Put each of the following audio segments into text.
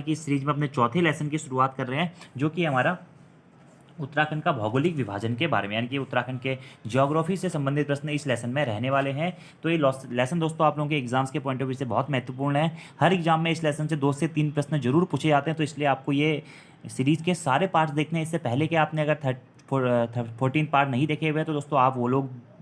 की इस सीरीज में अपने चौथे लेसन की शुरुआत कर रहे हैं, जो कि हमारा उत्तराखंड का भौगोलिक विभाजन के बारे में, यानी कि उत्तराखंड के ज्योग्राफी से संबंधित प्रश्न इस लेसन में रहने वाले हैं। तो ये लेसन दोस्तों आप लोगों के एग्जाम्स के पॉइंट ऑफ व्यू से बहुत महत्वपूर्ण है। हर एग्जाम में इस लेसन से 2 से 3 प्रश्न जरूर पूछे जाते हैं, तो इसलिए आपको ये सीरीज के सारे पार्ट्स देखने हैं। इससे पहले कि आपने अगर 14 पार्ट नहीं देखे हुए हैं तो दोस्तों आप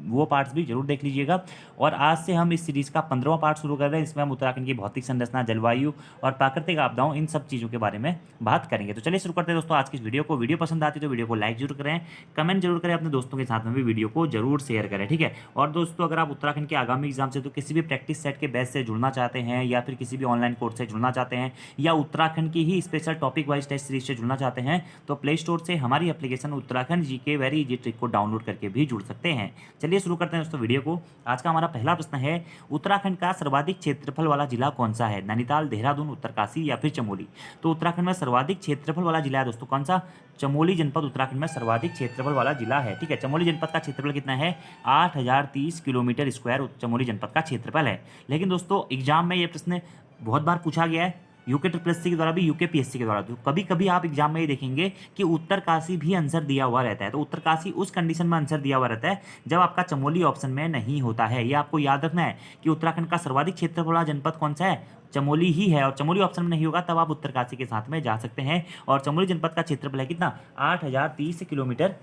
वो पार्ट्स भी जरूर देख लीजिएगा। और आज से हम इस सीरीज़ का 15वां पार्ट शुरू कर रहे हैं, इसमें हम उत्तराखंड की भौतिक संरचना, जलवायु और प्राकृतिक आपदाओं, इन सब चीज़ों के बारे में बात करेंगे। तो चलिए शुरू करते हैं दोस्तों आज की इस वीडियो को। वीडियो पसंद आती है तो वीडियो को लाइक जरूर करें, कमेंट जरूर करें, अपने दोस्तों के साथ में भी वीडियो को जरूर शेयर करें, ठीक है। और दोस्तों अगर आप उत्तराखंड के आगामी एग्जाम से तो किसी भी प्रैक्टिस सेट के बैच से जुड़ना चाहते हैं, या फिर किसी भी ऑनलाइन कोर्स से जुड़ना चाहते हैं, या उत्तराखंड की ही special topic wise test series से जुड़ना चाहते हैं, तो प्ले स्टोर से हमारी application Uttarakhand GK very easy trick को डाउनलोड करके भी जुड़ सकते हैं। चलिए शुरू करते हैं दोस्तों वीडियो को। आज का हमारा पहला प्रश्न है, उत्तराखंड का सर्वाधिक क्षेत्रफल वाला जिला कौन सा है? नैनीताल, देहरादून, उत्तरकाशी या फिर चमोली? तो उत्तराखंड में सर्वाधिक क्षेत्रफल वाला जिला है दोस्तों कौन सा? चमोली जनपद उत्तराखंड में सर्वाधिक क्षेत्रफल वाला जिला है, ठीक है। चमोली जनपद का क्षेत्रफल कितना है? 8030 किलोमीटर स्क्वायर चमोली जनपद का क्षेत्रफल है। लेकिन दोस्तों एग्जाम में ये प्रश्न बहुत बार पूछा गया है, यूके ट्रिपल के द्वारा भी, यूके पीएससी के द्वारा। तो कभी कभी आप एग्जाम में ये देखेंगे कि उत्तरकाशी भी आंसर दिया हुआ रहता है। तो उत्तरकाशी उस कंडीशन में आंसर दिया हुआ रहता है जब आपका चमोली ऑप्शन में नहीं होता है। ये आपको याद रखना है कि उत्तराखंड का सर्वाधिक क्षेत्रफल वाला जनपद कौन सा है? चमोली ही है। और चमोली ऑप्शन में नहीं होगा तब आप उत्तरकाशी के साथ में जा सकते हैं। और चमोली जनपद का क्षेत्रफल है कितना? 8030 किलोमीटर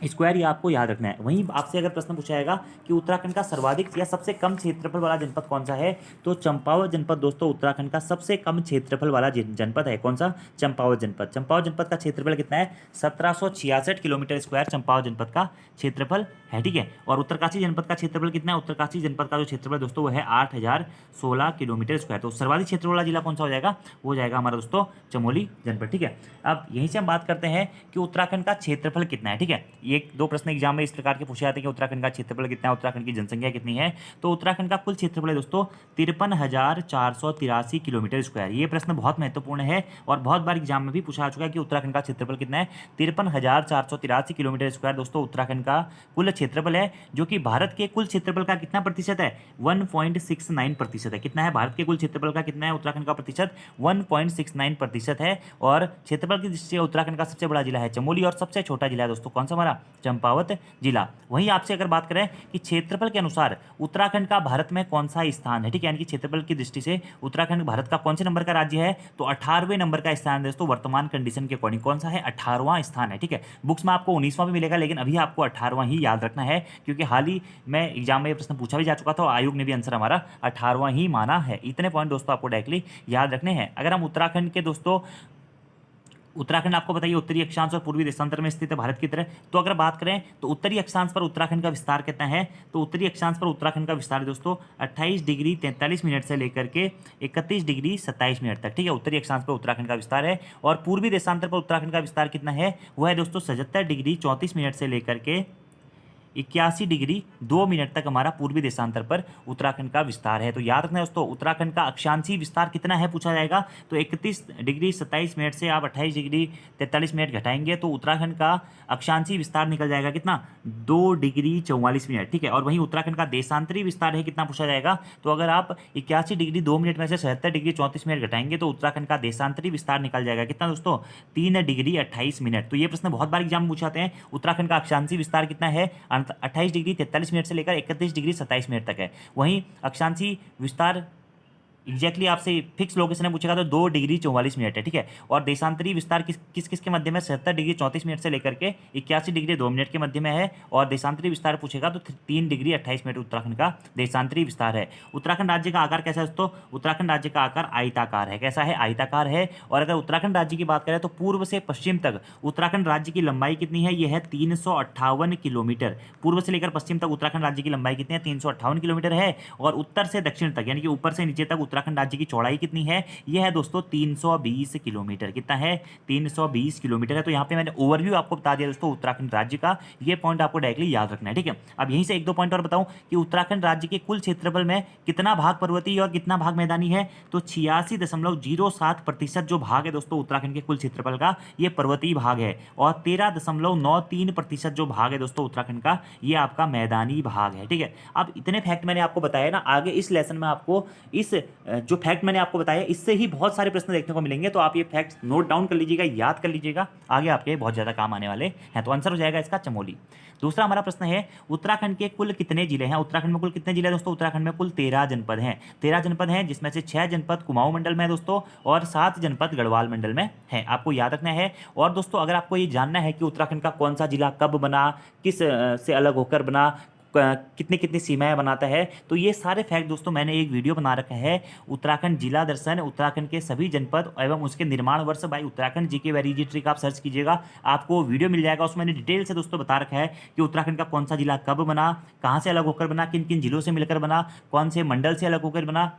स्क्वायर, ये आपको याद रखना है। वहीं आपसे अगर प्रश्न पूछा जाएगा कि उत्तराखंड का सर्वाधिक या सबसे कम क्षेत्रफल वाला जनपद कौन सा है, तो चंपावत जनपद दोस्तों उत्तराखंड का सबसे कम क्षेत्रफल वाला जनपद है। कौन सा? चंपावत जनपद। चंपावत जनपद का क्षेत्रफल कितना है? 1766 किलोमीटर स्क्वायर चंपावत जनपद का क्षेत्रफल है, ठीक है। और उत्तरकाशी जनपद का क्षेत्रफल कितना है? उत्तरकाशी जनपद का जो क्षेत्रफल दोस्तों वो है 8016 किलोमीटर स्क्वायर। तो सर्वाधिक क्षेत्र वाला जिला कौन सा हो जाएगा? वो जाएगा हमारा दोस्तों चमोली जनपद, ठीक है। अब यहीं से हम बात करते हैं कि उत्तराखंड का क्षेत्रफल कितना है, ठीक है। ये 2 प्रश्न एग्जाम में इस प्रकार के पूछे जाते हैं कि उत्तराखंड का क्षेत्रफल कितना है, उत्तराखंड की जनसंख्या कितनी है। तो उत्तराखंड का कुल क्षेत्रफल है दोस्तों 53,483 किलोमीटर स्क्वायर। ये प्रश्न बहुत महत्वपूर्ण है और बहुत बार एग्जाम में भी पूछा जा चुका है कि उत्तराखंड का क्षेत्रफल कितना है। 53,483 किलोमीटर स्क्वायर दोस्तों उत्तराखंड का कुल क्षेत्रफल है, जो कि भारत के कुल क्षेत्रफल का कितना प्रतिशत है? 1.69% है। कितना है भारत के कुल क्षेत्रफल का? कितना है उत्तराखंड का प्रतिशत? 1.69% है। और क्षेत्रफल की दृष्टि से उत्तराखंड का सबसे बड़ा जिला है चमोली, और सबसे छोटा जिला है दोस्तों कौन सा? हमारा चंपावत जिला। वहीं आपसे अगर बात करें कि क्षेत्रफल के अनुसार उत्तराखंड का भारत में कौन सा स्थान है, ठीक है, यानी कि क्षेत्रफल की दृष्टि से उत्तराखंड भारत का कौन से नंबर का राज्य है, तो 18वें नंबर का स्थान है दोस्तों वर्तमान कंडीशन के अकॉर्डिंग। कौन सा है? 18वां स्थान है, ठीक है। बुक्स में आपको 19वां भी मिलेगा, लेकिन अभी आपको 18वां ही याद रखना है, क्योंकि हाल ही में एग्जाम में ये प्रश्न पूछा भी जा चुका था और आयोग ने भी आंसर हमारा 18वां ही माना है। इतने पॉइंट दोस्तों आपको डायरेक्टली याद रखने हैं। अगर हम उत्तराखंड के दोस्तों, उत्तराखंड आपको बताइए उत्तरी अक्षांश और पूर्वी देशांतर में स्थित है भारत की तरह। तो अगर बात करें तो उत्तरी अक्षांश पर उत्तराखंड का विस्तार कितना है, तो उत्तरी अक्षांश पर उत्तराखंड का विस्तार दोस्तों 28 डिग्री 43 मिनट से लेकर के 31 डिग्री 27 मिनट तक, ठीक है। उत्तरी अक्षांश पर उत्तराखंड का विस्तार है। और पूर्वी देशांतर पर उत्तराखंड का विस्तार कितना है? वो है दोस्तों 77 डिग्री 34 मिनट से लेकर के 81 डिग्री 2 मिनट तक हमारा पूर्वी देशांतर पर उत्तराखंड का विस्तार है। तो याद रखना दोस्तों उत्तराखंड का अक्षांशीय विस्तार कितना है पूछा जाएगा, तो 31 डिग्री 27 मिनट से आप 28 डिग्री 43 मिनट घटाएंगे तो उत्तराखंड का अक्षांशीय विस्तार निकल जाएगा कितना? 2 डिग्री 44 मिनट, ठीक है। और वहीं उत्तराखंड का देशांतरी विस्तार है कितना पूछा जाएगा, तो अगर आप 81 डिग्री 2 मिनट में से 77 डिग्री 34 मिनट घटाएंगे तो उत्तराखंड का देशांतरी विस्तार निकल जाएगा कितना दोस्तों? 3 डिग्री 28 मिनट। तो ये प्रश्न बहुत बार एग्जाम में पूछाते हैं, उत्तराखंड का अक्षांशीय विस्तार कितना है? 28 डिग्री 43 मिनट से लेकर 31 डिग्री 27 मिनट तक है। वहीं अक्षांशीय विस्तार एग्जैक्टली आपसे फिक्स लोकेशन में पूछेगा तो 2 डिग्री 44 मिनट है, ठीक है। और देशांतरी विस्तार किस किस के मध्य में? 77 डिग्री 34 मिनट से लेकर के 81 डिग्री 2 मिनट के मध्य में है। और देशांतरी विस्तार पूछेगा तो 3 डिग्री 28 मिनट उत्तराखंड का देशांतरी विस्तार है। उत्तराखंड राज्य का आकार कैसा है दोस्तों? उत्तराखंड राज्य का आकार आयताकार है। कैसा है? आयताकार है। और अगर उत्तराखंड राज्य की बात करें तो पूर्व से पश्चिम तक उत्तराखंड राज्य की लंबाई कितनी है? यह है 358 किलोमीटर। पूर्व से लेकर पश्चिम तक उत्तराखंड राज्य की लंबाई कितनी है? 358 किलोमीटर है। और उत्तर से दक्षिण तक यानी कि ऊपर से नीचे तक उत्तराखंड राज्य की चौड़ाई कितनी है? यह है दोस्तों 320 किलोमीटर। कितना है? 320 किलोमीटर है। तो यहाँ पे मैंने ओवरव्यू आपको बता दिया दोस्तों उत्तराखंड राज्य का, ये पॉइंट आपको डायरेक्टली याद रखना है, ठीक है। अब यहीं से 1-2 पॉइंट और बताऊं कि उत्तराखंड राज्य के कुल क्षेत्रफल में कितना भाग पर्वतीय और कितना भाग मैदानी है, तो 86.07% जो भाग है दोस्तों उत्तराखंड के कुल क्षेत्रफल का, ये पर्वतीय भाग है। और 13.93% जो भाग है दोस्तों उत्तराखंड का, ये आपका मैदानी भाग है, ठीक है। अब इतने फैक्ट मैंने आपको बताया ना, आगे इस लेसन में आपको इस जो फैक्ट मैंने आपको बताया इससे ही बहुत सारे प्रश्न देखने को मिलेंगे, तो आप ये फैक्ट नोट डाउन कर लीजिएगा, याद कर लीजिएगा, आगे आपके बहुत ज़्यादा काम आने वाले हैं। तो आंसर हो जाएगा इसका चमोली। दूसरा हमारा प्रश्न है, उत्तराखंड के कुल कितने जिले हैं? उत्तराखंड में कुल कितने जिले हैं दोस्तों? उत्तराखंड में कुल 13 जनपद हैं। 13 जनपद हैं, जिसमें से 6 जनपद कुमाऊं मंडल में है दोस्तों, और 7 जनपद गढ़वाल मंडल में है, आपको याद रखना है। और दोस्तों अगर आपको ये जानना है कि उत्तराखंड का कौन सा जिला कब बना, किस से अलग होकर बना, कितनी कितनी सीमाएं बनाता है, तो ये सारे फैक्ट दोस्तों मैंने एक वीडियो बना रखा है, उत्तराखंड जिला दर्शन, उत्तराखंड के सभी जनपद एवं उसके निर्माण वर्ष बाई उत्तराखंड जीके वेरीजिट्री का आप सर्च कीजिएगा, आपको वीडियो मिल जाएगा। उसमें मैंने डिटेल से दोस्तों बता रखा है कि उत्तराखंड का कौन सा जिला कब बना, कहाँ से अलग होकर बना, किन किन जिलों से मिलकर बना, कौन से मंडल से अलग होकर बना,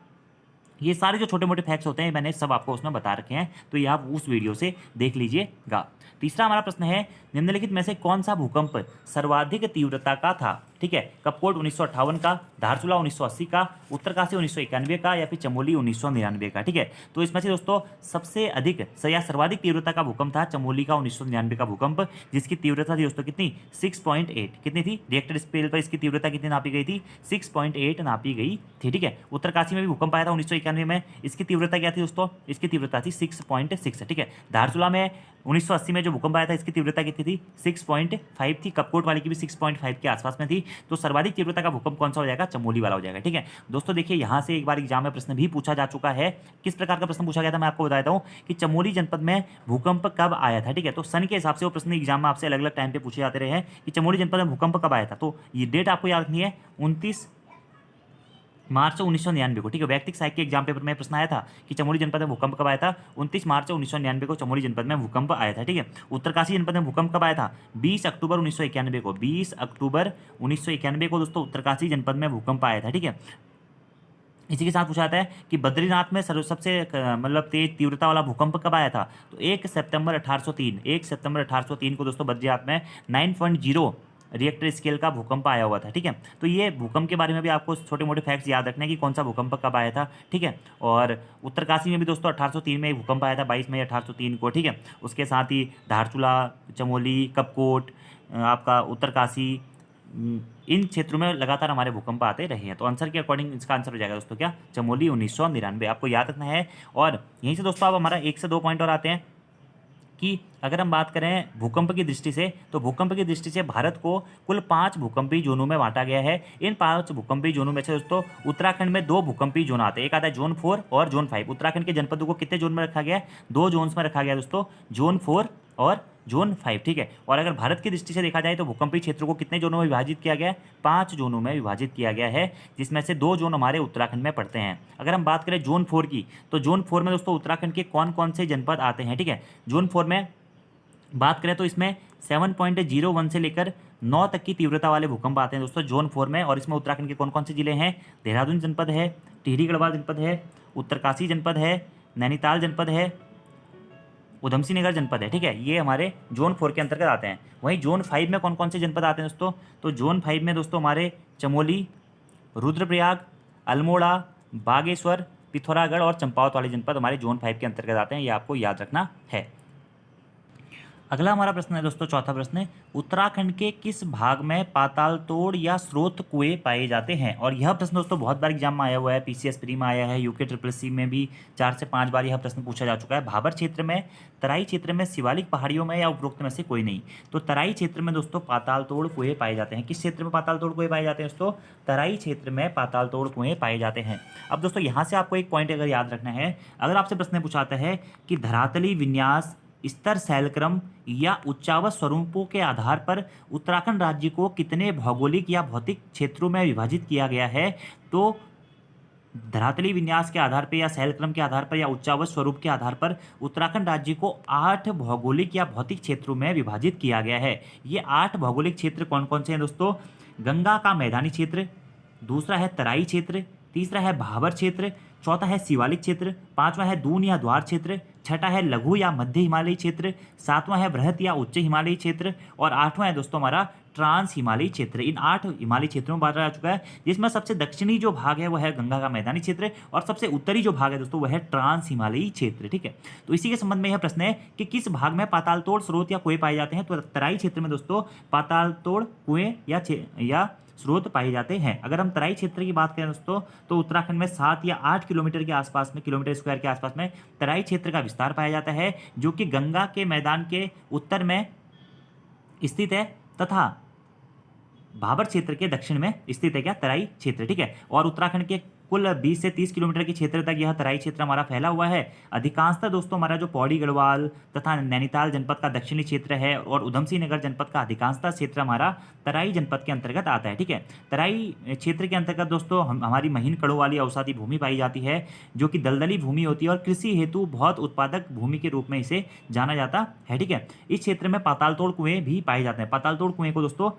ये सारे जो छोटे मोटे फैक्ट्स होते हैं मैंने सब आपको उसमें बता रखे हैं, तो ये आप उस वीडियो से देख लीजिएगा। तीसरा हमारा प्रश्न है, निम्नलिखित में से कौन सा भूकंप सर्वाधिक तीव्रता का था? ठीक है, कपकोट 1958 का, धारचूला 1980 का, उत्तरकाशी 1991 का, या फिर चमोली 1999 का। ठीक है, तो इसमें से दोस्तों सबसे अधिक या सर्वाधिक तीव्रता का भूकंप था चमोली का 1999 का भूकंप, जिसकी तीव्रता थी दोस्तों कितनी? 6.8। कितनी थी? रिएक्टर स्केल पर इसकी तीव्रता कितनी नापी गई थी? 6.8 नापी गई थी। ठीक है, उत्तरकाशी में भी भूकंप आया था 1991 में, इसकी तीव्रता क्या थी दोस्तों? इसकी तीव्रता थी 6.6। ठीक है, धारचूला में 1980 में जो भूकंप आया था इसकी तीव्रता कितनी थी? 6.5 थी। कपकोट वाली की भी 6.5 के आसपास में थी। तो सर्वाधिक तीव्रता का भूकंप कौन सा हो जाएगा? चमोली वाला हो जाएगा। ठीक है दोस्तों, देखिए यहाँ से एक बार एग्जाम में प्रश्न भी पूछा जा चुका है। किस प्रकार का प्रश्न पूछा गया था मैं आपको बताता हूँ कि चमोली जनपद में भूकंप कब आया था। ठीक है, तो सन के हिसाब से वो प्रश्न एग्जाम में आपसे अलग अलग टाइम पे पूछे जाते रहे हैं कि चमोली जनपद में भूकंप कब आया था। तो ये डेट आपको याद रखनी है, 29 मार्च 1999 को। ठीक है, वैयक्तिक साहित्य के एग्जाम पेपर में प्रश्न आया था कि चमोली जनपद में भूकंप कब आया था? 29 मार्च 1999 को चमोली जनपद में भूकंप आया था। ठीक है, उत्तरकाशी जनपद में भूकंप कब आया था? 20 अक्टूबर 1991 को। 20 अक्टूबर 1991 को दोस्तों उत्तरकाशी जनपद में भूकंप आया था। ठीक है, इसी के साथ पूछा जाता है कि बद्रीनाथ में सबसे मतलब तेज तीव्रता वाला भूकंप कब आया था? तो 1 सितंबर 1803। 1 सितंबर 1803 को दोस्तों बद्रीनाथ में 9.0 रिएक्टर स्केल का भूकंप आया हुआ था। ठीक है, तो ये भूकंप के बारे में भी आपको छोटे मोटे फैक्ट्स याद रखने कि कौन सा भूकंप कब आया था। ठीक है, और उत्तरकाशी में भी दोस्तों 1803 में भूकंप आया था, 22 मई 1803 को। ठीक है, उसके साथ ही धारचूला, चमोली, कपकोट, आपका उत्तरकाशी, इन क्षेत्रों में लगातार हमारे भूकंप आते रहे हैं। तो आंसर के अकॉर्डिंग इसका आंसर हो जाएगा दोस्तों क्या? चमोली 1999, आपको याद रखना है। और यहीं से दोस्तों अब हमारा 1 से 2 पॉइंट और आते हैं कि अगर हम बात करें भूकंप की दृष्टि से, तो भूकंप की दृष्टि से भारत को कुल 5 भूकंपीय जोनों में बांटा गया है। इन 5 भूकंपीय जोनों में से दोस्तों उत्तराखंड में 2 भूकंपीय जोन आते हैं, एक आता है जोन 4 और जोन 5। उत्तराखंड के जनपदों को कितने जोन में रखा गया है? 2 जोन्स में रखा गया दोस्तों, जोन 4 और जोन 5। ठीक है, और अगर भारत की दृष्टि से देखा जाए तो भूकंपीय क्षेत्रों को कितने जोनों में विभाजित किया गया है? 5 जोनों में विभाजित किया गया है, जिसमें से 2 जोन हमारे उत्तराखंड में पड़ते हैं। अगर हम बात करें जोन 4 की, तो जोन 4 में दोस्तों उत्तराखंड के कौन कौन से जनपद आते हैं? ठीक है, जोन 4 में बात करें तो इसमें 7.01 से लेकर 9 तक की तीव्रता वाले भूकंप आते हैं दोस्तों जोन 4 में। और इसमें उत्तराखंड के कौन कौन से जिले हैं? देहरादून जनपद है, टिहरी गढ़वाल जनपद है, उत्तरकाशी जनपद है, नैनीताल जनपद है, उधमसिंह नगर जनपद है। ठीक है, ये हमारे जोन 4 के अंतर्गत आते हैं। वहीं जोन 5 में कौन कौन से जनपद आते हैं दोस्तों? तो जोन 5 में दोस्तों हमारे चमोली, रुद्रप्रयाग, अल्मोड़ा, बागेश्वर, पिथौरागढ़ और चंपावत वाले जनपद हमारे जोन 5 के अंतर्गत आते हैं, ये आपको याद रखना है। अगला हमारा प्रश्न है दोस्तों, चौथा प्रश्न है, उत्तराखंड के किस भाग में पाताल तोड़ या स्रोत कुएं पाए जाते हैं? और यह प्रश्न दोस्तों बहुत बार एग्जाम में आया हुआ है, पीसीएस प्री में आया है, यूके SSC में भी 4 से 5 बार यह प्रश्न पूछा जा चुका है। भाबर क्षेत्र में, तराई क्षेत्र में, शिवालिक पहाड़ियों में, या उपरोक्त में से कोई नहीं? तो तराई क्षेत्र में दोस्तों पाताल तोड़ कुएं पाए जाते हैं। किस क्षेत्र में पाताल तोड़ कुएं पाए जाते हैं दोस्तों? तराई क्षेत्र में पाताल तोड़ कुएं पाए जाते हैं। अब दोस्तों यहाँ से आपको एक पॉइंट अगर याद रखना है, अगर आपसे प्रश्न पूछाता है कि धरातली विन्यास, स्तर, शैलक्रम या उच्चावच स्वरूपों के आधार पर उत्तराखंड राज्य को कितने भौगोलिक या भौतिक क्षेत्रों में विभाजित किया गया है? तो धरातली विन्यास के आधार पर या शैलक्रम के आधार पर या उच्चावच स्वरूप के आधार पर उत्तराखंड राज्य को 8 भौगोलिक या भौतिक क्षेत्रों में विभाजित किया गया है। ये 8 भौगोलिक क्षेत्र कौन कौन से हैं दोस्तों? गंगा का मैदानी क्षेत्र, दूसरा है तराई क्षेत्र, तीसरा है भाबर क्षेत्र, चौथा है शिवालिक क्षेत्र, पांचवा है दून या द्वार क्षेत्र, छठा है लघु या मध्य हिमालयी क्षेत्र, सातवां है बृहत या उच्च हिमालयी क्षेत्र, और आठवां है दोस्तों हमारा ट्रांस हिमालयी क्षेत्र। इन 8 हिमालयी क्षेत्रों में बांटा जा चुका है, जिसमें सबसे दक्षिणी जो भाग है वह है गंगा का मैदानी क्षेत्र, और सबसे उत्तरी जो भाग है दोस्तों वह है ट्रांस हिमालयी क्षेत्र। ठीक है, तो इसी के संबंध में यह प्रश्न है कि किस भाग में पाताल तोड़ स्रोत या कुएं पाए जाते हैं? तो तराई क्षेत्र में दोस्तों पाताल तोड़ कुएं या स्रोत पाए जाते हैं। अगर हम तराई क्षेत्र की बात करें दोस्तों, तो उत्तराखंड में 7 या 8 किलोमीटर के आसपास में, किलोमीटर स्क्वायर के आसपास में तराई क्षेत्र का विस्तार पाया जाता है, जो कि गंगा के मैदान के उत्तर में स्थित है तथा भाबर क्षेत्र के दक्षिण में स्थित है क्या, तराई क्षेत्र। ठीक है, और उत्तराखंड के कुल 20 से 30 किलोमीटर के क्षेत्र तक यह तराई क्षेत्र हमारा फैला हुआ है। अधिकांशतः दोस्तों हमारा जो पौड़ी गढ़वाल तथा नैनीताल जनपद का दक्षिणी क्षेत्र है और उधम सिंह नगर जनपद का अधिकांशतः क्षेत्र हमारा तराई जनपद के अंतर्गत आता है। ठीक है, तराई क्षेत्र के अंतर्गत दोस्तों हमारी महीन कड़ों वाली अवसादी भूमि पाई जाती है, जो कि दलदली भूमि होती है और कृषि हेतु बहुत उत्पादक भूमि के रूप में इसे जाना जाता है। ठीक है, इस क्षेत्र में पाताल तोड़ कुएं भी पाए जाते हैं। पाताल तोड़ कुएं को दोस्तों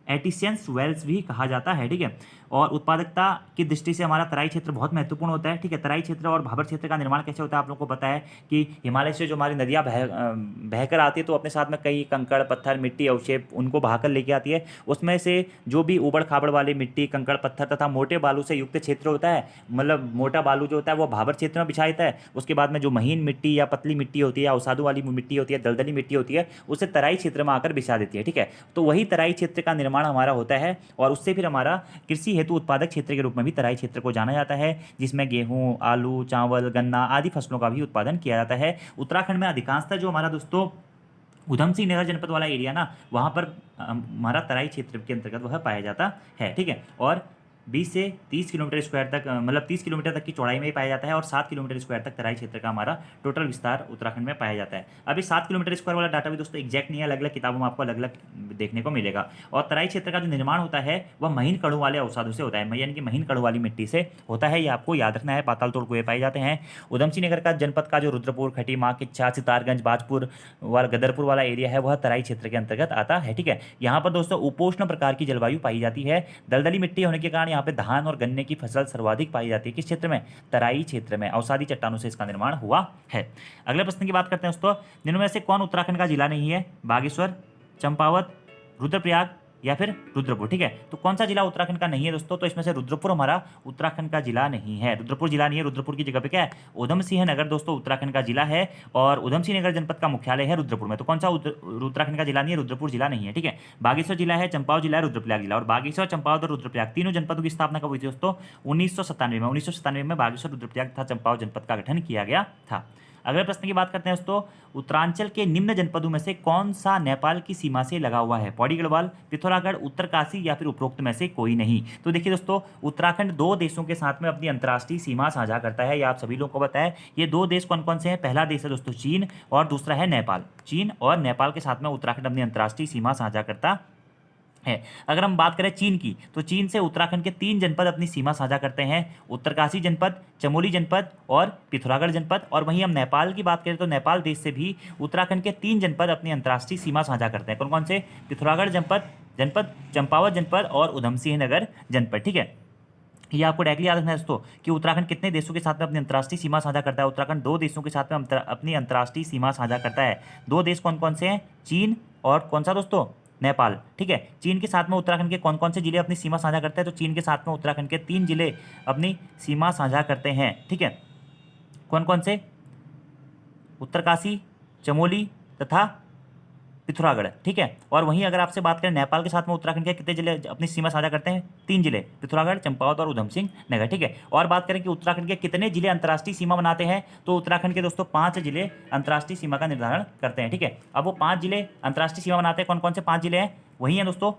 एटिशियंस वेल्स भी कहा जाता है। ठीक है, और उत्पादकता की दृष्टि से हमारा तराई क्षेत्र बहुत महत्वपूर्ण होता है। ठीक है, तराई क्षेत्र और भाबर क्षेत्र का निर्माण कैसे होता है, आप लोगों को पता है कि हिमालय से जो हमारी नदियाँ बहकर आती है, तो अपने साथ में कई कंकड़ पत्थर मिट्टी अवशेप उनको बहाकर लेके आती है। उसमें से जो भी उबड़ खाबड़ वाली मिट्टी कंकड़ पत्थर तथा मोटे बालू से युक्त क्षेत्र होता है, मतलब मोटा बालू जो होता है वो भाबर क्षेत्र में बिछा देता है। उसके बाद में जो महीन मिट्टी या पतली मिट्टी होती है या अवसादू वाली मिट्टी होती है, दलदली मिट्टी होती है, उसे तराई क्षेत्र में आकर बिछा देती है। ठीक है, तो वही तराई क्षेत्र का निर्माण हमारा होता है और उससे फिर हमारा कृषि हेतु उत्पादक क्षेत्र के रूप में भी तराई क्षेत्र को जाना जाता है, जिसमें गेहूं, आलू, चावल, गन्ना आदि फसलों का भी उत्पादन किया जाता है। उत्तराखंड में अधिकांशतः जो हमारा दोस्तों उधम सिंह नगर जनपद वाला एरिया ना, वहाँ पर हमारा तराई क्षेत्र के अंतर्गत वह पाया जाता है। ठीक है, और 20 से 30 किलोमीटर स्क्वायर तक, मतलब 30 किलोमीटर तक की चौड़ाई में ही पाया जाता है और 7 किलोमीटर स्क्वायर तक तराई क्षेत्र का हमारा टोटल विस्तार उत्तराखंड में पाया जाता है। अभी 7 किलोमीटर स्क्वायर वाला डाटा भी दोस्तों एग्जैक्ट नहीं है, अलग अलग किताबों में आपको अलग अलग देखने को मिलेगा। और तराई क्षेत्र का जो निर्माण होता है वह महीन कड़ों वाले अवसादों से होता है, यानी कि महीन कड़ों वाली मिट्टी से होता है, ये आपको याद रखना है। पाताल तोड़ कुएं पाए जाते हैं। उधम सिंह नगर का जनपद का जो रुद्रपुर, खटीमा, किच्छा, सितारगंज, बाजपुर वाला गदरपुर वाला एरिया है, वह तराई क्षेत्र के अंतर्गत आता है। ठीक है, यहाँ पर दोस्तों उपोष्ण प्रकार की जलवायु पाई जाती है। दलदली मिट्टी होने के कारण यहाँ पे धान और गन्ने की फसल सर्वाधिक पाई जाती है। किस क्षेत्र में, तराई क्षेत्र में। अवसादी चट्टानों से इसका निर्माण हुआ है। अगले प्रश्न की बात करते हैं दोस्तों, निम्न में से कौन उत्तराखंड का जिला नहीं है, बागेश्वर, चंपावत, रुद्रप्रयाग या फिर रुद्रपुर। ठीक है, तो कौन सा जिला उत्तराखंड का नहीं है दोस्तों, तो इसमें से रुद्रपुर हमारा उत्तराखंड का जिला नहीं है। रुद्रपुर जिला नहीं है, रुद्रपुर की जगह पे क्या है, उधम सिंह नगर दोस्तों उत्तराखंड का जिला है और उधम सिंह नगर जनपद का मुख्यालय है रुद्रपुर में। तो कौन सा उत्तराखंड का जिला नहीं है, रुद्रपुर जिला नहीं है। ठीक है, बागेश्वर जिला है, चंपावत जिला है, रुद्रप्रयाग जिला। और बागेश्वर, चंपावत और रुद्रप्रयाग तीनों जनपदों की स्थापना कब हुई थी दोस्तों, 1997 में। 1997 में बागेश्वर, रुद्रप्रयाग तथा चंपावत जनपद का गठन किया गया था। अगले प्रश्न की बात करते हैं दोस्तों, उत्तरांचल के निम्न जनपदों में से कौन सा नेपाल की सीमा से लगा हुआ है, पौड़ी गढ़वाल, पिथौरागढ़, उत्तरकाशी या फिर उपरोक्त में से कोई नहीं। तो देखिए दोस्तों, उत्तराखंड दो देशों के साथ में अपनी अंतर्राष्ट्रीय सीमा साझा करता है, ये आप सभी लोगों को पता है। ये दो देश कौन कौन से हैं, पहला देश है दोस्तों चीन और दूसरा है नेपाल। चीन और नेपाल के साथ में उत्तराखंड अपनी अंतर्राष्ट्रीय सीमा साझा करता है। अगर हम बात करें चीन की, तो चीन से उत्तराखंड के 3 जनपद अपनी सीमा साझा करते हैं, उत्तरकाशी जनपद, चमोली जनपद और पिथौरागढ़ जनपद। और वहीं हम नेपाल की बात करें तो नेपाल देश से भी उत्तराखंड के 3 जनपद अपनी अंतर्राष्ट्रीय सीमा साझा करते हैं। कौन कौन से, पिथौरागढ़ जनपद, चंपावत जनपद और उधम सिंह नगर जनपद। ठीक है, ये आपको डायरेक्टली याद रखना है दोस्तों कि उत्तराखंड कितने देशों के साथ में अपनी अंतर्राष्ट्रीय सीमा साझा करता है। उत्तराखंड 2 देशों के साथ में अपनी अंतर्राष्ट्रीय सीमा साझा करता है। 2 देश कौन कौन से हैं, चीन और कौन सा दोस्तों, नेपाल। ठीक है, चीन के साथ में उत्तराखंड के कौन कौन से जिले अपनी सीमा साझा करते हैं, तो चीन के साथ में उत्तराखंड के 3 जिले अपनी सीमा साझा करते हैं। ठीक है, कौन कौन से, उत्तरकाशी, चमोली तथा पिथौरागढ़। ठीक है, और वहीं अगर आपसे बात करें नेपाल के साथ में उत्तराखंड के कितने जिले अपनी सीमा साझा करते हैं, 3 जिले, पिथौरागढ़, चंपावत और उधम सिंह नगर। ठीक है, और बात करें कि उत्तराखंड के कितने जिले अंतर्राष्ट्रीय सीमा बनाते हैं, तो उत्तराखंड के दोस्तों 5 जिले अंतर्राष्ट्रीय सीमा का निर्धारण करते हैं। ठीक है, अब वो 5 जिले अंतर्राष्ट्रीय सीमा बनाते हैं, कौन कौन से 5 जिले हैं, वही हैं दोस्तों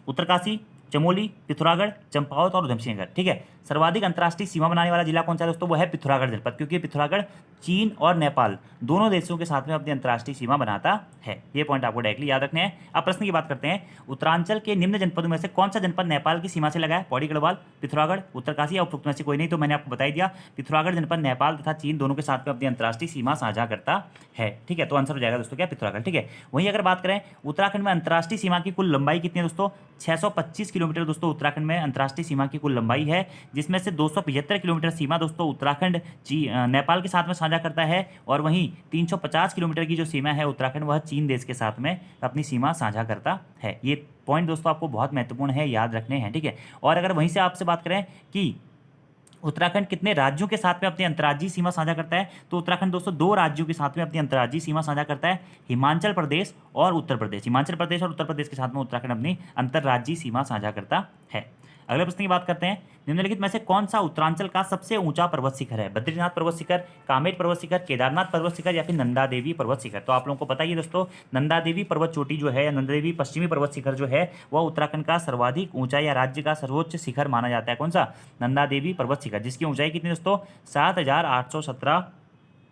उत्तरकाशी, चमोली, पिथौरागढ़, चंपावत और उधम सिंह नगर। ठीक है, सर्वाधिक अंतर्राष्ट्रीय सीमा बनाने वाला जिला कौन सा है दोस्तों, वो है पिथौरागढ़ जनपद, क्योंकि पिथौरागढ़ चीन और नेपाल दोनों देशों के साथ में अपनी अंतर्राष्ट्रीय सीमा बनाता है। ये पॉइंट आपको डायरेक्टली याद रखने हैं। अब प्रश्न की बात करते हैं, उत्तरांचल के निम्न जनपदों में से कौन सा जनपद नेपाल की सीमा से लगा है, पौड़ी गढ़वाल, पिथौरागढ़, उत्तरकाशी या उपरोक्त में से कोई नहीं। तो मैंने आपको बता दिया, पिथौरागढ़ जनपद नेपाल तथा चीन दोनों के साथ में अपनी अंतर्राष्ट्रीय सीमा साझा करता है। ठीक है, तो आंसर हो जाएगा दोस्तों क्या, पिथौरागढ़। ठीक है, वहीं अगर बात करें उत्तराखंड में अंतर्राष्ट्रीय सीमा की कुल लंबाई कितनी है दोस्तों, 625 किलोमीटर दोस्तों उत्तराखंड में अंतर्राष्ट्रीय सीमा की कुल लंबाई है, जिसमें से 275 किलोमीटर सीमा दोस्तों उत्तराखंड नेपाल के साथ में साझा करता है और वहीं 350 किलोमीटर की जो सीमा है उत्तराखंड, वह चीन देश के साथ में अपनी सीमा साझा करता है। ये पॉइंट दोस्तों आपको बहुत महत्वपूर्ण है, याद रखने हैं। ठीक है, और अगर वहीं से आपसे बात करें कि उत्तराखंड कितने राज्यों के साथ में अपनी अंतर्राज्यीय सीमा साझा करता है? तो उत्तराखंड दोस्तों 2 राज्यों के साथ में अपनी अंतर्राज्यीय सीमा साझा करता है, हिमाचल प्रदेश और उत्तर प्रदेश। हिमाचल प्रदेश और उत्तर प्रदेश के साथ में उत्तराखंड अपनी अंतर्राज्यीय सीमा साझा करता है। अगले प्रश्न की बात करते हैं, निम्नलिखित में से कौन सा उत्तरांचल का सबसे ऊंचा पर्वत शिखर है? बद्रीनाथ पर्वत शिखर, कामेट पर्वत शिखर, केदारनाथ पर्वत शिखर या फिर नंदा देवी पर्वत शिखर? तो आप लोगों को पता ही है दोस्तों, नंदा देवी पर्वत चोटी जो है, नंदा देवी पश्चिमी पर्वत शिखर जो है, वह उत्तराखंड का सर्वाधिक ऊंचा या राज्य का सर्वोच्च शिखर माना जाता है। कौन सा? नंदा देवी पर्वत शिखर, जिसकी ऊंचाई कितनी दोस्तों? 7,817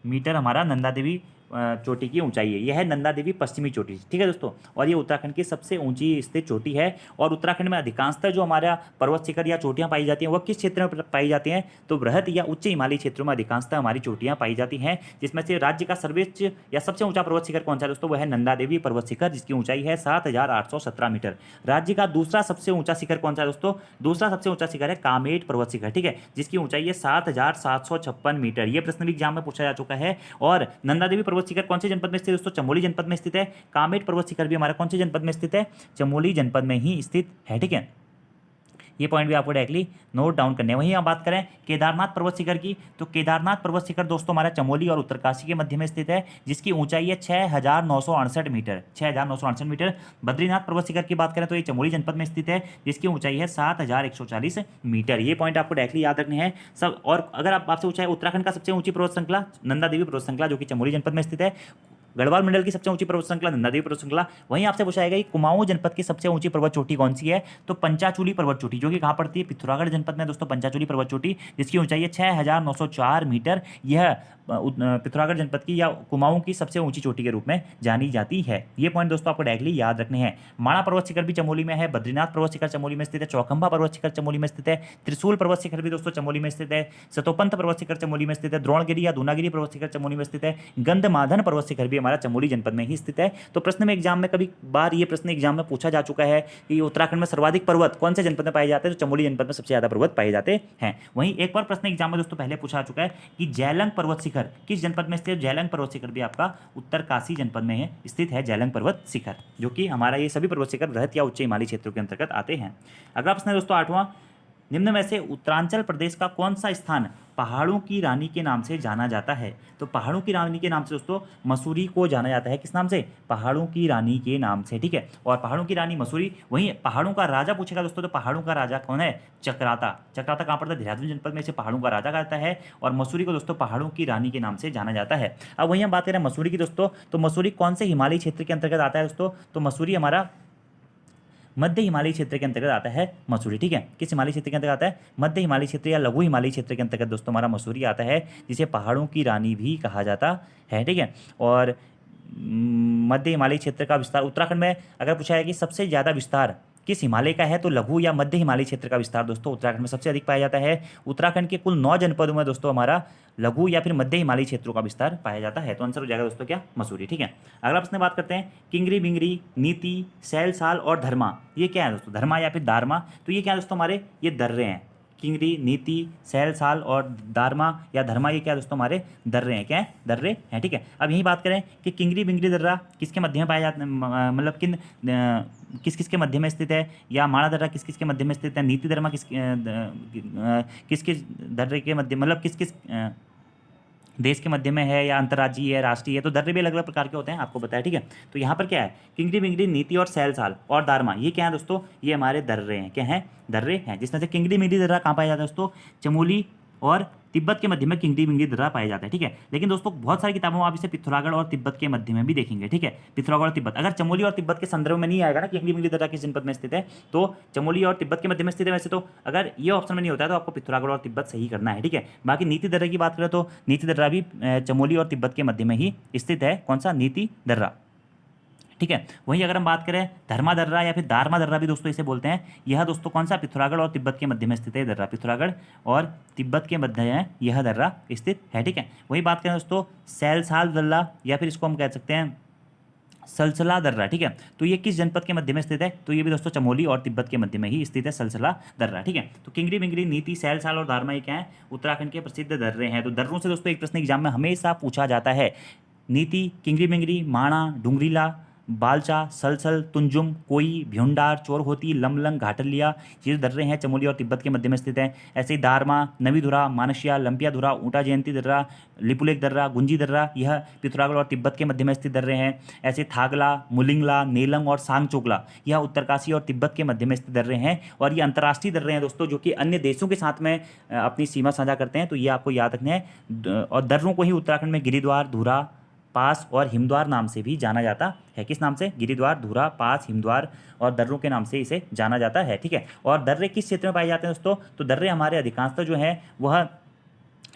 मीटर हमारा नंदा देवी चोटी की ऊंचाई है। यह है नंदा देवी पश्चिमी चोटी, ठीक है दोस्तों, और ये उत्तराखंड की सबसे ऊंची स्थित चोटी है। और उत्तराखंड में अधिकांशतः जो हमारा पर्वत शिखर या चोटियां पाई जाती हैं वह किस क्षेत्र में पाई जाती हैं? तो बृहद या उच्च हिमालयी क्षेत्रों में अधिकांशतः हमारी चोटियां पाई जाती हैं, जिसमें से राज्य का सर्वोच्च या सबसे ऊंचा पर्वत शिखर कौन सा है दोस्तों? वह है नंदा देवी पर्वत शिखर, जिसकी ऊंचाई है 7,817 मीटर। राज्य का दूसरा सबसे ऊंचा शिखर कौन सा है दोस्तों? दूसरा सबसे ऊंचा शिखर है कामेट पर्वत शिखर, ठीक है, जिसकी ऊंचाई है 7,756 मीटर। यह प्रश्न भी एग्जाम में पूछा जा चुका है। और नंदा देवी पर्वत शिखर कौन से जनपद में स्थित है दोस्तों? चमोली जनपद में स्थित है। कामेट पर्वत शिखर भी हमारा कौन से जनपद में स्थित है? चमोली जनपद में ही स्थित है, ठीक है। ये पॉइंट भी आपको डायरेक्टली नोट डाउन करने हैं। वहीं हम बात करें केदारनाथ पर्वत शिखर की, तो केदारनाथ पर्वत शिखर दोस्तों हमारा चमोली और उत्तरकाशी के मध्य में स्थित है, जिसकी ऊंचाई है 6,968 मीटर, 6,968 मीटर। बद्रीनाथ पर्वत शिखर की बात करें तो ये चमोली जनपद में स्थित है, जिसकी ऊंचाई है 7,140 मीटर। ये पॉइंट आपको डायरेक्टली याद रखने हैं सब। और अगर आप आपसे पूछा है उत्तराखंड का सबसे ऊंची पर्वत श्रृंखला, नंदा देवी पर्वत श्रृंखला, जो कि चमोली जनपद में स्थित है। गढ़वाल मंडल की सबसे ऊंची पर्वत श्रृंखला नंदा देवी पर्वत श्रृंखला। वहीं आपसे पूछा जाएगा कि कुमाऊं जनपद की सबसे ऊंची पर्वत चोटी कौन सी है? तो पंचाचूली पर्वत चोटी, जो कि कहां पड़ती है? पिथौरागढ़ जनपद में दोस्तों पंचाचूली पर्वत चोटी, जिसकी ऊंचाई है 6,904 मीटर। यह पिथौरागढ़ जनपद की या कुमाऊं की सबसे ऊंची चोटी के रूप में जानी जाती है। ये पॉइंट दोस्तों आपको डायरेक्टली याद रखने हैं। माणा पर्वत शिखर भी चमोली में है, बद्रीनाथ पर्वत शिखर चमोली में स्थित है, चौखंबा पर्वत शिखर चमोली में स्थित है, त्रिशूल पर्वत शिखर भी दोस्तों चमोली में स्थित है, सतोपंथ पर्वत शिखर चमोली में स्थित है, द्रोणगिरी या दूनागिरी पर्वत शिखर चमोली में स्थित है, गंधमादन पर्वत शिखर भी हमारा चमोली जनपद में ही स्थित है। तो प्रश्न में एग्जाम में कभी बार ये प्रश्न एग्जाम में पूछा जा चुका है कि उत्तराखंड में सर्वाधिक पर्वत कौन से जनपद में पाए जाते हैं? तो चमोली जनपद में सबसे ज्यादा पर्वत पाए जाते हैं। वहीं एक और प्रश्न एग्जाम में दोस्तों पहले पूछा चुका है कि जैलंग पर्वत शिखर किस जनपद में स्थित? जैलंग पर्वत शिखर भी आपका उत्तरकाशी जनपद में है स्थित है, जैलंग पर्वत शिखर, जो कि हमारा ये सभी पर्वत शिखर बृहद या उच्च हिमालयी क्षेत्रों के अंतर्गत आते हैं। अगला प्रश्न है दोस्तों 8वां, निम्न में से उत्तरांचल प्रदेश का कौन सा स्थान पहाड़ों की रानी के नाम से जाना जाता है? तो पहाड़ों की रानी के नाम से दोस्तों मसूरी को जाना जाता है। किस नाम से? पहाड़ों की रानी के नाम से, ठीक है। और पहाड़ों की रानी मसूरी। वहीं पहाड़ों का राजा पूछेगा दोस्तों, तो पहाड़ों का राजा कौन है? चक्राता। चक्राता कहाँ पड़ता है? देहरादून जनपद में, इसे पहाड़ों का राजा कहता है। और मसूरी को दोस्तों पहाड़ों की रानी के नाम से जाना जाता है। अब वहीं हम बात करें मसूरी की दोस्तों, तो मसूरी कौन से हिमालयी क्षेत्र के अंतर्गत आता है दोस्तों? तो मसूरी हमारा मध्य हिमालयी क्षेत्र के अंतर्गत आता है मसूरी, ठीक है। किस हिमालयी क्षेत्र के अंतर्गत आता है? मध्य हिमालयी क्षेत्र या लघु हिमालयी क्षेत्र के अंतर्गत दोस्तों हमारा मसूरी आता है, जिसे पहाड़ों की रानी भी कहा जाता है, ठीक है। और मध्य हिमालयी क्षेत्र का विस्तार उत्तराखंड में अगर पूछा है कि सबसे ज़्यादा विस्तार किस हिमालय का है, तो लघु या मध्य हिमालयी क्षेत्र का विस्तार दोस्तों उत्तराखंड में सबसे अधिक पाया जाता है। उत्तराखंड के कुल 9 जनपदों में दोस्तों हमारा लघु या फिर मध्य हिमालयी क्षेत्रों का विस्तार पाया जाता है। तो आंसर हो जाएगा दोस्तों क्या? मसूरी, ठीक है। अगला प्रश्न बात करते हैं किंगरी बिंगरी, नीति, सैलसाल और धर्मा। ये क्या है दोस्तों? धर्मा या फिर दारमा। तो ये क्या है दोस्तों हमारे? ये दर्रे हैं। किंगरी, नीति, सैलसाल और दारमा या धर्मा, ये क्या दोस्तों हमारे? दर्रे हैं। क्या है? दर्रे हैं, ठीक है। अब यही बात करें कि किंगरी बिंगरी दर्रा किसके मध्य में पाया जाता है, मतलब किस किस के मध्य में स्थित है, या माणा दर्रा किस किस के मध्य में स्थित है, नीति दर्रा किस किस दर्रे के मध्य, मतलब किस किस देश के मध्य में है, या अंतर्राज्यीय है, राष्ट्रीय है। तो दर्रे भी अलग अलग प्रकार के होते हैं, आपको बताया, ठीक है। तो यहाँ पर क्या है? किंगरी बिंगरी, नीति और सैलसाल और दारमा, ये क्या है दोस्तों? ये हमारे दर्रे हैं। क्या हैं? दर्रे हैं। जिसमें से किंगरी बिंगरी दर्रा कहाँ पाया जाता है दोस्तों? चमोली और तिब्बत के मध्य में किंगरी बिंगरी दर्रा पाया जाता है, ठीक है। लेकिन दोस्तों बहुत सारी किताबों में आप इसे पिथौरागढ़ और तिब्बत के मध्य में भी देखेंगे, ठीक है। पिथौरागढ़ और तिब्बत, अगर चमोली और तिब्बत के संदर्भ में नहीं आएगा ना किंगरी बिंगरी दर्रा किस जनपद में स्थित है, तो चमोली और तिब्बत के मध्य में स्थित है। वैसे तो अगर ये ऑप्शन में नहीं होता है तो आपको पिथौरागढ़ और तिब्बत सही करना है, ठीक है। बाकी नीति दर्रा की बात करें तो नीति दर्रा भी चमोली और तिब्बत के मध्य में ही स्थित है। कौन सा? नीति दर्रा, ठीक है। वहीं अगर हम बात करें धर्मा दर्रा या फिर दारमा दर्रा भी दोस्तों इसे बोलते हैं, यह दोस्तों कौन सा? पिथौरागढ़ और तिब्बत के मध्य में स्थित है दर्रा। पिथौरागढ़ और तिब्बत के मध्य में यह दर्रा स्थित है, ठीक है। वही बात करें दोस्तों सैलसाल दर्रा या फिर इसको हम कह सकते हैं सलसला दर्रा, ठीक है। तो ये किस जनपद के मध्य में स्थित है? तो ये भी दोस्तों चमोली और तिब्बत के मध्य में ही स्थित है, सलसला दर्रा, ठीक है। तो किंगरी बिंगरी, नीति, सैलसाल और दारमा ये क्या है? उत्तराखंड के प्रसिद्ध दर्रे हैं। तो दर्रों से दोस्तों एक प्रश्न एग्जाम में हमेशा पूछा जाता है। नीति, किंगरी बिंगरी, माणा, डुंगरीला, बालचा, सलसल, तुंजुम, कोई, भ्यूंडार, चोरहोती, लमलंग, घाटलिया, ये जो दर्रे हैं चमोली और तिब्बत के मध्य में स्थित हैं। ऐसे ही दारमा, नवीधुरा, मानसिया, लंपिया धुरा, ऊंटा जयंती दर्रा, लिपुलेख दर्रा, गुंजी दर्रा, यह पिथौरागढ़ और तिब्बत के मध्य में स्थित दर्रे हैं। ऐसे थागला, मुलिंगला, नेलंग और सांगचोगला, यह उत्तरकाशी और तिब्बत के मध्य में स्थित दर्रे हैं और ये अंतर्राष्ट्रीय दर्रे हैं दोस्तों, जो कि अन्य देशों के साथ में अपनी सीमा साझा करते हैं, तो ये आपको याद रखना है। और दर्रों को ही उत्तराखंड में गिरिद्वार, धुरा पास और हिमद्वार नाम से भी जाना जाता है। किस नाम से? गिरिद्वार, धुरा पास, हिमद्वार और दर्रों के नाम से इसे जाना जाता है। ठीक है, और दर्रे किस क्षेत्र में पाए जाते हैं दोस्तों? तो दर्रे हमारे अधिकांशतः जो है वह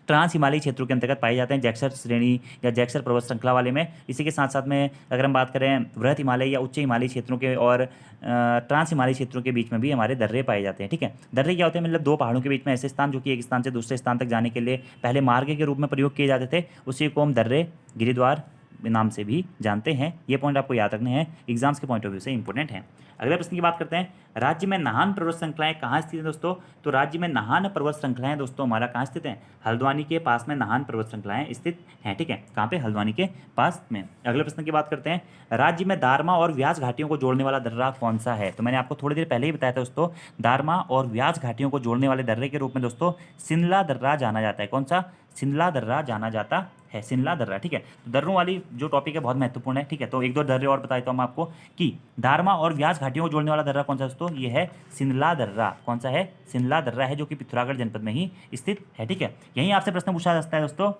ट्रांस हिमालयी क्षेत्रों के अंतर्गत पाए जाते हैं, जैक्सर श्रेणी या जैक्सर पर्वत श्रृंखला वाले में। इसी के साथ साथ में अगर हम बात करें वृहत हिमालय या उच्च हिमालयी क्षेत्रों के और ट्रांस हिमालयी क्षेत्रों के बीच में भी हमारे दर्रे पाए जाते हैं। ठीक है, दर्रे क्या होते हैं? मतलब दो पहाड़ों के बीच में ऐसे स्थान जो कि एक स्थान से दूसरे स्थान तक जाने के लिए पहले मार्ग के रूप में प्रयोग किए जाते थे, उसी को हम दर्रे, गिरिद्वार नाम से भी जानते हैं। ये पॉइंट आपको याद रखने हैं, एग्जाम्स के पॉइंट ऑफ व्यू से इंपॉर्टेंट हैं। अगले प्रश्न की बात करते हैं, राज्य में नाहन पर्वत श्रृंखलाएं कहाँ स्थित हैं दोस्तों? तो राज्य में नाहन पर्वत श्रृंखलाएं दोस्तों हमारा कहाँ स्थित हैं? हल्द्वानी के पास में नाहन पर्वत श्रृंखलाएं स्थित हैं। ठीक है, कहाँ पे? हल्द्वानी के पास में। अगले प्रश्न की बात करते हैं, राज्य में दारमा और व्यास घाटियों को जोड़ने वाला दर्रा कौन सा है? तो मैंने आपको थोड़ी देर पहले ही बताया था दोस्तों, दारमा और व्यास घाटियों को जोड़ने वाले दर्रे के रूप में दोस्तों सिनला दर्रा जाना जाता है। कौन सा? सिनला दर्रा जाना जाता है, सिनला दर्रा। ठीक है, तो दर्रों वाली जो टॉपिक है बहुत महत्वपूर्ण है। ठीक है, तो एक दो दर्रे और बता देता हूँ मैं आपको कि दारमा और व्यास घाटियों को जोड़ने वाला दर्रा कौन सा दोस्तों? ये है सिनला दर्रा। कौन सा है? सिनला दर्रा है, जो कि पिथौरागढ़ जनपद में ही स्थित है। ठीक है, यहीं आपसे प्रश्न पूछा जा सकता है दोस्तों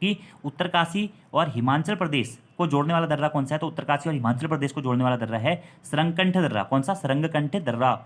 कि उत्तरकाशी और हिमाचल प्रदेश को जोड़ने वाला दर्रा कौन सा है? तो उत्तरकाशी और हिमाचल प्रदेश को जोड़ने वाला दर्रा है सरंगकंठ दर्रा। कौन सा? सरंगकंठ दर्रा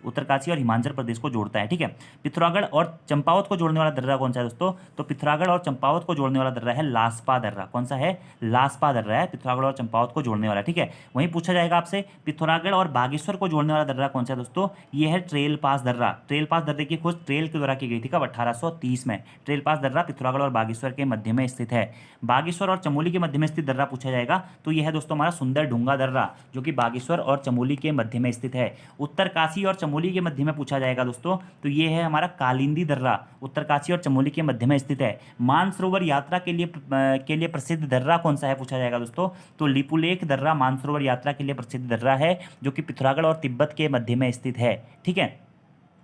उत्तरकाशी और हिमाचल प्रदेश को जोड़ता है। ठीक है, पिथौरागढ़ और चंपावत को जोड़ने वाला दर्रा कौन सा है दोस्तों? तो पिथौरागढ़ और चंपावत को जोड़ने वाला दर्रा है लासपा दर्रा। कौन सा है? लासपा दर्रा है पिथौरागढ़ और चंपावत को जोड़ने वाला। ठीक है, वहीं पूछा जाएगा आपसे पिथौरागढ़ और बागेश्वर को जोड़ने वाला दर्रा कौन सा है दोस्तों? ये है ट्रेल पास दर्रा। ट्रेल पास दर्रे की खोज ट्रेल के द्वारा की गई थी कब? 1830 में। ट्रेल पास दर्रा पिथौरागढ़ और बागेश्वर के मध्य में स्थित है। बागेश्वर और चमोली के मध्य में स्थित दर्रा पूछा जाएगा तो यह है दोस्तों हमारा सुंदर ढूंगा दर्रा, जो कि बागेश्वर और चमोली के मध्य में स्थित है। उत्तरकाशी और चमोली के मध्य में पूछा जाएगा दोस्तों तो ये है हमारा कालिंदी दर्रा, उत्तरकाशी और चमोली के मध्य में स्थित है। मानसरोवर यात्रा के लिए प्रसिद्ध दर्रा कौन सा है पूछा जाएगा दोस्तों? तो लिपुलेख दर्रा मानसरोवर यात्रा के लिए प्रसिद्ध दर्रा है, जो कि पिथौरागढ़ और तिब्बत के मध्य में स्थित है। ठीक है,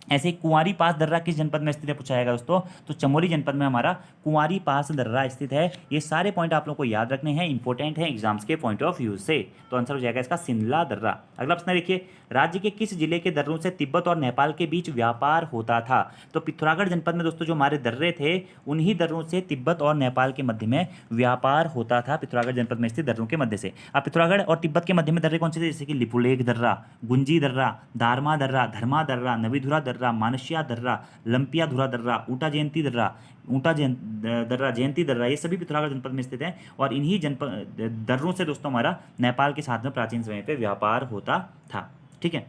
ऐसे कुंवारी पास दर्रा किस जनपद में स्थित है पूछा जाएगा दोस्तों? तो चमोली जनपद में हमारा कुंवारी पास दर्रा स्थित है। ये सारे पॉइंट आप लोगों को याद रखने हैं, इंपॉर्टेंट है एग्जाम्स के पॉइंट ऑफ व्यू से। तो आंसर हो जाएगा इसका सिनला दर्रा। अगला प्रश्न देखिए, राज्य के किस जिले के दर्रों से तिब्बत और नेपाल के बीच व्यापार होता था? तो पिथौरागढ़ जनपद में दोस्तों जो हमारे दर्रे थे उन्हीं दर्रों से तिब्बत और नेपाल के मध्य में व्यापार होता था, पिथौरागढ़ जनपद में स्थित दर्रों के मध्य से। अब पिथौरागढ़ और तिब्बत के मध्य में दर्रे कौन से थे? जैसे कि लिपुलेख दर्रा, गुंजी दर्रा, दारमा दर्रा, धर्मा दर्रा, नवीधुरा दर्रा, मानसिया दर्रा, लंपिया धुरा दर्रा, ऊंटा जयंती दर्रा, दर्रा, जयंती दर्रा, ये सभी पिथौरागढ़ जनपद में स्थित हैं। और इन्हीं जनपद दर्रों से दोस्तों हमारा नेपाल के साथ में प्राचीन समय पे व्यापार होता था। ठीक है,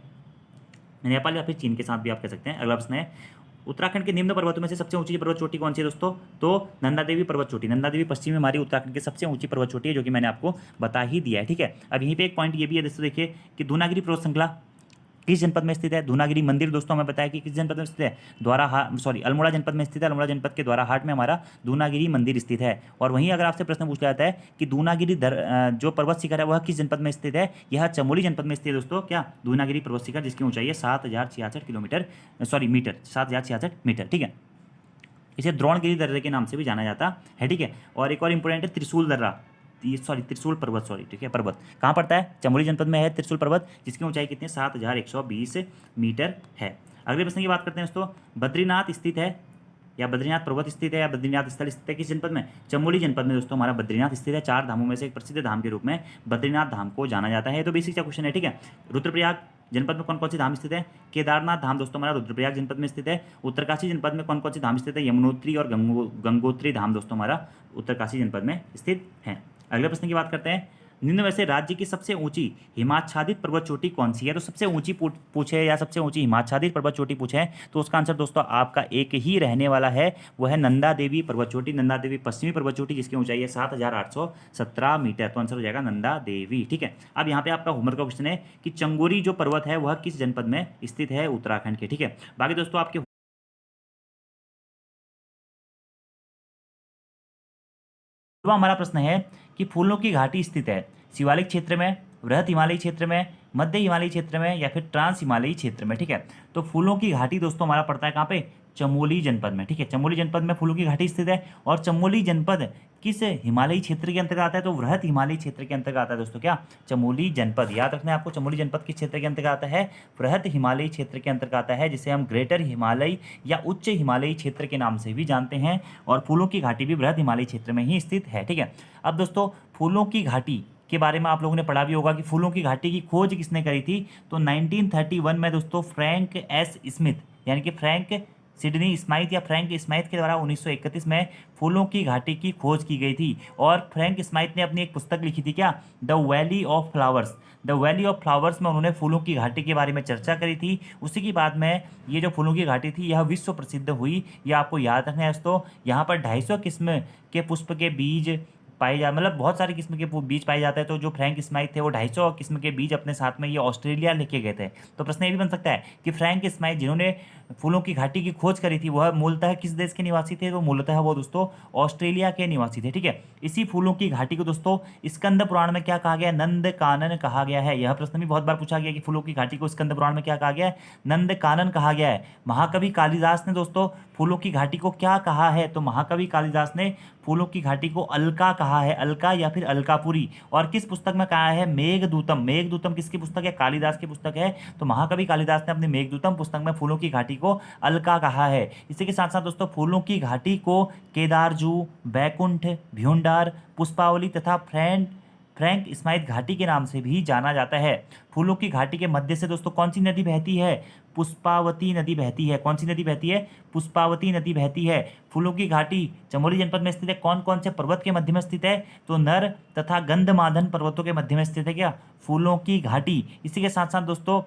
नेपाल या फिर चीन के साथ भी आप कह सकते हैं। अगला प्रश्न है, उत्तराखंड के निम्न पर्वतों में से सबसे ऊंची पर्वत चोटी कौन सी है दोस्तों? तो नंदा देवी पर्वत चोटी। नंदा देवी पश्चिम में हमारी उत्तराखंड की सबसे ऊंची पर्वत चोटी है, जो कि मैंने आपको बता ही दिया है। ठीक है, अब यहीं पे एक पॉइंट ये भी है दोस्तों, देखिए कि दूनागिरी पर्वत श्रृंखला किस जनपद में स्थित है? दूनागिरी मंदिर दोस्तों हमें बताया कि किस जनपद में स्थित है? अल्मोड़ा जनपद में स्थित है। अल्मोड़ा जनपद के द्वाराहाट में हमारा दूनागिरी मंदिर स्थित है। और वहीं अगर आपसे प्रश्न पूछा जाता है कि दूनागिरी जो पर्वत शिखर है वह किस जनपद में स्थित है? यह चमोली जनपद में स्थित है दोस्तों। क्या? दूनागिरी पर्वत शिखर, जिसकी ऊंचाई है 7066 मीटर, 7066 मीटर। ठीक है, इसे द्रोणगिरी दर्रे के नाम से भी जाना जाता है। ठीक है, और एक और इंपॉर्टेंट है त्रिशूल दर्रा, त्रिशूल पर्वत, ठीक है, पर्वत कहाँ पड़ता है? चमोली जनपद में है त्रिशूल पर्वत, जिसकी ऊंचाई कितनी है? 7120 मीटर है। अगले प्रश्न की बात करते हैं दोस्तों, बद्रीनाथ स्थित है या बद्रीनाथ पर्वत स्थित है या बद्रीनाथ स्थल स्थित है किस जनपद में? चमोली जनपद में दोस्तों हमारा बद्रीनाथ स्थित है। 4 धामों में से एक प्रसिद्ध धाम के रूप में बद्रीनाथ धाम को जाना जाता है। तो बेसिक सा क्वेश्चन है। ठीक है, रुद्रप्रयाग जनपद में कौन कौन सी धाम स्थित है? केदारनाथ धाम दोस्तों हमारा रुद्रप्रयाग जनपद में स्थित है। उत्तरकाशी जनपद में कौन कौन सी धाम स्थित है? यमुनोत्री और गंगोत्री धाम दोस्तों हमारा उत्तरकाशी जनपद में स्थित है। अगले प्रश्न की बात करते हैं, निम्न में से राज्य की सबसे ऊंची हिमाच्छादित पर्वत चोटी कौन सी है? तो सबसे ऊंची पूछे या सबसे ऊंची हिमाच्छादित पर्वत चोटी पूछे तो उसका आंसर दोस्तों आपका एक ही रहने वाला है, वो है नंदा देवी पर्वत चोटी। नंदा देवी पश्चिमी पर्वत चोटी, जिसकी ऊंचाई है 7817 मीटर। तो आंसर हो जाएगा नंदा देवी। ठीक है, अब यहाँ पे आपका होमवर्क का क्वेश्चन है कि चंगोरी जो पर्वत है वह किस जनपद में स्थित है? उत्तराखंड के। ठीक है, बाकी दोस्तों आपके हमारा प्रश्न है कि फूलों की घाटी स्थित है शिवालिक क्षेत्र में, वृहत हिमालयी क्षेत्र में, मध्य हिमालयी क्षेत्र में, या फिर ट्रांस हिमालयी क्षेत्र में। ठीक है, तो फूलों की घाटी दोस्तों हमारा पड़ता है कहाँ पे, चमोली जनपद में। ठीक है, चमोली जनपद में फूलों की घाटी स्थित है। और चमोली जनपद किस हिमालयी क्षेत्र के अंतर्गत आता है, तो वृहत हिमालयी क्षेत्र के अंतर्गत आता है दोस्तों। क्या, चमोली जनपद, याद रखना है आपको, चमोली जनपद किस क्षेत्र के अंतर्गत आता है, वृहत हिमालयी क्षेत्र के अंतर्गत आता है, जिसे हम ग्रेटर हिमालय या उच्च हिमालयी क्षेत्र के नाम से भी जानते हैं। और फूलों की घाटी भी वृहत हिमालयी क्षेत्र में ही स्थित है। ठीक है, अब दोस्तों फूलों की घाटी के बारे में आप लोगों ने पढ़ा भी होगा कि फूलों की घाटी की खोज किसने करी थी, तो 1931 में दोस्तों फ्रैंक एस स्मिथ, यानी कि फ्रैंक सिडनी स्माइथ या फ्रैंक स्माइथ के द्वारा 1931 में फूलों की घाटी की खोज की गई थी। और फ्रैंक स्माइथ ने अपनी एक पुस्तक लिखी थी, क्या, the valley of flowers. The valley of flowers में उन्होंने फूलों की घाटी के बारे में चर्चा करी थी। उसी के बाद में ये जो फूलों की घाटी थी यह विश्व प्रसिद्ध हुई। यह आपको याद रखना है दोस्तों। यहाँ पर 250 किस्म के पुष्प के बीज पाए जा, मतलब बहुत सारी किस्म के बीज पाए जाते हैं। तो जो फ्रैंक स्माइथ थे वो 250 किस्म के बीज अपने साथ में ये ऑस्ट्रेलिया लेके गए थे। तो प्रश्न ये भी बन सकता है कि फ्रैंक स्माइथ जिन्होंने फूलों की घाटी की खोज करी थी वह मूलतः किस देश के निवासी थे, तो मूलतः वो दोस्तों ऑस्ट्रेलिया के निवासी थे। ठीक है, इसी फूलों की घाटी को दोस्तों स्कंद पुराण में क्या कहा गया, नंद कानन कहा गया है। यह प्रश्न भी बहुत बार पूछा गया कि फूलों की घाटी को स्कंद पुराण में क्या कहा गया है, नंद कानन कहा गया है। महाकवि कालिदास ने दोस्तों फूलों की घाटी को क्या कहा है, तो महाकवि कालिदास ने फूलों की घाटी को अलका कहा है, अलका या फिर अलकापुरी। और किस पुस्तक में कहा है, मेघदूतम। मेघदूतम किसकी पुस्तक है, कालिदास की पुस्तक है। तो महाकवि कालिदास ने अपनी मेघदूतम पुस्तक में फूलों की घाटी को अलका कहा है। इसी के साथ साथ दोस्तों फूलों की घाटी को केदारजू, बैकुंठ, भ्यूंडार, पुष्पावली तथा फ्रैंक स्माइथ घाटी के नाम से भी जाना जाता है। फूलों की घाटी के मध्य से दोस्तों कौन सी नदी बहती है, पुष्पावती नदी बहती है। कौन सी नदी बहती है, पुष्पावती नदी बहती है। फूलों की घाटी चमोली जनपद में स्थित है। कौन कौन से पर्वत के मध्य में स्थित है, तो नर तथा गंधमादन पर्वतों के मध्य में स्थित है क्या, फूलों की घाटी। इसी के साथ साथ दोस्तों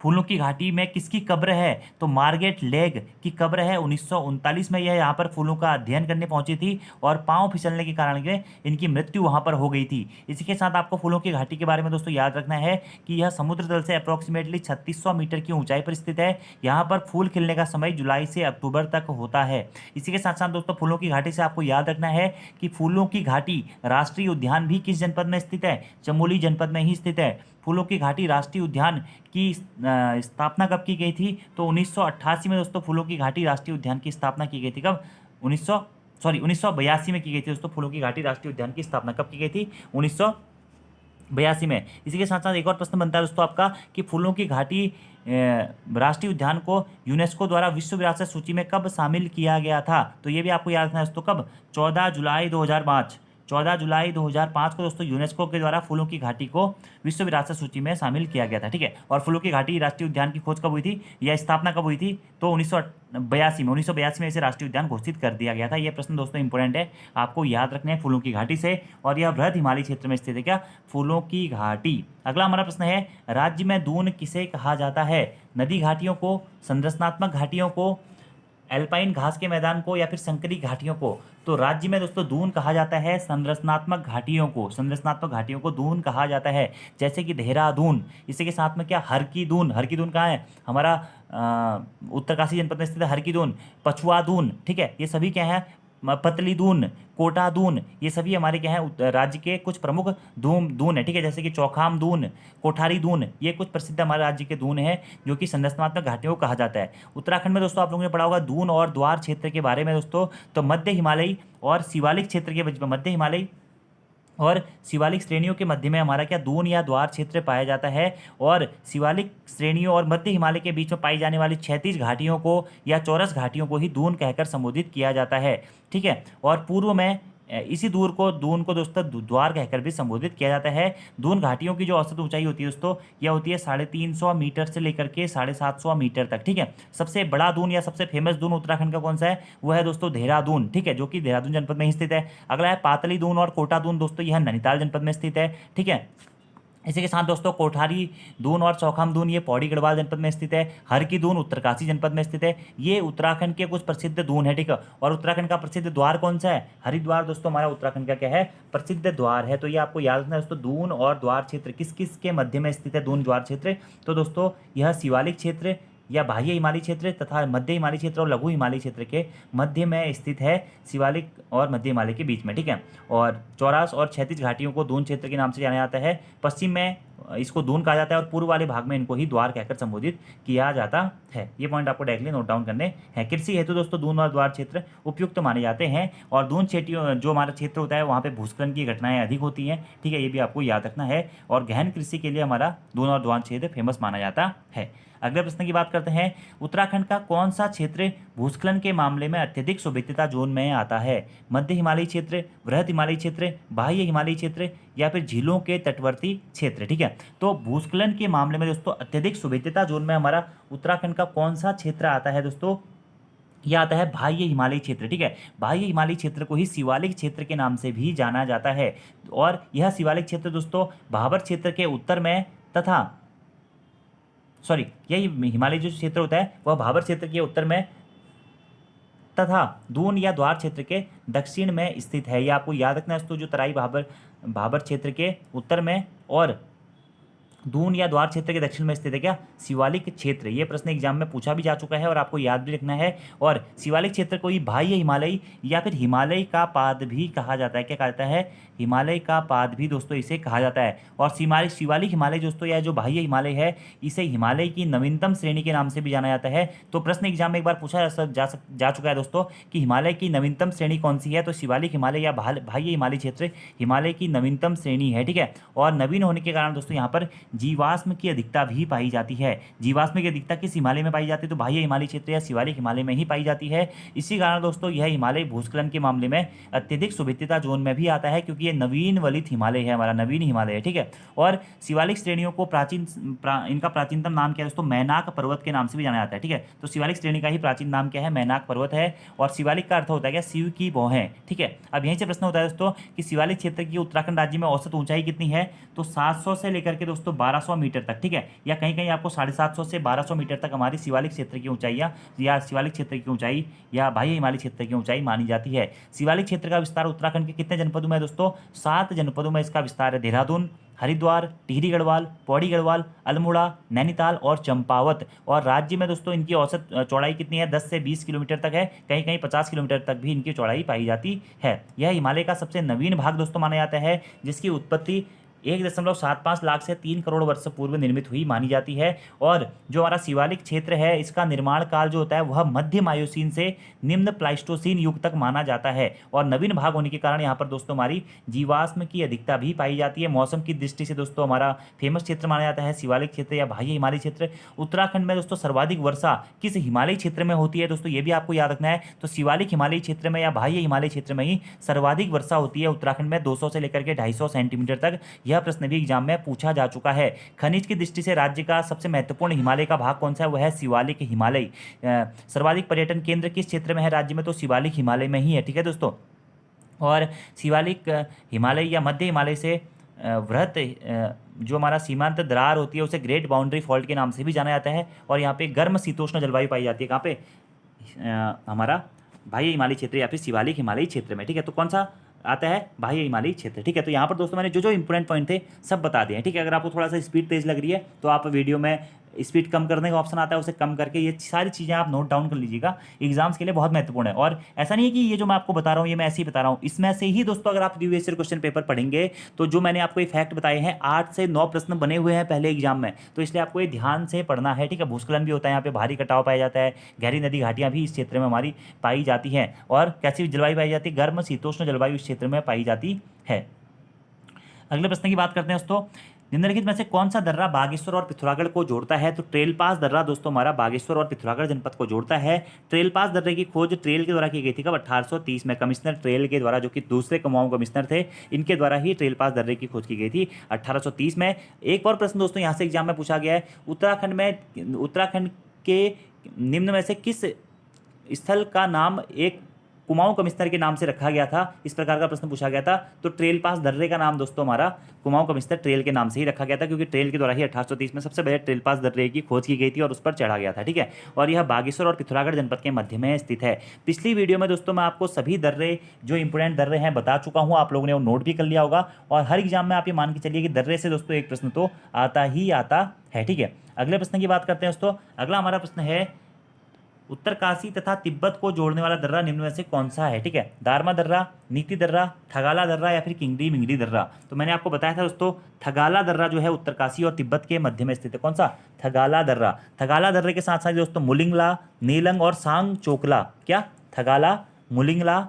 फूलों की घाटी में किसकी कब्र है, तो मार्गेट लेग की कब्र है। 1939 में यह यहाँ पर फूलों का अध्ययन करने पहुंची थी और पांव फिसलने के कारण के इनकी मृत्यु वहाँ पर हो गई थी। इसी के साथ आपको फूलों की घाटी के बारे में दोस्तों याद रखना है कि यह समुद्र तल से अप्रॉक्सीमेटली 3600 मीटर की ऊंचाई पर स्थित है। यहाँ पर फूल खिलने का समय जुलाई से अक्टूबर तक होता है। इसी के साथ साथ दोस्तों फूलों की घाटी से आपको याद रखना है कि फूलों की घाटी राष्ट्रीय उद्यान भी किस जनपद में स्थित है, चमोली जनपद में ही स्थित है। फूलों की घाटी राष्ट्रीय उद्यान की स्थापना कब की गई थी, तो 1988 में दोस्तों फूलों की घाटी राष्ट्रीय उद्यान की स्थापना की गई थी। कब, 1982 में की गई थी दोस्तों। फूलों की घाटी राष्ट्रीय उद्यान की स्थापना कब की गई थी, 1982 में। इसी के साथ साथ एक और प्रश्न बनता है दोस्तों आपका कि फूलों की घाटी राष्ट्रीय उद्यान को यूनेस्को द्वारा विश्व विरासत सूची में कब शामिल किया गया था, तो ये भी आपको याद रखना है दोस्तों। कब, 14 जुलाई 2005। 14 जुलाई 2005 को दोस्तों यूनेस्को के द्वारा फूलों की घाटी को विश्व विरासत सूची में शामिल किया गया था। ठीक है, और फूलों की घाटी राष्ट्रीय उद्यान की खोज कब हुई थी या स्थापना कब हुई थी, तो 1982 में इसे राष्ट्रीय उद्यान घोषित कर दिया गया था। यह प्रश्न दोस्तों इंपॉर्टेंट है, आपको याद रखने हैं फूलों की घाटी से। और यह वृहद हिमालयी क्षेत्र में स्थित है क्या, फूलों की घाटी। अगला हमारा प्रश्न है, राज्य में दून किसे कहा जाता है, नदी घाटियों को, संरचनात्मक घाटियों को, एल्पाइन घास के मैदान को, या फिर संकरी घाटियों को। तो राज्य में दोस्तों दून कहा जाता है संरचनात्मक घाटियों को। संरचनात्मक घाटियों को दून कहा जाता है, जैसे कि देहरादून। इसी के साथ में क्या, हर की दून। हर की दून कहाँ है, हमारा उत्तरकाशी जनपद में स्थित है हर की दून। पछुआ दून, ठीक है, ये सभी क्या है, पतली दून, कोटा दून, ये सभी हमारे क्या है राज्य के कुछ प्रमुख दून है। ठीक है, जैसे कि चौखाम दून, कोठारी दून, ये कुछ प्रसिद्ध हमारे राज्य के दून है जो कि संरचनात्मक घाटियों को कहा जाता है। उत्तराखंड में दोस्तों आप लोगों ने पढ़ा होगा दून और द्वार क्षेत्र के बारे में दोस्तों। तो मध्य हिमालयी और शिवालिक क्षेत्र के बीच में, मध्य हिमालयी और शिवालिक श्रेणियों के मध्य में हमारा क्या, दून या द्वार क्षेत्र पाया जाता है। और शिवालिक श्रेणियों और मध्य हिमालय के बीच में पाई जाने वाली क्षैतिज घाटियों को या चौरस घाटियों को ही दून कहकर संबोधित किया जाता है। ठीक है, और पूर्व में इसी दून को दोस्तों द्वार कहकर भी संबोधित किया जाता है। दून घाटियों की जो औसत ऊंचाई होती है दोस्तों, यह होती है 350 मीटर से लेकर के 750 मीटर तक। ठीक है, सबसे बड़ा दून या सबसे फेमस दून उत्तराखंड का कौन सा है, वह है दोस्तों देहरादून। ठीक है, जो कि देहरादून जनपद में ही स्थित है। अगला है पातली दून और कोटा दून दोस्तों, यह नैनीताल जनपद में स्थित है। ठीक है, इसी के साथ दोस्तों कोठारी दून और चौखाम दून ये पौड़ी गढ़वाल जनपद में स्थित है। हर की दून उत्तरकाशी जनपद में स्थित है। ये उत्तराखंड के कुछ प्रसिद्ध दून है। ठीक है, और उत्तराखंड का प्रसिद्ध द्वार कौन सा है, हरिद्वार दोस्तों हमारा उत्तराखंड का क्या है, प्रसिद्ध द्वार है। तो ये आपको याद रखना है दोस्तों। दून और द्वार क्षेत्र किस किस के मध्य में स्थित है, दून द्वार क्षेत्र, तो दोस्तों यह शिवालिक क्षेत्र या बाह्य हिमालय क्षेत्र तथा मध्य हिमालय क्षेत्र और लघु हिमालय क्षेत्र के मध्य में स्थित है, शिवालिक और मध्य हिमालय के बीच में, ठीक है। और चौरास और क्षैतिज घाटियों को दून क्षेत्र के नाम से जाना जाता है। पश्चिम में इसको दून कहा जाता है और पूर्व वाले भाग में इनको ही द्वार कहकर संबोधित किया जाता है। ये पॉइंट आपको डायरेक्टली नोट डाउन करने हैं। कृषि हेतु दोस्तों दून और द्वार क्षेत्र उपयुक्त माने जाते हैं और दून क्षेत्रों जो हमारा क्षेत्र होता है वहाँ पे भूस्खलन की घटनाएं अधिक होती हैं, ठीक है, ये भी आपको याद रखना है। और गहन कृषि के लिए हमारा दून और द्वार क्षेत्र फेमस माना जाता है। अगले प्रश्न की बात करते हैं, उत्तराखंड का कौन सा क्षेत्र भूस्खलन के मामले में अत्यधिक सुविधता जोन में आता है? मध्य हिमालयी क्षेत्र, वृहद हिमालयी क्षेत्र, बाह्य हिमालयी क्षेत्र या फिर झीलों के तटवर्ती क्षेत्र, ठीक है। तो भूस्खलन के मामले में दोस्तों अत्यधिक सुविधता जोन में हमारा उत्तराखंड का कौन सा क्षेत्र आता है दोस्तों? यह आता है बाह्य हिमालयी क्षेत्र, ठीक है। बाह्य हिमालयी क्षेत्र को ही शिवालिक क्षेत्र के नाम से भी जाना जाता है और यह शिवालिक क्षेत्र दोस्तों भाबर क्षेत्र के उत्तर में तथा यही हिमालय जो क्षेत्र होता है वह भाबर क्षेत्र के उत्तर में तथा दून या द्वार क्षेत्र के दक्षिण में स्थित है। यह आपको याद रखना है दोस्तों, जो तराई भाबर क्षेत्र के उत्तर में और दून या द्वार क्षेत्र के दक्षिण में स्थित है क्या? शिवालिक क्षेत्र। ये प्रश्न एग्जाम में पूछा भी जा चुका है और आपको याद भी रखना है। और शिवालिक क्षेत्र को ही बाह्य हिमालय या फिर हिमालय का पाद भी कहा जाता है। क्या कहा जाता है? हिमालय का पाद भी दोस्तों इसे कहा जाता है। और शिवालिक हिमालय दोस्तों या जो बाह्य हिमालय है इसे हिमालय की नवीनतम श्रेणी के नाम से भी जाना जाता है। तो प्रश्न एग्जाम में एक बार पूछा जा चुका है दोस्तों कि हिमालय की नवीनतम श्रेणी कौन सी है? तो शिवालिक हिमालय या बाह्य हिमालय क्षेत्र हिमालय की नवीनतम श्रेणी है, ठीक है। और नवीन होने के कारण दोस्तों यहाँ पर जीवाश्म की अधिकता भी पाई जाती है। जीवाश्म की अधिकता किस हिमालय में पाई जाती है? तो बाह्य हिमालय क्षेत्र या शिवालिक हिमालय में ही पाई जाती है। इसी कारण दोस्तों यह हिमालय भूस्खलन के मामले में अत्यधिक सुविधता जोन में भी आता है क्योंकि ये नवीन वलित हिमालय है, हमारा नवीन हिमालय है, ठीक है। और शिवालिक श्रेणियों को इनका प्राचीनतम नाम क्या है दोस्तों? मैनाक पर्वत के नाम से भी जाना जाता है, ठीक है। तो शिवालिक श्रेणी का ही प्राचीन नाम क्या है? मैनाक पर्वत है। और शिवालिक का अर्थ होता है क्या? शिव की भौहें, ठीक है। अब यहीं से प्रश्न होता है दोस्तों कि शिवालिक क्षेत्र की उत्तराखंड राज्य में औसत ऊंचाई कितनी है? तो 700 से लेकर के दोस्तों 1200 मीटर तक, ठीक है। या कहीं कहीं आपको 750 से 1200 मीटर तक हमारी शिवालिक क्षेत्र की ऊंचाई या शिवालिक क्षेत्र की ऊंचाई या बाह्य हिमालय क्षेत्र की ऊंचाई मानी जाती है। शिवालिक क्षेत्र का विस्तार उत्तराखंड के कितने जनपदों में है दोस्तों? 7 जनपदों में इसका विस्तार है। देहरादून, हरिद्वार, टिहरी गढ़वाल, पौड़ी गढ़वाल, अल्मोड़ा, नैनीताल और चंपावत। और राज्य में दोस्तों इनकी औसत चौड़ाई कितनी है? 10 से 20 किलोमीटर तक है। कहीं कहीं 50 किलोमीटर तक भी इनकी चौड़ाई पाई जाती है। यह हिमालय का सबसे नवीन भाग दोस्तों माना जाता है जिसकी उत्पत्ति 1.75 लाख से 3 करोड़ वर्ष पूर्व निर्मित हुई मानी जाती है। और जो हमारा शिवालिक क्षेत्र है इसका निर्माण काल जो होता है वह मध्य मायोसीन से निम्न प्लाइस्टोसीन युग तक माना जाता है। और नवीन भाग होने के कारण यहाँ पर दोस्तों हमारी जीवाश्म की अधिकता भी पाई जाती है। मौसम की दृष्टि से दोस्तों हमारा फेमस क्षेत्र माना जाता है शिवालिक क्षेत्र या बाह्य हिमालय क्षेत्र। उत्तराखंड में दोस्तों सर्वाधिक वर्षा किस हिमालय क्षेत्र में होती है दोस्तों? ये भी आपको याद रखना है। तो शिवालिक हिमालय क्षेत्र में या बाह्य हिमालय क्षेत्र में ही सर्वाधिक वर्षा होती है उत्तराखंड में, 200 से लेकर के 250 सेंटीमीटर तक। यह प्रश्न भी एग्जाम में पूछा जा चुका है। खनिज की दृष्टि से राज्य का सबसे महत्वपूर्ण हिमालय का भाग कौन सा है? वह है शिवालिक हिमालय। सर्वाधिक पर्यटन केंद्र किस क्षेत्र में है राज्य में? तो शिवालिक हिमालय में ही है, ठीक है दोस्तों। और शिवालिक हिमालय या मध्य हिमालय से वृहत जो हमारा सीमांत दरार होती है उसे ग्रेट बाउंड्री फॉल्ट के नाम से भी जाना जाता है। और यहाँ पे गर्म शीतोष्ण जलवायु पाई जाती है। कहाँ पे? हमारा बाह्य हिमालय क्षेत्र या फिर शिवालिक हिमालयी क्षेत्र में, ठीक है। तो कौन सा आता है? बाह्य हिमालयी क्षेत्र, ठीक है। तो यहाँ पर दोस्तों मैंने जो इंपॉर्टेंट पॉइंट थे सब बता दिए हैं, ठीक है। अगर आपको थोड़ा सा स्पीड तेज लग रही है तो आप वीडियो में स्पीड कम करने का ऑप्शन आता है, उसे कम करके ये सारी चीज़ें आप नोट डाउन कर लीजिएगा। एग्जाम्स के लिए बहुत महत्वपूर्ण है। और ऐसा नहीं है कि ये जो मैं आपको बता रहा हूँ ये मैं ऐसे ही बता रहा हूँ, इसमें से ही दोस्तों अगर आप प्रीवियस ईयर क्वेश्चन पेपर पढ़ेंगे तो जो मैंने आपको ये फैक्ट बताए हैं 8 से 9 प्रश्न बने हुए हैं पहले एग्जाम में, तो इसलिए आपको ये ध्यान से पढ़ना है, ठीक है। भूस्खलन भी होता है यहाँ पे, भारी कटाव पाया जाता है, गहरी नदी घाटियाँ भी इस क्षेत्र में हमारी पाई जाती हैं। और कैसी जलवायु पाई जाती है? गर्म शीतोष्ण जलवायु इस क्षेत्र में पाई जाती है। अगले प्रश्न की बात करते हैं दोस्तों, निम्नलिखित में से कौन सा दर्रा बागेश्वर और पिथौरागढ़ को जोड़ता है? तो ट्रेल पास दर्रा दोस्तों हमारा बागेश्वर और पिथौरागढ़ जनपद को जोड़ता है। ट्रेल पास दर्रे की खोज ट्रेल के द्वारा की गई थी कब? 1830 में। कमिश्नर ट्रेल के द्वारा, जो कि दूसरे कुमाऊं कमिश्नर थे, इनके द्वारा ही ट्रेल पास दर्रे की खोज की गई थी 1830 में। एक और प्रश्न दोस्तों यहाँ से एग्जाम में पूछा गया है, उत्तराखंड के निम्न में से किस स्थल का नाम एक कुमाऊं कमिश्नर के नाम से रखा गया था, इस प्रकार का प्रश्न पूछा गया था। तो ट्रेल पास दर्रे का नाम दोस्तों हमारा कुमाऊं कमिश्नर ट्रेल के नाम से ही रखा गया था, क्योंकि ट्रेल के द्वारा ही 1830 में सबसे पहले ट्रेल पास दर्रे की खोज की गई थी और उस पर चढ़ा गया था। ठीक है, और यह बागेश्वर और पिथौरागढ़ जनपद के मध्य में स्थित है। पिछली वीडियो में दोस्तों मैं आपको सभी दर्रे जो इंपोर्टेंट दर्रे हैं बता चुका हूँ, आप लोगों ने वो नोट भी कर लिया होगा। और हर एग्जाम में आप ये मान के चलिए कि दर्रे से दोस्तों एक प्रश्न तो आता ही आता है। ठीक है, अगले प्रश्न की बात करते हैं दोस्तों। अगला हमारा प्रश्न है, उत्तरकाशी तथा तिब्बत को जोड़ने वाला दर्रा निम्न में से कौन सा है? ठीक है, दारमा दर्रा, नीति दर्रा, थगाला दर्रा या फिर किंगरी मिंगरी दर्रा। तो मैंने आपको बताया था दोस्तों, थगाला दर्रा जो है उत्तरकाशी और तिब्बत के मध्य में स्थित है। कौन सा? थगाला दर्रा। थगाला दर्रे के साथ साथ दोस्तों मुलिंगला, नेलंग और सांग चोकला, क्या? थगाला, मुलिंगला,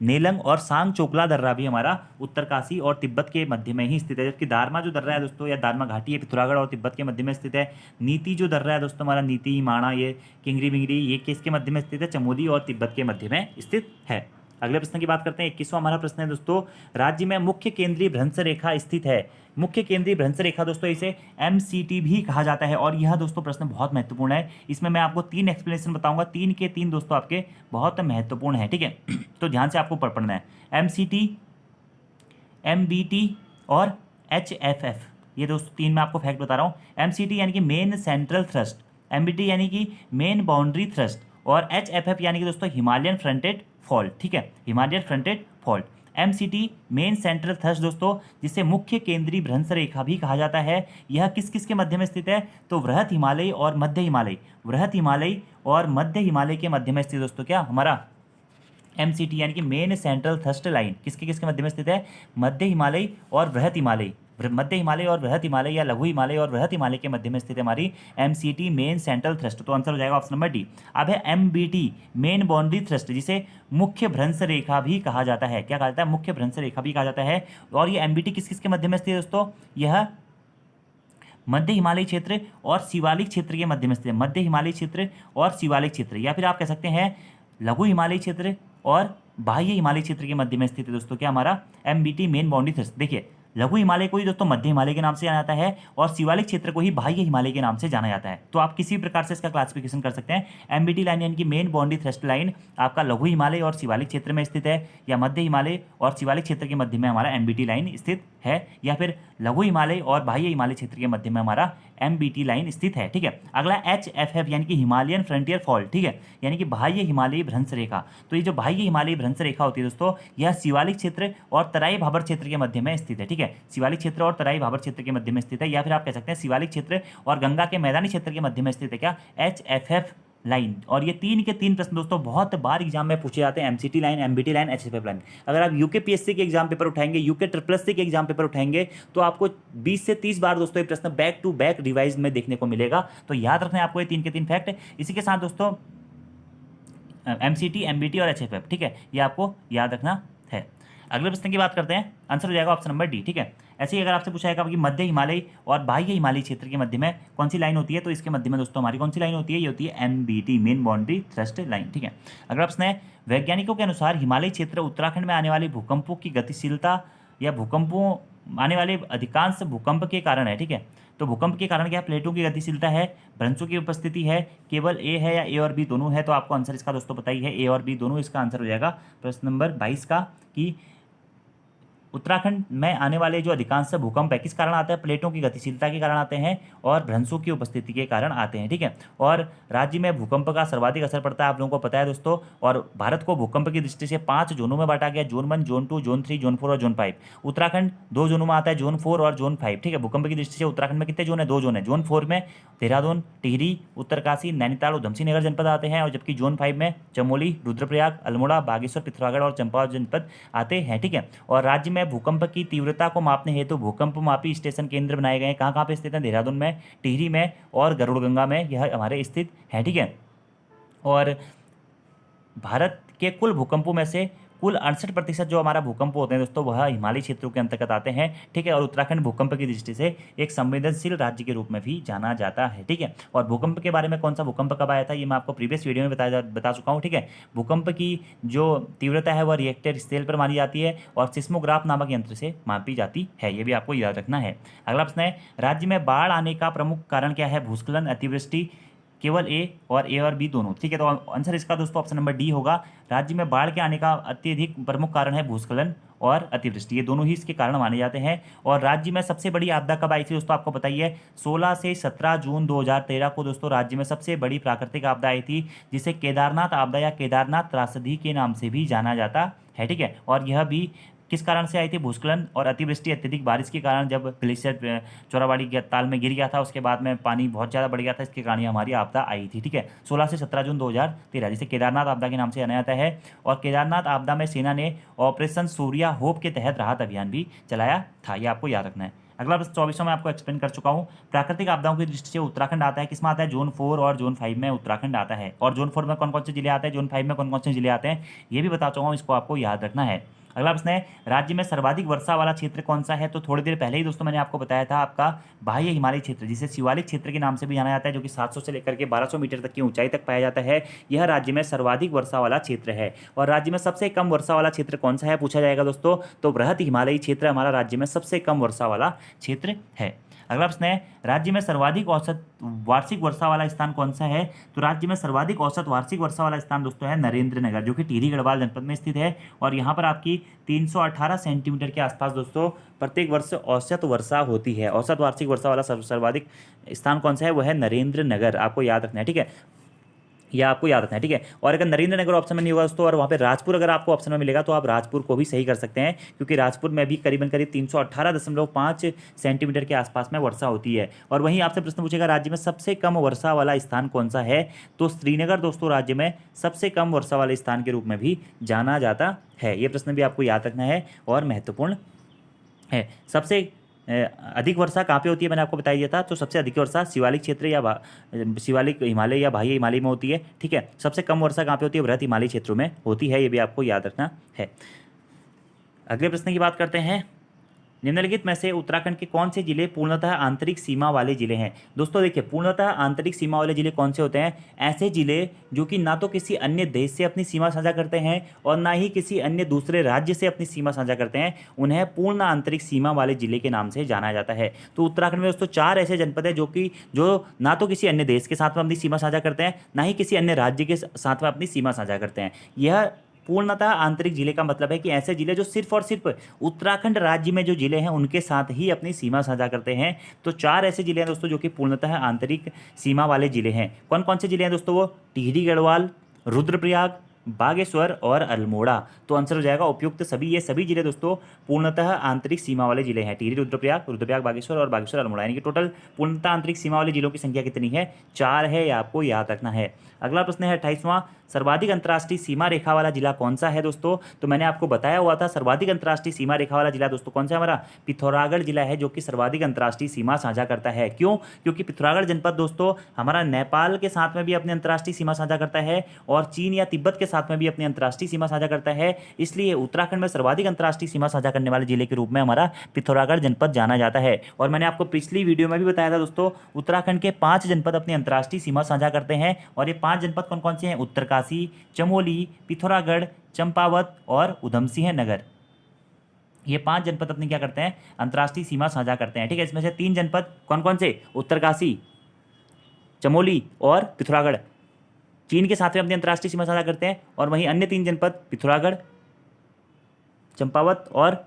नेलंग और सांग चोकला दर्रा भी हमारा उत्तरकाशी और तिब्बत के मध्य में ही स्थित है। जबकि दारमा जो दर्रा है दोस्तों, या दारमा घाटी है, पिथौरागढ़ और तिब्बत के मध्य में स्थित है। नीति जो दर्रा है दोस्तों हमारा, नीति, माणा, ये किंगरी मिंगरी, ये किसके मध्य में स्थित है? चमोली और तिब्बत के मध्य में स्थित है। अगले प्रश्न की बात करते हैं। 21वां हमारा प्रश्न है दोस्तों, राज्य में मुख्य केंद्रीय भ्रंश रेखा स्थित है। मुख्य केंद्रीय भ्रंश रेखा दोस्तों इसे MCT भी कहा जाता है। और यह दोस्तों प्रश्न बहुत महत्वपूर्ण है। इसमें मैं आपको 3 एक्सप्लेनेशन बताऊंगा, 3 के 3 दोस्तों आपके बहुत महत्वपूर्ण है। ठीक है, तो ध्यान से आपको पढ़ना है। MCT, MBT और HFF, ये दोस्तों 3 मैं आपको फैक्ट बता रहा हूँ। MCT यानी कि मेन सेंट्रल थ्रस्ट, MBT यानी कि मेन बाउंड्री थ्रस्ट, और HFF यानी कि दोस्तों हिमालयन फ्रंटेड फॉल्ट। ठीक है, Himalayan fronted fault. MCT main central thrust दोस्तों, जिसे मुख्य केंद्रीय भ्रंश रेखा भी कहा जाता है, यह किस किस के मध्य में स्थित है? तो वृहत हिमालय और मध्य हिमालय, वृहत हिमालय और मध्य हिमालय के मध्य में स्थित दोस्तों क्या हमारा MCT यानी कि मेन सेंट्रल थ्रस्ट लाइन किसके किसके मध्य में स्थित है? मध्य हिमालय और वृहत हिमालय, मध्य हिमालय और वृहत हिमालय या लघु हिमालय और वृहत हिमालय के मध्य में स्थित है हमारी MCT मेन सेंट्रल थ्रस्ट। तो आंसर हो जाएगा ऑप्शन नंबर डी। अब है MBT मेन बाउंड्री थ्रस्ट, जिसे मुख्य भ्रंश रेखा भी कहा जाता है। क्या कहा जाता है? मुख्य भ्रंश रेखा भी कहा जाता है। और ये MBT किस किस के मध्य में स्थित है दोस्तों? यह मध्य हिमालय क्षेत्र और शिवालिक क्षेत्र के मध्य में स्थित है। मध्य हिमालय क्षेत्र और शिवालिक क्षेत्र, या फिर आप कह सकते हैं लघु हिमालय क्षेत्र और बाह्य हिमालय क्षेत्र के मध्य में स्थित है दोस्तों क्या हमारा MBT मेन बाउंड्री थ्रस्ट। देखिए, लघु हिमालय को ही दोस्तों मध्य हिमालय के नाम से जाना जाता है और शिवालिक क्षेत्र को ही बाह्य हिमालय के नाम से जाना जाता है। तो आप किसी भी प्रकार से इसका क्लासिफिकेशन कर सकते हैं। MBT लाइन यानी कि मेन बाउंड्री थ्रस्ट लाइन आपका लघु हिमालय और शिवालिक क्षेत्र में स्थित है, या मध्य हिमालय और शिवालिक क्षेत्र के मध्य में हमारा MBT लाइन स्थित है, या फिर लघु हिमालय और बाह्य हिमालय क्षेत्र के मध्य में हमारा MBT लाइन स्थित है। ठीक है, अगला HFF यानी कि हिमालयन फ्रंटियर फॉल्ट। ठीक है, यानी कि बाह्य हिमालयी भ्रंश रेखा। तो ये जो बाह्य हिमालयी भ्रंश रेखा होती है दोस्तों, यह शिवालिक क्षेत्र और तराई भाबर क्षेत्र के मध्य में स्थित है। ठीक है, शिवालिक क्षेत्र और तराई भाबर क्षेत्र के मध्य में स्थित है, या फिर आप कह सकते हैं शिवालिक क्षेत्र और गंगा के मैदानी क्षेत्र के मध्य में स्थित है क्या? HFF line. और ये 3 के 3 प्रश्न दोस्तों बहुत बार एग्जाम में पूछे जाते हैं। MCT line, MBT line, HFF line. अगर आप UKPSC के एग्जाम पेपर उठाएंगे, UKSSC के एग्जाम पेपर उठाएंगे, तो आपको 20 से 30 बार दोस्तों ये प्रश्न बैक टू बैक रिवाइज में देखने को मिलेगा। तो याद रखना है आपको ये 3 के 3 फैक्ट। इसी के साथ दोस्तों MCT, MBT और HFF, ठीक है, ये आपको याद रखना है। अगले प्रश्न की बात करते हैं, आंसर हो जाएगा ऑप्शन नंबर डी। ठीक है, ऐसे ही अगर आपसे पूछा जाएगा कि मध्य हिमालय और बाह्य हिमालय क्षेत्र के मध्य में कौन सी लाइन होती है, तो इसके मध्य में दोस्तों हमारी कौन सी लाइन होती है? ये होती है MBT main boundary thrust line. ठीक है, अगला प्रश्न है, वैज्ञानिकों के अनुसार हिमालय क्षेत्र उत्तराखंड में आने वाली भूकंपों की गतिशीलता या भूकंपों आने वाले अधिकांश भूकंप के कारण है। ठीक है, तो भूकंप के कारण क्या? प्लेटों की गतिशीलता है, भ्रंशों की उपस्थिति है, केवल ए है या ए और बी दोनों है? तो आपको आंसर इसका दोस्तों पता ही है, ए और बी दोनों इसका आंसर हो जाएगा प्रश्न नंबर 22 का, कि उत्तराखंड में आने वाले जो अधिकांश भूकंप है किस कारण आते हैं? प्लेटों की गतिशीलता के कारण आते हैं और भ्रंशों की उपस्थिति के कारण आते हैं। ठीक है, और राज्य में भूकंप का सर्वाधिक असर पड़ता है, आप लोगों को पता है दोस्तों। और भारत को भूकंप की दृष्टि से 5 जोनों में बांटा गया, जोन 1, जोन 2, जोन 3, जोन 4 और जोन 5। उत्तराखंड 2 जोनों में आता है, जोन 4 और जोन 5। ठीक है, भूकंप की दृष्टि से उत्तराखंड में कितने जोन है? 2 जोन है। जोन 4 में देहरादून, टिहरी, उत्तरकाशी, नैनीताल, उधमसी नगर जनपद आते हैं, और जबकि जोन 5 में चमोली, रुद्रप्रयाग, अल्मोड़ा, बागेश्वर, पिथौरागढ़ और चंपावत जनपद आते हैं। ठीक है, और राज्य में भूकंप की तीव्रता को मापने हेतु भूकंप मापी स्टेशन केंद्र बनाए गए हैं। कहाँ कहाँ पे स्थित हैं? देहरादून में, टिहरी में और गरुड़गंगा में यह हमारे स्थित है। ठीक है, और भारत के कुल भूकंपों में से कुल 68% जो हमारा भूकंप होते हैं दोस्तों, वह हिमालयी क्षेत्रों के अंतर्गत आते हैं। ठीक है, और उत्तराखंड भूकंप की दृष्टि से एक संवेदनशील राज्य के रूप में भी जाना जाता है। ठीक है, और भूकंप के बारे में कौन सा भूकंप कब आया था, ये मैं आपको प्रीवियस वीडियो में बता चुका हूँ। ठीक है, भूकंप की जो तीव्रता है वह रिएक्टर स्केल पर मानी जाती है और सिस्मोग्राफ नामक यंत्र से मापी जाती है, ये भी आपको याद रखना है। अगला प्रश्न है, राज्य में बाढ़ आने का प्रमुख कारण क्या है? भूस्खलन, अतिवृष्टि, केवल ए और बी दोनों, ठीक है। तो आंसर इसका दोस्तों ऑप्शन नंबर डी होगा। राज्य में बाढ़ के आने का अत्यधिक प्रमुख कारण है भूस्खलन और अतिवृष्टि, ये दोनों ही इसके कारण माने जाते हैं। और राज्य में सबसे बड़ी आपदा कब आई थी दोस्तों, आपको बताइए 16 से 17 जून 2013 को दोस्तों राज्य में सबसे बड़ी प्राकृतिक आपदा आई थी, जिसे केदारनाथ आपदा या केदारनाथ त्रासदी के नाम से भी जाना जाता है, ठीक है। और यह भी किस कारण से आई थी, भूस्खलन और अतिवृष्टि अत्यधिक बारिश के कारण, जब ग्लेशियर चोराबाड़ी के ताल में गिर गया था, उसके बाद में पानी बहुत ज़्यादा बढ़ गया था, इसके कारण ये हमारी आपदा आई थी, ठीक है। 16 से 17 जून 2013, जिसे केदारनाथ आपदा के नाम से जाना जाता है। और केदारनाथ आपदा में सेना ने ऑपरेशन सूर्या होप के तहत राहत अभियान भी चलाया था, ये आपको याद रखना है। अगला प्रश्न 24वां मैं आपको एक्सप्लेन कर चुका हूँ। प्राकृतिक आपदाओं की दृष्टि से उत्तराखंड आता है, किसमें आता है, जोन 4 और जोन 5 में उत्तराखंड आता है। और जोन 4 में कौन कौन से जिले आते हैं, जोन 5 में कौन कौन से जिले आते हैं, ये भी बता चुका हूँ, इसको आपको याद रखना है। अगला प्रश्न है, राज्य में सर्वाधिक वर्षा वाला क्षेत्र कौन सा है। तो थोड़ी देर पहले ही दोस्तों मैंने आपको बताया था, आपका बाह्य हिमालय क्षेत्र, जिसे शिवालिक क्षेत्र के नाम से भी जाना जाता है, जो कि 700 से लेकर के 1200 मीटर तक की ऊंचाई तक पाया जाता है। यह राज्य में सर्वाधिक वर्षा वाला क्षेत्र है। और राज्य में सबसे कम वर्षा वाला क्षेत्र कौन सा है, पूछा जाएगा दोस्तों, तो बृहत हिमालयी क्षेत्र हमारा राज्य में सबसे कम वर्षा वाला क्षेत्र है। अगला प्रश्न है, राज्य में सर्वाधिक औसत वार्षिक वर्षा वाला स्थान कौन सा है। तो राज्य में सर्वाधिक औसत वार्षिक वर्षा वाला स्थान दोस्तों है नरेंद्र नगर, जो कि टिहरी गढ़वाल जनपद में स्थित है। और यहाँ पर आपकी 318 सेंटीमीटर के आसपास दोस्तों प्रत्येक वर्ष औसत वर्षा होती है। औसत वार्षिक वर्षा वाला सर्वाधिक स्थान कौन सा है, वह है नरेंद्र नगर, आपको याद रखना है, ठीक है। यह आपको याद रखना है, ठीक है। और अगर नरेंद्र नगर ऑप्शन में नहीं होगा दोस्तों, और वहाँ पे राजपुर अगर आपको ऑप्शन में मिलेगा, तो आप राजपुर को भी सही कर सकते हैं, क्योंकि राजपुर में भी करीब 318.5 सेंटीमीटर के आसपास में वर्षा होती है। और वहीं आपसे प्रश्न पूछेगा, राज्य में सबसे कम वर्षा वाला स्थान कौन सा है। तो श्रीनगर दोस्तों राज्य में सबसे कम वर्षा वाले स्थान के रूप में भी जाना जाता है। ये प्रश्न भी आपको याद रखना है और महत्वपूर्ण है। सबसे अधिक वर्षा कहाँ पे होती है, मैंने आपको बता दिया था। तो सबसे अधिक वर्षा शिवालिक क्षेत्र या शिवालिक हिमालय या बाह्य हिमालय में होती है, ठीक है। सबसे कम वर्षा कहाँ पे होती है, बृहत हिमालयी क्षेत्रों में होती है, ये भी आपको याद रखना है। अगले प्रश्न की बात करते हैं, निम्नलिखित में से उत्तराखंड के कौन से जिले पूर्णतः आंतरिक सीमा वाले जिले हैं। दोस्तों देखिए, पूर्णतः आंतरिक सीमा वाले जिले कौन से होते हैं, ऐसे जिले जो कि ना तो किसी अन्य देश से अपनी सीमा साझा करते हैं और ना ही किसी अन्य दूसरे राज्य से अपनी सीमा साझा करते हैं, उन्हें पूर्ण आंतरिक सीमा वाले जिले के नाम से जाना जाता है। तो उत्तराखंड में दोस्तों 4 ऐसे जनपद हैं जो ना तो किसी अन्य देश के साथ में अपनी सीमा साझा करते हैं, ना ही किसी अन्य राज्य के साथ में अपनी सीमा साझा करते हैं। यह पूर्णतः आंतरिक जिले का मतलब है कि ऐसे जिले जो सिर्फ और सिर्फ उत्तराखंड राज्य में जो जिले हैं उनके साथ ही अपनी सीमा साझा करते हैं। तो 4 ऐसे जिले हैं दोस्तों जो कि पूर्णतः आंतरिक सीमा वाले जिले हैं। कौन कौन से जिले हैं दोस्तों, वो टिहरी गढ़वाल, रुद्रप्रयाग, बागेश्वर और अल्मोड़ा। तो आंसर हो जाएगा उपयुक्त सभी। ये सभी जिले दोस्तों पूर्णतः आंतरिक सीमा वाले जिले हैं। टिहरी, रुद्रप्रयाग, बागेश्वर और बागेश्वर अल्मोड़ा, यानी कि टोटल पूर्णतः आंतरिक सीमा वाले जिलों की संख्या कितनी है, 4 है, ये आपको याद रखना है। अगला प्रश्न है 28वां, सर्वाधिक अंतर्राष्ट्रीय सीमा रेखा वाला जिला कौन सा है दोस्तों। तो मैंने आपको बताया हुआ था, सर्वाधिक अंतर्राष्ट्रीय सीमा रेखा वाला जिला दोस्तों कौन सा है, हमारा पिथौरागढ़ जिला है, जो कि सर्वाधिक अंतर्राष्ट्रीय सीमा साझा करता है। क्यों, क्योंकि पिथौरागढ़ जनपद दोस्तों हमारा नेपाल के साथ में भी अपनी अंतर्राष्ट्रीय सीमा साझा करता है और चीन या तिब्बत के साथ में भी अपनी अंतर्राष्ट्रीय सीमा साझा करता है। इसलिए उत्तराखंड में सर्वाधिक अंतर्राष्ट्रीय सीमा साझा करने वाले जिले के रूप में हमारा पिथौरागढ़ जनपद जाना जाता है। और मैंने आपको पिछली वीडियो में भी बताया था दोस्तों, उत्तराखंड के 5 जनपद अपनी अंतर्राष्ट्रीय सीमा साझा करते हैं। और ये 5 जनपद कौन कौन से हैं, उत्तरकाशी, चमोली, पिथौरागढ़, चंपावत और उधमसिंह नगर। ये 5 जनपद अपनी क्या करते हैं, अंतर्राष्ट्रीय सीमा साझा करते हैं, ठीक है। इसमें से 3 जनपद कौन कौन से, उत्तरकाशी, चमोली और पिथौरागढ़ चीन के साथ में अपनी अंतर्राष्ट्रीय सीमा साझा करते हैं। और वहीं अन्य 3 जनपद पिथौरागढ़, चंपावत और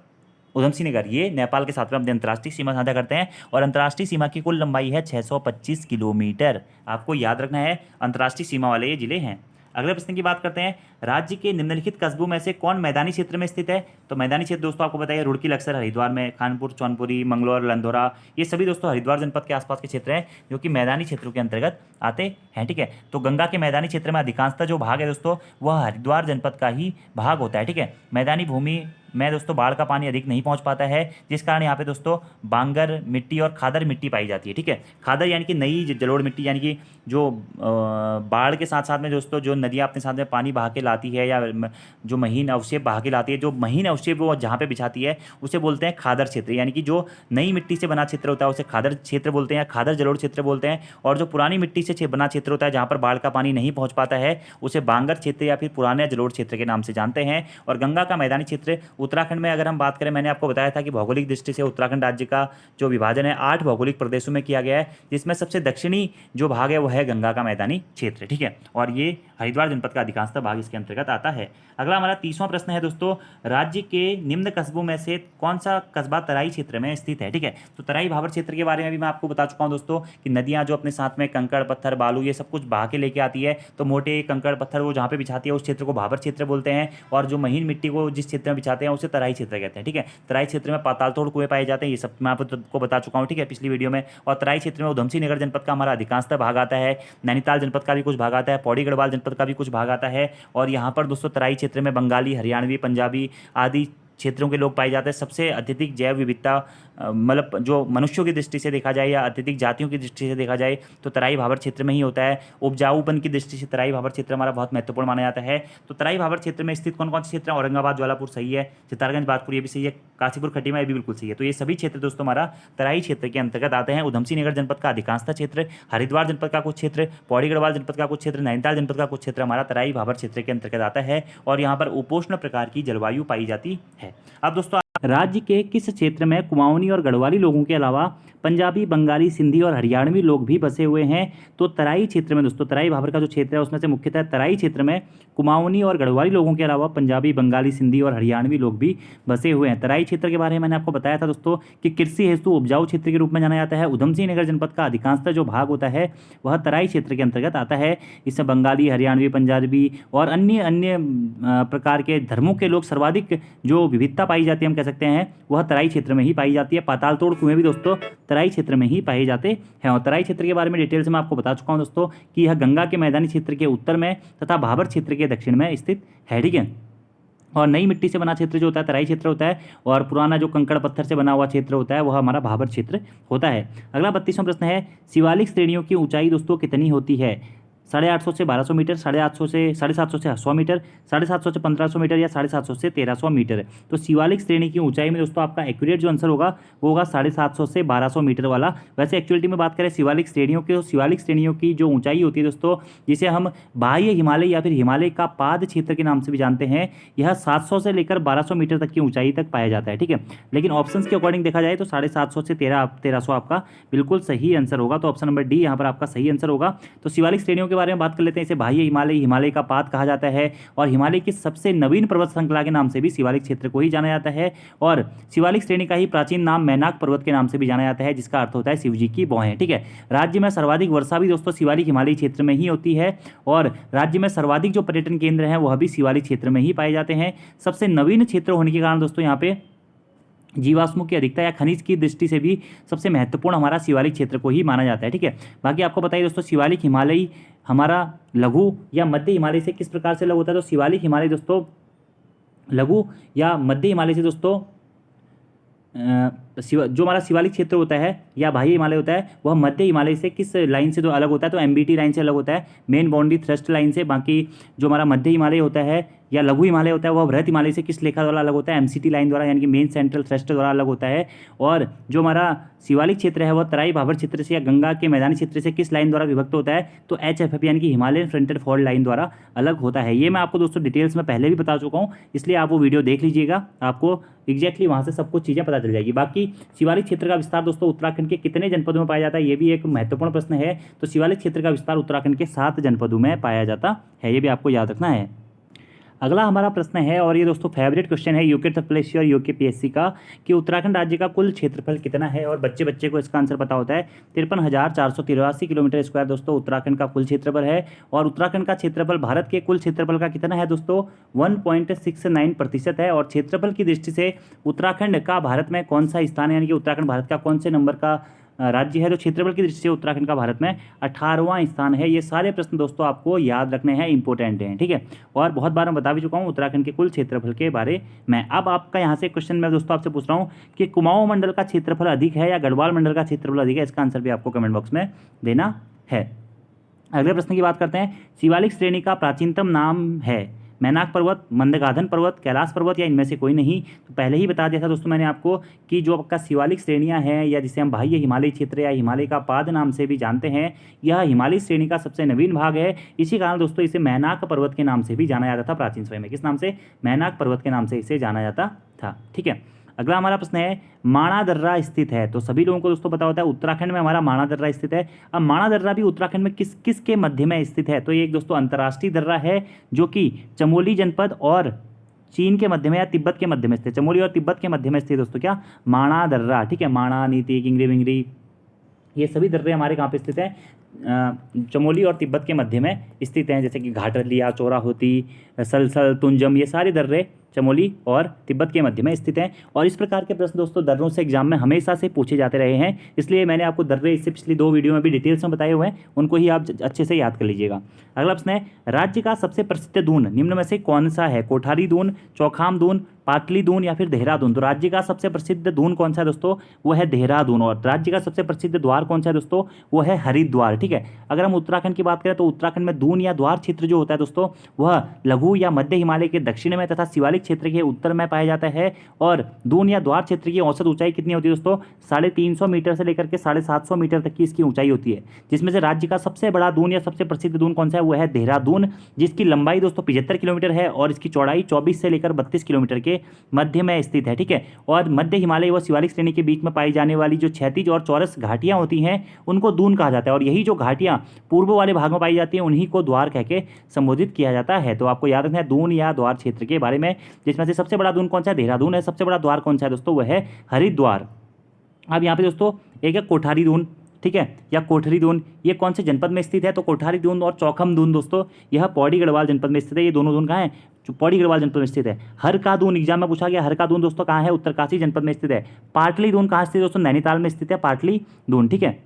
उधमसिंह नगर, ये नेपाल के साथ में अपनी अंतर्राष्ट्रीय सीमा साझा करते हैं। और अंतर्राष्ट्रीय सीमा की कुल लंबाई है 625 किलोमीटर। आपको याद रखना है, अंतर्राष्ट्रीय सीमा वाले ये जिले हैं। अगले प्रश्न की बात करते हैं, राज्य के निम्नलिखित कस्बों में से कौन मैदानी क्षेत्र में स्थित है। तो मैदानी क्षेत्र दोस्तों आपको बताइए, रुड़की, लक्सर, हरिद्वार में, खानपुर, चौनपुरी, मंगलौर, लंधौरा, ये सभी दोस्तों हरिद्वार जनपद के आसपास के क्षेत्र हैं जो कि मैदानी क्षेत्रों के अंतर्गत आते हैं, ठीक है। तो गंगा के मैदानी क्षेत्र में अधिकांशतः जो भाग है दोस्तों वह हरिद्वार जनपद का ही भाग होता है, ठीक है। मैदानी भूमि में दोस्तों बाढ़ का पानी अधिक नहीं पहुंच पाता है, जिस कारण यहाँ पे दोस्तों बांगर मिट्टी और खादर मिट्टी पाई जाती है, ठीक है। खादर यानी कि नई जलोढ़ मिट्टी, यानी कि जो बाढ़ के साथ साथ में दोस्तों जो नदियाँ अपने साथ में पानी बहा के लाती है या जो महीन अवशेप बहा के लाती है, जो महीन अवशेप वो जहाँ पे बिछाती है उसे बोलते हैं खादर क्षेत्र। यानी कि जो नई मिट्टी से बना क्षेत्र होता है उसे खादर क्षेत्र बोलते हैं, खादर जलोढ़ क्षेत्र बोलते हैं। और जो पुरानी मिट्टी से बना क्षेत्र होता है जहाँ पर बाढ़ का पानी नहीं पहुँच पाता है उसे बांगर क्षेत्र या फिर पुराने जलोढ़ क्षेत्र के नाम से जानते हैं। और गंगा का मैदानी क्षेत्र उत्तराखंड में अगर हम बात करें, मैंने आपको बताया था कि भौगोलिक दृष्टि से उत्तराखंड राज्य का जो विभाजन है 8 भौगोलिक प्रदेशों में किया गया है, जिसमें सबसे दक्षिणी जो भाग है वो है गंगा का मैदानी क्षेत्र, ठीक है। और ये हरिद्वार जनपद का अधिकांशतः भाग इसके अंतर्गत आता है। अगला हमारा 30वां प्रश्न है दोस्तों, राज्य के निम्न कस्बों में से कौन सा कस्बा तराई क्षेत्र में स्थित है, ठीक है। तो तराई भाबर क्षेत्र के बारे में भी मैं आपको बता चुका हूं दोस्तों कि नदियां जो अपने साथ में कंकड़ पत्थर बालू ये सब कुछ बहा के लेके आती है, तो मोटे कंकड़ पत्थर वो जहाँ पे बिछाती है उस क्षेत्र को भाबर क्षेत्र बोलते हैं, और जो महीन मिट्टी को जिस क्षेत्र में बिछाते हैं उसे तराई क्षेत्र कहते हैं, ठीक है। तराई क्षेत्र में पाताल तोड़ कुएं पाए जाते हैं, ये सब मैं आपको बता चुका हूँ, ठीक है, पिछली वीडियो में। और तराई क्षेत्र में उधमसिंह नगर जनपद का हमारा अधिकांशतः भाग आता है, नैनीताल जनपद का भी कुछ भाग आता है, पौड़ी गढ़वाल जनपद का भी कुछ भाग आता है। और यहाँ पर दोस्तों तराई क्षेत्र में बंगाली, हरियाणवी, पंजाबी आदि क्षेत्रों के लोग पाए जाते हैं। सबसे अत्यधिक जैव विविधता मतलब जो मनुष्यों की दृष्टि से देखा जाए या अत्यधिक जातियों की दृष्टि से देखा जाए तो तराई भाबर क्षेत्र में ही होता है। उपजाऊपन की दृष्टि से तराई भाबर क्षेत्र हमारा बहुत महत्वपूर्ण माना जाता है। तो तराई भाबर क्षेत्र में स्थित कौन कौन से क्षेत्र हैं? औरंगाबाद, ज्वालापुर सही है, सितारगंज, बादपुर ये भी सही है, काशीपुर, खटीमा ये भी बिल्कुल सही है। तो ये सभी क्षेत्र दोस्तों हमारा तराई क्षेत्र के अंतर्गत आते हैं। उधमसिंह नगर जनपद का अधिकांशतः क्षेत्र, हरिद्वार जनपद का कुछ क्षेत्र, पौड़ी गढ़वाल जनपद का कुछ क्षेत्र, नैनीताल जनपद का कुछ क्षेत्र हमारा तराई भाबर क्षेत्र के अंतर्गत आता है। और यहाँ पर उपोष्ण प्रकार की जलवायु पाई जाती है। अब दोस्तों राज्य के किस क्षेत्र में कुमाऊनी और गढ़वाली लोगों के अलावा पंजाबी, बंगाली, सिंधी और हरियाणवी लोग भी बसे हुए हैं? तो तराई क्षेत्र में दोस्तों, तराई भाबर का जो क्षेत्र है उसमें से मुख्यतः तराई क्षेत्र में कुमाऊनी और गढ़वाली लोगों के अलावा पंजाबी, बंगाली, सिंधी और हरियाणवी लोग भी बसे हुए हैं। तराई क्षेत्र के बारे में मैंने आपको बताया था दोस्तों कि कृषि हेतु उपजाऊ क्षेत्र के रूप में जाना जाता है। उधमसिंह नगर जनपद का अधिकांशतः जो भाग होता है वह तराई क्षेत्र के अंतर्गत आता है। इसमें बंगाली, हरियाणवी, पंजाबी और अन्य अन्य प्रकार के धर्मों के लोग सर्वाधिक जो विविधता पाई जाती है हम कह सकते हैं वह तराई क्षेत्र में ही पाई जाती है। पाताल तोड़ कुएं भी दोस्तों तराई क्षेत्र में ही पाए जाते हैं। और तराई क्षेत्र के बारे में डिटेल से मैं आपको बता चुका हूं दोस्तों कि यह गंगा के मैदानी क्षेत्र के उत्तर में तथा भाबर क्षेत्र के दक्षिण में स्थित है, ठीक है। और नई मिट्टी से बना क्षेत्र जो होता है तराई क्षेत्र होता है, और पुराना जो कंकड़ पत्थर से बना हुआ क्षेत्र होता है वह हमारा भाबर क्षेत्र होता है। अगला 32वां प्रश्न है, शिवालिक श्रेणियों की ऊंचाई दोस्तों कितनी होती है? 850 से 1200 मीटर, 850 से 750 से 100 मीटर, 750 से 1500 मीटर या 750 से 1300 मीटर। तो शिवालिक श्रेणी की ऊंचाई में दोस्तों आपका एक्यूरेट जो आंसर होगा वो होगा 750 से 1200 मीटर वाला। वैसे एक्चुअलिटी में बात करें शिवालिक श्रेणियों की, तो शिवालिक श्रेणियों की जो ऊंचाई होती है दोस्तों, जिसे हम बाह्य हिमालय या फिर हिमालय का पाद क्षेत्र के नाम से भी जानते हैं, यह 700 से लेकर 1200 मीटर तक की ऊंचाई तक पाया जाता है, ठीक है। लेकिन ऑप्शन के अकॉर्डिंग देखा जाए तो 750 से 1300 आपका बिल्कुल सही आंसर होगा। तो ऑप्शन नंबर डी यहाँ पर आपका सही आंसर होगा। तो शिवालिक श्रेणियों के बारे में बात कर लेते हैं। इसे बाह्य हिमालय, हिमालय का पाद कहा जाता है, और हिमालय की सबसे नवीन पर्वत श्रृंखला के नाम से भी शिवालिक क्षेत्र को ही जाना जाता है। और शिवालिक श्रेणी का ही प्राचीन नाम मैनाक पर्वत के नाम से भी जाना जाता है, जिसका अर्थ होता है शिवजी की भौहें, ठीक है। राज्य में सर्वाधिक वर्षा भी दोस्तों शिवालिक हिमालय क्षेत्र में ही होती है, और राज्य में सर्वाधिक जो पर्यटन केंद्र हैं वह भी शिवालिक क्षेत्र में ही पाए जाते हैं। सबसे नवीन क्षेत्र होने के कारण दोस्तों यहाँ पे जीवाश्मों की अधिकता या खनिज की दृष्टि से भी सबसे महत्वपूर्ण हमारा शिवालिक क्षेत्र को ही माना जाता है, ठीक है। बाकी आपको बताइए दोस्तों शिवालिक हिमालय हमारा लघु या मध्य हिमालय से किस प्रकार से अलग होता है? तो शिवालिक हिमालय दोस्तों लघु या मध्य हिमालय से दोस्तों जो हमारा शिवालिक क्षेत्र होता है या बाह्य हिमालय होता है वह मध्य हिमालय से किस लाइन से तो अलग होता है? तो एमबीटी लाइन से अलग होता है, मेन बाउंड्री थ्रस्ट लाइन से। बाकी जो हमारा मध्य हिमालय होता है या लघु हिमालय होता है वह बृहत हिमालय से किस लेखा द्वारा अलग होता है? एमसीटी लाइन द्वारा, यानी कि मेन सेंट्रल थ्रस्ट द्वारा अलग होता है। और जो हमारा शिवालिक क्षेत्र है वह तराई भाबर क्षेत्र से या गंगा के मैदानी क्षेत्र से किस लाइन द्वारा विभक्त होता है? तो HFF यानी कि हिमालयन फ्रंटेड फॉल्ट लाइन द्वारा अलग होता है। ये मैं आपको दोस्तों डिटेल्स में पहले भी बता चुका हूँ, इसलिए आप वो वीडियो देख लीजिएगा, आपको एग्जैक्टली वहाँ से सब कुछ चीज़ें पता चल जाएगी। बाकी शिवालिक क्षेत्र का विस्तार दोस्तों उत्तराखंड के कितने जनपदों में पाया जाता है? ये भी एक महत्वपूर्ण प्रश्न है। तो शिवालिक क्षेत्र का विस्तार उत्तराखंड के 7 जनपदों में पाया जाता है, ये भी आपको याद रखना है। अगला हमारा प्रश्न है, और ये दोस्तों फेवरेट क्वेश्चन है यूके ट्रिपल और यूके PSC का, कि उत्तराखंड राज्य का कुल क्षेत्रफल कितना है? और बच्चे को इसका आंसर पता होता है। 53,483 किलोमीटर स्क्वायर दोस्तों उत्तराखंड का कुल क्षेत्रफल है। और उत्तराखंड का क्षेत्रफल भारत के कुल क्षेत्रफल का कितना है दोस्तों? 1.69% है। और क्षेत्रफल की दृष्टि से उत्तराखंड का भारत में कौन सा स्थान है, यानी कि उत्तराखंड भारत का कौन से नंबर का राज्य है? तो क्षेत्रफल की दृष्टि से उत्तराखंड का भारत में 18वां स्थान है। ये सारे प्रश्न दोस्तों आपको याद रखने हैं, इंपॉर्टेंट हैं, ठीक है। और बहुत बार मैं बता भी चुका हूँ उत्तराखंड के कुल क्षेत्रफल के बारे में। अब आपका यहाँ से क्वेश्चन मैं दोस्तों आपसे पूछ रहा हूँ कि कुमाऊं मंडल का क्षेत्रफल अधिक है या गढ़वाल मंडल का क्षेत्रफल अधिक है? इसका आंसर भी आपको कमेंट बॉक्स में देना है। अगले प्रश्न की बात करते हैं। शिवालिक श्रेणी का प्राचीनतम नाम है मैनाक पर्वत, मंदगाधन पर्वत, कैलाश पर्वत या इनमें से कोई नहीं। तो पहले ही बता दिया था दोस्तों मैंने आपको कि जो आपका शिवालिक श्रेणियां हैं या जिसे हम बाह्य हिमालय क्षेत्र या हिमालय का पाद नाम से भी जानते हैं, यह हिमालय श्रेणी का सबसे नवीन भाग है। इसी कारण दोस्तों इसे मैनाक पर्वत के नाम से भी जाना जाता था प्राचीन समय में। किस नाम से? मैनाक पर्वत के नाम से इसे जाना जाता था। ठीक है, अगला हमारा प्रश्न है माणा दर्रा स्थित है। तो सभी लोगों को दोस्तों पता होता है उत्तराखंड में हमारा माणा दर्रा स्थित है। अब माणा दर्रा भी उत्तराखंड में किस किस के मध्य में स्थित है? तो ये एक दोस्तों अंतर्राष्ट्रीय दर्रा है जो कि चमोली जनपद और चीन के मध्य में या तिब्बत के मध्य में स्थित, चमोली और तिब्बत के मध्य में स्थित दोस्तों क्या? माणा दर्रा। ठीक है, माणा, नीति, किंगरी विंगरी, ये सभी दर्रे हमारे कहाँ पे स्थित हैं? चमोली और तिब्बत के मध्य में स्थित हैं। जैसे कि घाटरलिया, चोराहोती, सलसल, तुंजम, ये सारे दर्रे चमोली और तिब्बत के मध्य में स्थित हैं। और इस प्रकार के प्रश्न दोस्तों दर्रों से एग्जाम में हमेशा से पूछे जाते रहे हैं, इसलिए मैंने आपको दर्रे इससे पिछली 2 वीडियो में भी डिटेल्स में बताए हुए हैं, उनको ही आप अच्छे से याद कर लीजिएगा। अगला प्रश्न है राज्य का सबसे प्रसिद्ध दून निम्न में से कौन सा है? कोठारी दून, चौखाम दून, पाटली दून या फिर देहरादून। तो राज्य का सबसे प्रसिद्ध दून कौन सा है दोस्तों? वो है देहरादून। और राज्य का सबसे प्रसिद्ध द्वार कौन सा है दोस्तों? वो है हरिद्वार। ठीक है, अगर हम उत्तराखंड की बात करें तो उत्तराखंड में दून या द्वार क्षेत्र जो होता है दोस्तों वह लघु या मध्य हिमालय के दक्षिण में तथा शिवालिक क्षेत्र के उत्तर में पाया जाता है। और दून या द्वार क्षेत्र की औसत ऊंचाई कितनी होती है दोस्तों? 350 मीटर से लेकर के 750 मीटर तक की इसकी ऊंचाई होती है। जिसमें से राज्य का सबसे बड़ा दून या सबसे प्रसिद्ध दून कौन सा है? वो है देहरादून, जिसकी लंबाई दोस्तों 75 किलोमीटर है और इसकी चौड़ाई 24 से लेकर 32 किलोमीटर के मध्य में स्थित है। ठीक है, और मध्य हिमालय व शिवालिक श्रेणी के बीच में पाई जाने वाली जो क्षैतिज और चौरस घाटियां होती हैं उनको दून कहा जाता है। और यही जो घाटियां पूर्व वाले भाग में पाई जाती हैं उन्हीं को द्वार कह के संबोधित किया जाता है। तो आपको याद रखना है दून या द्वार क्षेत्र के बारे में, जिसमें से सबसे बड़ा दून कौन सा है? देहरादून है। सबसे बड़ा द्वार कौन सा है दोस्तों? वह है हरिद्वार। अब यहाँ पे दोस्तों एक है कोठारी दून, ठीक है, या कोठरी दून, ये कौन से जनपद में स्थित है? तो कोठारी दून और चौखम दून दोस्तों यह पौड़ी गढ़वाल जनपद में स्थित है। ये दोनों दून कहाँ है? जो पौड़ी गढ़वाल जनपद में स्थित है। हर का दून एग्जाम में पूछा गया, हर का दून दोस्तों कहाँ है? उत्तरकाशी जनपद में स्थित है। पाटली दून कहाँ स्थित है दोस्तों? नैनीताल में स्थित है पाटली दून। ठीक है,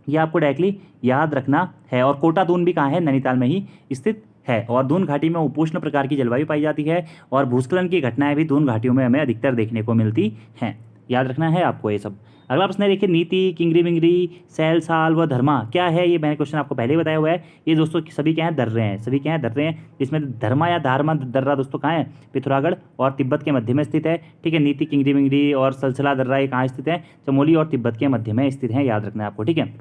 ये आपको डायरेक्टली याद रखना है। और कोटा दून भी कहाँ है? नैनीताल में ही स्थित है। और दून घाटी में उपोष्ण प्रकार की जलवायु पाई जाती है और भूस्खलन की घटनाएं भी दून घाटियों में हमें अधिकतर देखने को मिलती हैं। याद रखना है आपको ये सब। अगला प्रश्न है देखिए नीति, किंगरी विंगरी, सैल, साल व धर्मा क्या है? ये मैंने क्वेश्चन आपको पहले ही बताया हुआ है। ये दोस्तों सभी क्या हैं? दर्रे हैं। सभी क्या हैं? दर्रे हैं। जिसमें धर्मा या धारमा दर्रा दोस्तों कहाँ है? पिथौरागढ़ और तिब्बत के मध्य में स्थित है। ठीक है, नीति, किंगरी विंगरी और सलसला दर्रा ये कहाँ स्थित है? चमोली और तिब्बत के मध्य में स्थित है। याद रखना है आपको। ठीक है,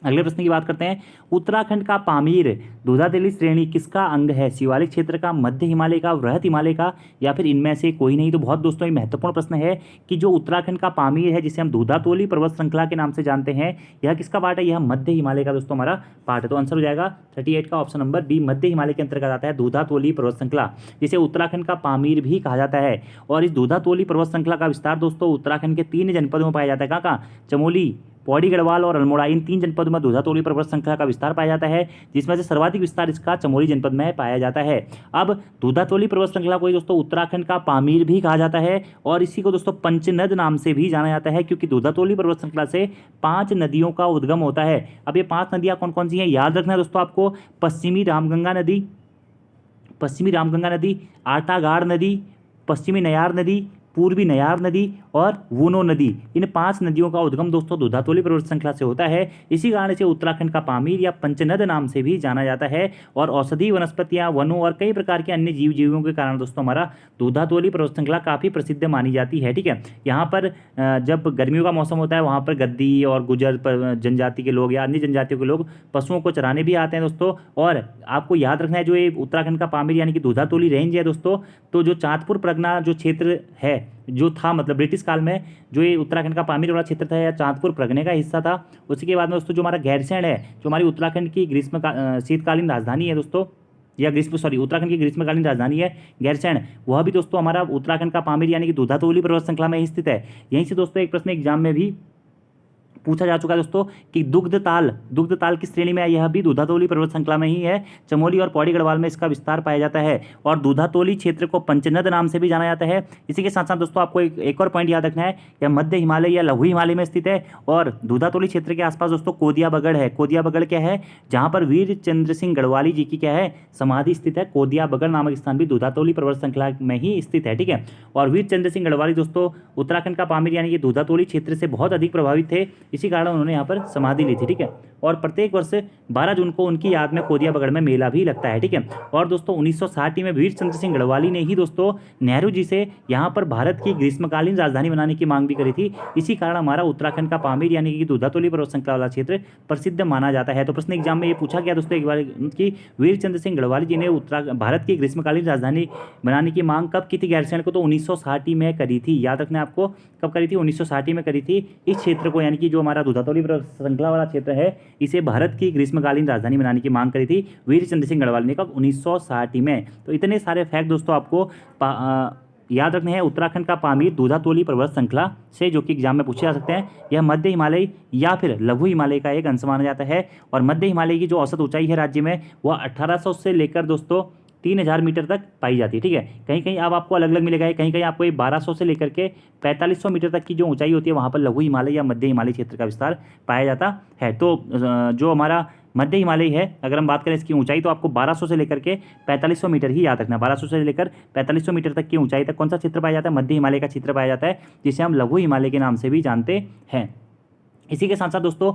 अगले प्रश्न की बात करते हैं। उत्तराखंड का पामीर दूधातेली श्रेणी किसका अंग है? शिवालिक क्षेत्र का, मध्य हिमालय का, वृहत हिमालय का या फिर इनमें से कोई नहीं? तो बहुत दोस्तों ये महत्वपूर्ण प्रश्न है कि जो उत्तराखंड का पामीर है जिसे हम दूधातोली पर्वत श्रृंखला के नाम से जानते हैं, यह किसका पार्ट है? यह मध्य हिमालय का दोस्तों हमारा पार्ट है। तो आंसर हो जाएगा 38 का ऑप्शन नंबर बी, मध्य हिमालय के अंतर्गत आता है दूधातोली पर्वत श्रृंखला, जिसे उत्तराखंड का पामीर भी कहा जाता है। और इस दूधातोली पर्वत श्रृंखला का विस्तार दोस्तों उत्तराखंड के 3 जनपदों में पाया जाता है। कहाँ? चमोली, पौड़ी गढ़वाल और अल्मोड़ा, इन 3 जनपदों में दूधातोली पर्वत श्रृंखला का विस्तार पाया जाता है, जिसमें से सर्वाधिक विस्तार इसका चमोली जनपद में पाया जाता है। अब दूधातोली पर्वत श्रृंखला को दोस्तों उत्तराखंड का पामीर भी कहा जाता है और इसी को दोस्तों पंचनद नाम से भी जाना जाता है, क्योंकि दूधातोली पर्वत श्रृंखला से 5 नदियों का उद्गम होता है। अब ये 5 नदियाँ कौन कौन सी हैं याद रखना है दोस्तों आपको। पश्चिमी रामगंगा नदी, आटागाड़ नदी, पश्चिमी नयार नदी, पूर्वी नयार नदी और वूनो नदी, इन 5 नदियों का उद्गम दोस्तों दूधातोली पर्वत श्रृंखला से होता है। इसी कारण इसे उत्तराखंड का पामीर या पंचनद नाम से भी जाना जाता है। और औषधीय वनस्पतियां, वनों और कई प्रकार के अन्य जीवों के कारण दोस्तों हमारा दूधातोली पर्वत श्रृंखला काफ़ी प्रसिद्ध मानी जाती है। ठीक है, यहाँ पर जब गर्मियों का मौसम होता है वहाँ पर गद्दी और गुजर जनजाति के लोग या अन्य जनजातियों के लोग पशुओं को चराने भी आते हैं दोस्तों। और आपको याद रखना है जो ये उत्तराखंड का पामीर यानी कि दूधातोली रेंज है दोस्तों, तो जो चांदपुर परगना जो क्षेत्र है जो था, मतलब ब्रिटिश काल में जो ये उत्तराखंड का पामीर वाला क्षेत्र था या चांदपुर परगने का हिस्सा था। उसी के बाद में दोस्तों जो हमारा गैरसैंण है, जो हमारी उत्तराखंड की शीतकालीन राजधानी है दोस्तों, या उत्तराखंड की ग्रीष्मकालीन राजधानी है गैरसैंण, वह भी दोस्तों हमारा उत्तराखंड का पामीर यानी कि दूधातोली पर्वत श्रृंखला में ही स्थित है। यहीं से दोस्तों एक प्रश्न एग्जाम में भी पूछा जा चुका है दोस्तों कि दुग्धताल की श्रेणी में यह भी दूधातोली पर्वत श्रृंखला में ही है। चमोली और पौड़ी गढ़वाल में इसका विस्तार पाया जाता है और दूधातोली क्षेत्र को पंचनद नाम से भी जाना जाता है। इसी के साथ साथ दोस्तों आपको एक और पॉइंट याद रखना है, यह मध्य हिमालय या लघु हिमालय में स्थित है। और दूधातोली क्षेत्र के आसपास दोस्तों कोदिया बगड़ है। कोदिया बगड़ क्या है? जहाँ पर वीर चंद्र सिंह गढ़वाली जी की क्या है? समाधि स्थित है। कोदिया बगड़ नामक स्थान भी दूधातोली पर्वत श्रृंखला में ही स्थित है। ठीक है, और वीर चंद्र सिंह गढ़वाली दोस्तों उत्तराखंड का पामीर यानी कि दूधातोली क्षेत्र से बहुत अधिक प्रभावित थे। इसी कारण उन्होंने यहाँ पर समाधि ली थी, ठीक है। और प्रत्येक वर्ष 12 जून को उनकी याद में कोदिया बगड़ में मेला भी लगता है, ठीक है। और दोस्तों 1960 में वीर चंद्र सिंह गढ़वाली ने ही दोस्तों नेहरू जी से यहाँ पर भारत की ग्रीष्मकालीन राजधानी बनाने की मांग भी करी थी। इसी कारण हमारा उत्तराखंड का पामीर यानी कि दूधातोली पर्वत श्रृंखला वाला क्षेत्र प्रसिद्ध माना जाता है। तो प्रश्न एग्जाम में ये पूछा गया दोस्तों एक बार कि वीर चंद्र सिंह गढ़वाली जी ने भारत की ग्रीष्मकालीन राजधानी बनाने की मांग कब की थी गैरसैंण को, तो 1960 में करी थी। याद रखना आपको कब करी थी, 1960 में करी थी। इस क्षेत्र को यानी कि जो हमारा दूधातोली श्रृंखला वाला क्षेत्र है इसे भारत की ग्रीष्मकालीन राजधानी बनाने की मांग करी थी वीर चंद्र सिंह गढ़वाली ने कब, 1960 में। तो इतने सारे फैक्ट दोस्तों आपको याद रखने हैं उत्तराखंड का पामीर दूधातोली पर्वत श्रृंखला से, जो कि एग्जाम में पूछे जा सकते हैं। यह मध्य हिमालय या फिर लघु हिमालय का एक अंश माना जाता है। और मध्य हिमालय की जो औसत ऊंचाई है राज्य में वह 1800 से लेकर दोस्तों 3000 मीटर तक पाई जाती है, ठीक है। कहीं कहीं अब आपको अलग अलग मिलेगा, कहीं कहीं आपको 1200 से लेकर के 4500 मीटर तक की जो ऊंचाई होती है वहाँ पर लघु हिमालय या मध्य हिमालय क्षेत्र का विस्तार पाया जाता है। तो जो हमारा मध्य हिमालय है अगर हम बात करें इसकी ऊंचाई तो आपको 1200 से लेकर के 4500 मीटर ही याद रखना है। 1200 से लेकर 4500 मीटर तक की ऊंचाई तक कौन सा क्षेत्र पाया जाता है, मध्य हिमालय का क्षेत्र पाया जाता है, जिसे हम लघु हिमालय के नाम से भी जानते हैं। इसी के साथ साथ दोस्तों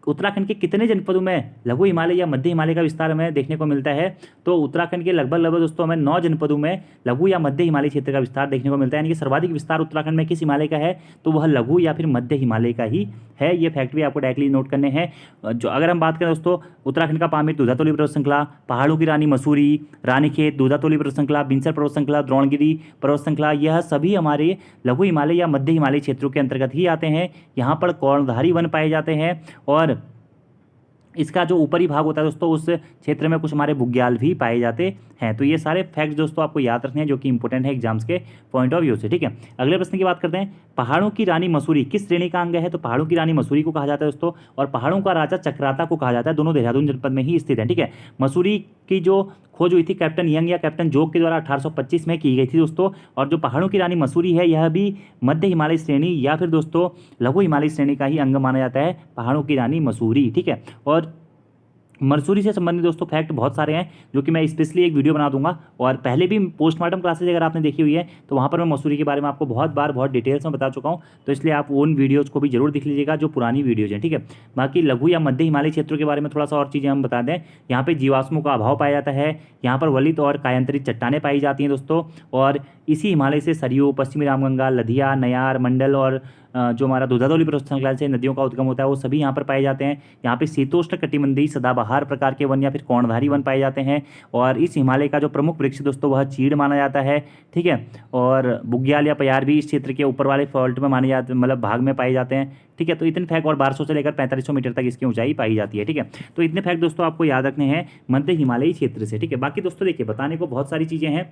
उत्तराखंड के कितने जनपदों में लघु हिमालय या मध्य हिमालय का विस्तार हमें देखने को मिलता है, तो उत्तराखंड के लगभग दोस्तों हमें 9 जनपदों में लघु या मध्य हिमालय क्षेत्र का विस्तार देखने को मिलता है। यानी कि सर्वाधिक विस्तार उत्तराखंड में किस हिमालय का है, तो वह लघु या फिर मध्य हिमालय का ही है। ये फैक्ट भी आपको डायरेक्टली नोट करने हैं। जो अगर हम बात करें दोस्तों उत्तराखंड का पामीर दूधातोली पर्वत श्रृंखला, पहाड़ों की रानी मसूरी, रानीखेत, दूधातोली पर्वत श्रृंखला, बिंसर पर्वत श्रृंखला, द्रोणगिरी पर्वत श्रृंखला, यह सभी हमारे लघु हिमालय या मध्य हिमालय क्षेत्रों के अंतर्गत ही आते हैं। यहाँ पर कर्णधारी वन पाए जाते हैं और इसका जो ऊपरी भाग होता है दोस्तों उस क्षेत्र में कुछ हमारे बुग्याल भी पाए जाते हैं। तो ये सारे फैक्ट्स दोस्तों आपको याद रखने हैं जो कि इंपॉर्टेंट है एग्जाम्स के पॉइंट ऑफ व्यू से, ठीक है। अगले प्रश्न की बात करते हैं, पहाड़ों की रानी मसूरी किस श्रेणी का अंग है, तो पहाड़ों की रानी मसूरी को कहा जाता है दोस्तों, और पहाड़ों का राजा चक्राता को कहा जाता है। दोनों देहरादून जनपद में ही स्थित है, ठीक है। मसूरी की जो खोज हुई थी कैप्टन यंग या कैप्टन जोग के द्वारा 1825 में की गई थी दोस्तों। और जो पहाड़ों की रानी मसूरी है यह भी मध्य हिमालय श्रेणी या फिर दोस्तों लघु हिमालय श्रेणी का ही अंग माना जाता है, पहाड़ों की रानी मसूरी, ठीक है। और मसूरी से संबंधित दोस्तों फैक्ट बहुत सारे हैं जो कि मैं स्पेशली एक वीडियो बना दूंगा, और पहले भी पोस्टमार्टम क्लासेज अगर आपने देखी हुई है तो वहाँ पर मैं मसूरी के बारे में आपको बहुत डिटेल्स में बता चुका हूँ। तो इसलिए आप उन वीडियोज़ को भी जरूर देख लीजिएगा जो पुरानी वीडियोज़ हैं, ठीक है। बाकी लघु या मध्य हिमालय क्षेत्रों के बारे में थोड़ा सा और चीज़ें हम बता दें, यहाँ पर जीवाश्मों का अभाव पाया जाता है, यहाँ पर वलित और कायांतरित चट्टानें पाई जाती हैं दोस्तों, और इसी हिमालय से सरयू, पश्चिमी रामगंगा, लधिया, नयार, मंडल और जो हमारा दूधातोली पर्वत श्रृंखला से नदियों का उद्गम होता है वो सभी यहाँ पर पाए जाते हैं। यहाँ पे शीतोष्ण कटिबंधीय सदाबहार प्रकार के वन या फिर कर्णधारी वन पाए जाते हैं। और इस हिमालय का जो प्रमुख वृक्ष दोस्तों वह चीड़ माना जाता है, ठीक है। और बुग्याल या प्यार भी इस क्षेत्र के ऊपर वाले फॉल्ट में माने जाते, मतलब भाग में पाए जाते हैं, ठीक है। तो इतने फैक्ट, और 1200 से लेकर 4500 मीटर तक इसकी ऊंचाई पाई जाती है, ठीक है। तो इतने फैक्ट दोस्तों आपको याद रखने हैं मध्य हिमालयी क्षेत्र से, ठीक है। बाकी दोस्तों देखिए बताने को बहुत सारी चीज़ें हैं,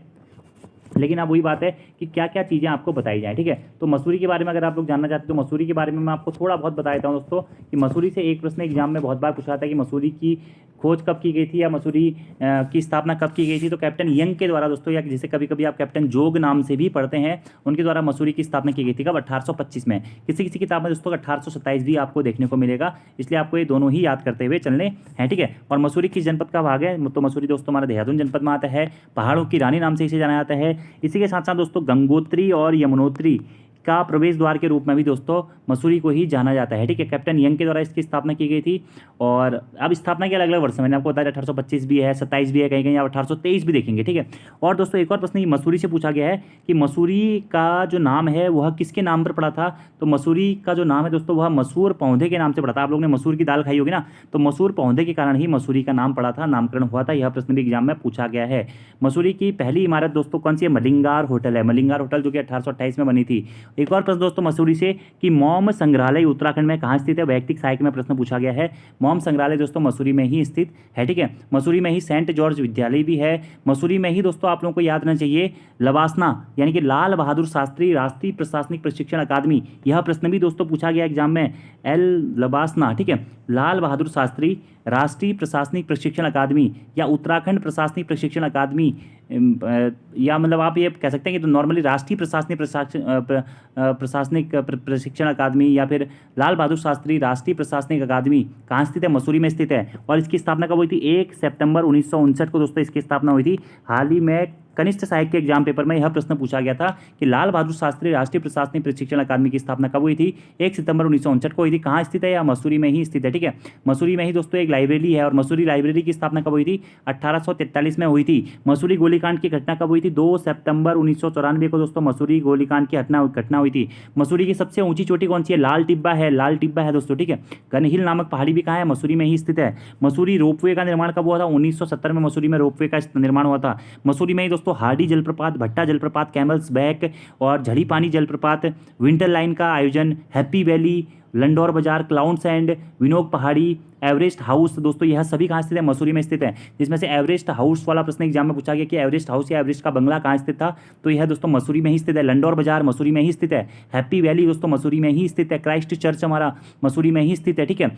लेकिन अब वही बात है कि क्या क्या चीज़ें आपको बताई जाए, ठीक है। तो मसूरी के बारे में अगर आप लोग जानना चाहते हो तो मसूरी के बारे में मैं आपको थोड़ा बहुत बता देता हूँ दोस्तों कि मसूरी से एक प्रश्न एग्जाम में बहुत बार पूछा था कि मसूरी की खोज कब की गई थी या मसूरी की स्थापना कब की गई थी, तो कैप्टन यंग के द्वारा दोस्तों, या जिसे कभी कभी आप कैप्टन जोग नाम से भी पढ़ते हैं, उनके द्वारा मसूरी की स्थापना की गई थी कब, 1825 में। किसी किसी किताब में दोस्तों 1827 भी आपको देखने को मिलेगा, इसलिए आपको ये दोनों ही याद करते हुए चलने हैं, ठीक है। और मसूरी किस जनपद का भाग है, तो मसूरी दोस्तों हमारा देहरादून जनपद में आता है, पहाड़ों की रानी नाम से इसे जाना जाता है। इसी के साथ साथ दोस्तों गंगोत्री और यमुनोत्री का प्रवेश द्वार के रूप में भी दोस्तों मसूरी को ही जाना जाता है, ठीक है। कैप्टन यंग के द्वारा इसकी स्थापना की गई थी, और अब स्थापना के अलग अलग वर्ष मैंने आपको बताया 1825 भी है, 27 भी है, कहीं कहीं आप 1823 भी देखेंगे, ठीक है। और दोस्तों एक और प्रश्न मसूरी से पूछा गया है कि मसूरी का जो नाम है वह किसके नाम पर पड़ा था, तो मसूरी का जो नाम है दोस्तों वह मसूर पौधे के नाम से पड़ा था। आप लोगों ने मसूर की दाल खाई होगी ना, तो मसूर पौधे के कारण ही मसूरी का नाम पड़ा था, नामकरण हुआ था। यह प्रश्न भी एग्जाम में पूछा गया है। मसूरी की पहली इमारत दोस्तों कौन सी है, मलिंगार होटल है, मलिंगार होटल जो कि 1828 में बनी थी। एक और प्रश्न दोस्तों मसूरी से कि मॉम संग्रहालय उत्तराखंड में कहाँ स्थित है, वैयक्तिक सहायक में प्रश्न पूछा गया है। मॉम संग्रहालय दोस्तों मसूरी में ही स्थित है, ठीक है। मसूरी में ही सेंट जॉर्ज विद्यालय भी है। मसूरी में ही दोस्तों आप लोगों को याद रहना चाहिए लवासना यानी कि लाल बहादुर शास्त्री राष्ट्रीय प्रशासनिक प्रशिक्षण अकादमी, यह प्रश्न भी दोस्तों पूछा गया एग्जाम में, एल लबासना, ठीक है। लाल बहादुर शास्त्री राष्ट्रीय प्रशासनिक प्रशिक्षण अकादमी या उत्तराखंड प्रशासनिक प्रशिक्षण अकादमी, या मतलब आप ये कह सकते हैं कि तो नॉर्मली राष्ट्रीय प्रशासनिक प्रशिक्षण अकादमी या फिर लाल बहादुर शास्त्री राष्ट्रीय प्रशासनिक अकादमी कहाँ स्थित है, मसूरी में स्थित है। और इसकी स्थापना कब हुई थी, 1 सितंबर 1959 को दोस्तों इसकी स्थापना हुई थी। हाल ही में कनिष्ठ सहायक के एग्जाम पेपर में यह प्रश्न पूछा गया था कि लाल बहादुर शास्त्री राष्ट्रीय प्रशासनिक प्रशिक्षण अकादमी की स्थापना कब हुई थी? 1 सितंबर 1959 को हुई थी। कहाँ स्थित है? या मसूरी में ही स्थित है। ठीक है, मसूरी में ही दोस्तों एक लाइब्रेरी है। और मसूरी लाइब्रेरी की स्थापना कब हुई थी? 1843 में हुई थी। मसूरी गोलीकांड की घटना कब हुई थी? 2 सितंबर 1994 को दोस्तों मसूरी गोलीकांड की घटना हुई थी। मसूरी की सबसे ऊंची चोटी कौन सी है? लाल टिब्बा है, लाल टिब्बा है दोस्तों। ठीक है, गनहिल नामक पहाड़ी भी कहाँ है? मसूरी में ही स्थित है। मसूरी रोपवे का निर्माण कब हुआ था? 1970 में मसूरी में रोपवे का निर्माण हुआ था। मसूरी में ही दोस्तों हार्डी जलप्रपात, भट्टा जलप्रपात, कैमल्स बैक और झड़ी पानी जलप्रपात, विंटर लाइन का आयोजन, हैप्पी वैली, लंडौर बाजार, क्लाउंस एंड विनोग पहाड़ी, एवरेस्ट हाउस दोस्तों, यह सभी कहाँ स्थित है? मसूरी में स्थित है। जिसमें से एवरेस्ट हाउस वाला प्रश्न एग्जाम में पूछा गया कि एवरेस्ट हाउस या एवरेस्ट का बंगला कहाँ स्थित था, तो यह दोस्तों मसूरी में ही स्थित है। लंडौर बाजार मसूरी में ही स्थित है। हैप्पी वैली दोस्तों मसूरी में ही स्थित है। क्राइस्ट चर्च हमारा मसूरी में ही स्थित है। ठीक है,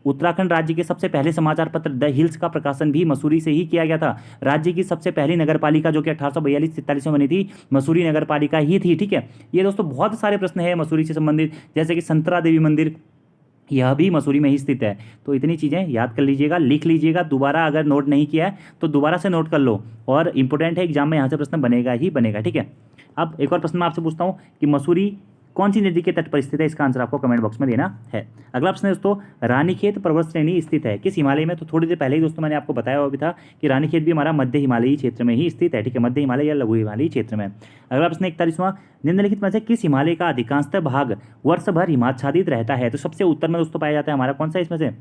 उत्तराखंड राज्य के सबसे पहले समाचार पत्र द हिल्स का प्रकाशन भी मसूरी से ही किया गया था। राज्य की सबसे पहली नगर पालिका जो कि 1842-43 में बनी थी, मसूरी नगर पालिका ही थी। ठीक है, ये दोस्तों बहुत सारे प्रश्न है मसूरी से संबंधित, जैसे कि संतरा देवी मंदिर, यह भी मसूरी में ही स्थित है। तो इतनी चीज़ें याद कर लीजिएगा, लिख लीजिएगा। दोबारा अगर नोट नहीं किया है तो दोबारा से नोट कर लो, और इंपॉर्टेंट है, एग्जाम में यहाँ से प्रश्न बनेगा ही बनेगा। ठीक है, अब एक और प्रश्न मैं आपसे पूछता हूँ कि मसूरी कौन सी नदी के तट पर स्थित है? इसका आंसर आपको कमेंट बॉक्स में देना है। अगला प्रश्न है दोस्तों, रानीखेत पर्वत श्रेणी स्थित है किस हिमालय में? तो थोड़ी देर पहले ही दोस्तों मैंने आपको बताया हुआ भी था कि रानीखेत भी हमारा मध्य हिमालयी क्षेत्र में ही स्थित है। ठीक है, मध्य हिमालय या लघु हिमालयी क्षेत्र में। अगला प्रश्न 41वां, निम्नलिखित में से किस हिमालय का अधिकांशतः भाग वर्ष भर हिमाच्छादित रहता है? तो सबसे उत्तर में दोस्तों पाया जाता है हमारा कौन सा इसमें से?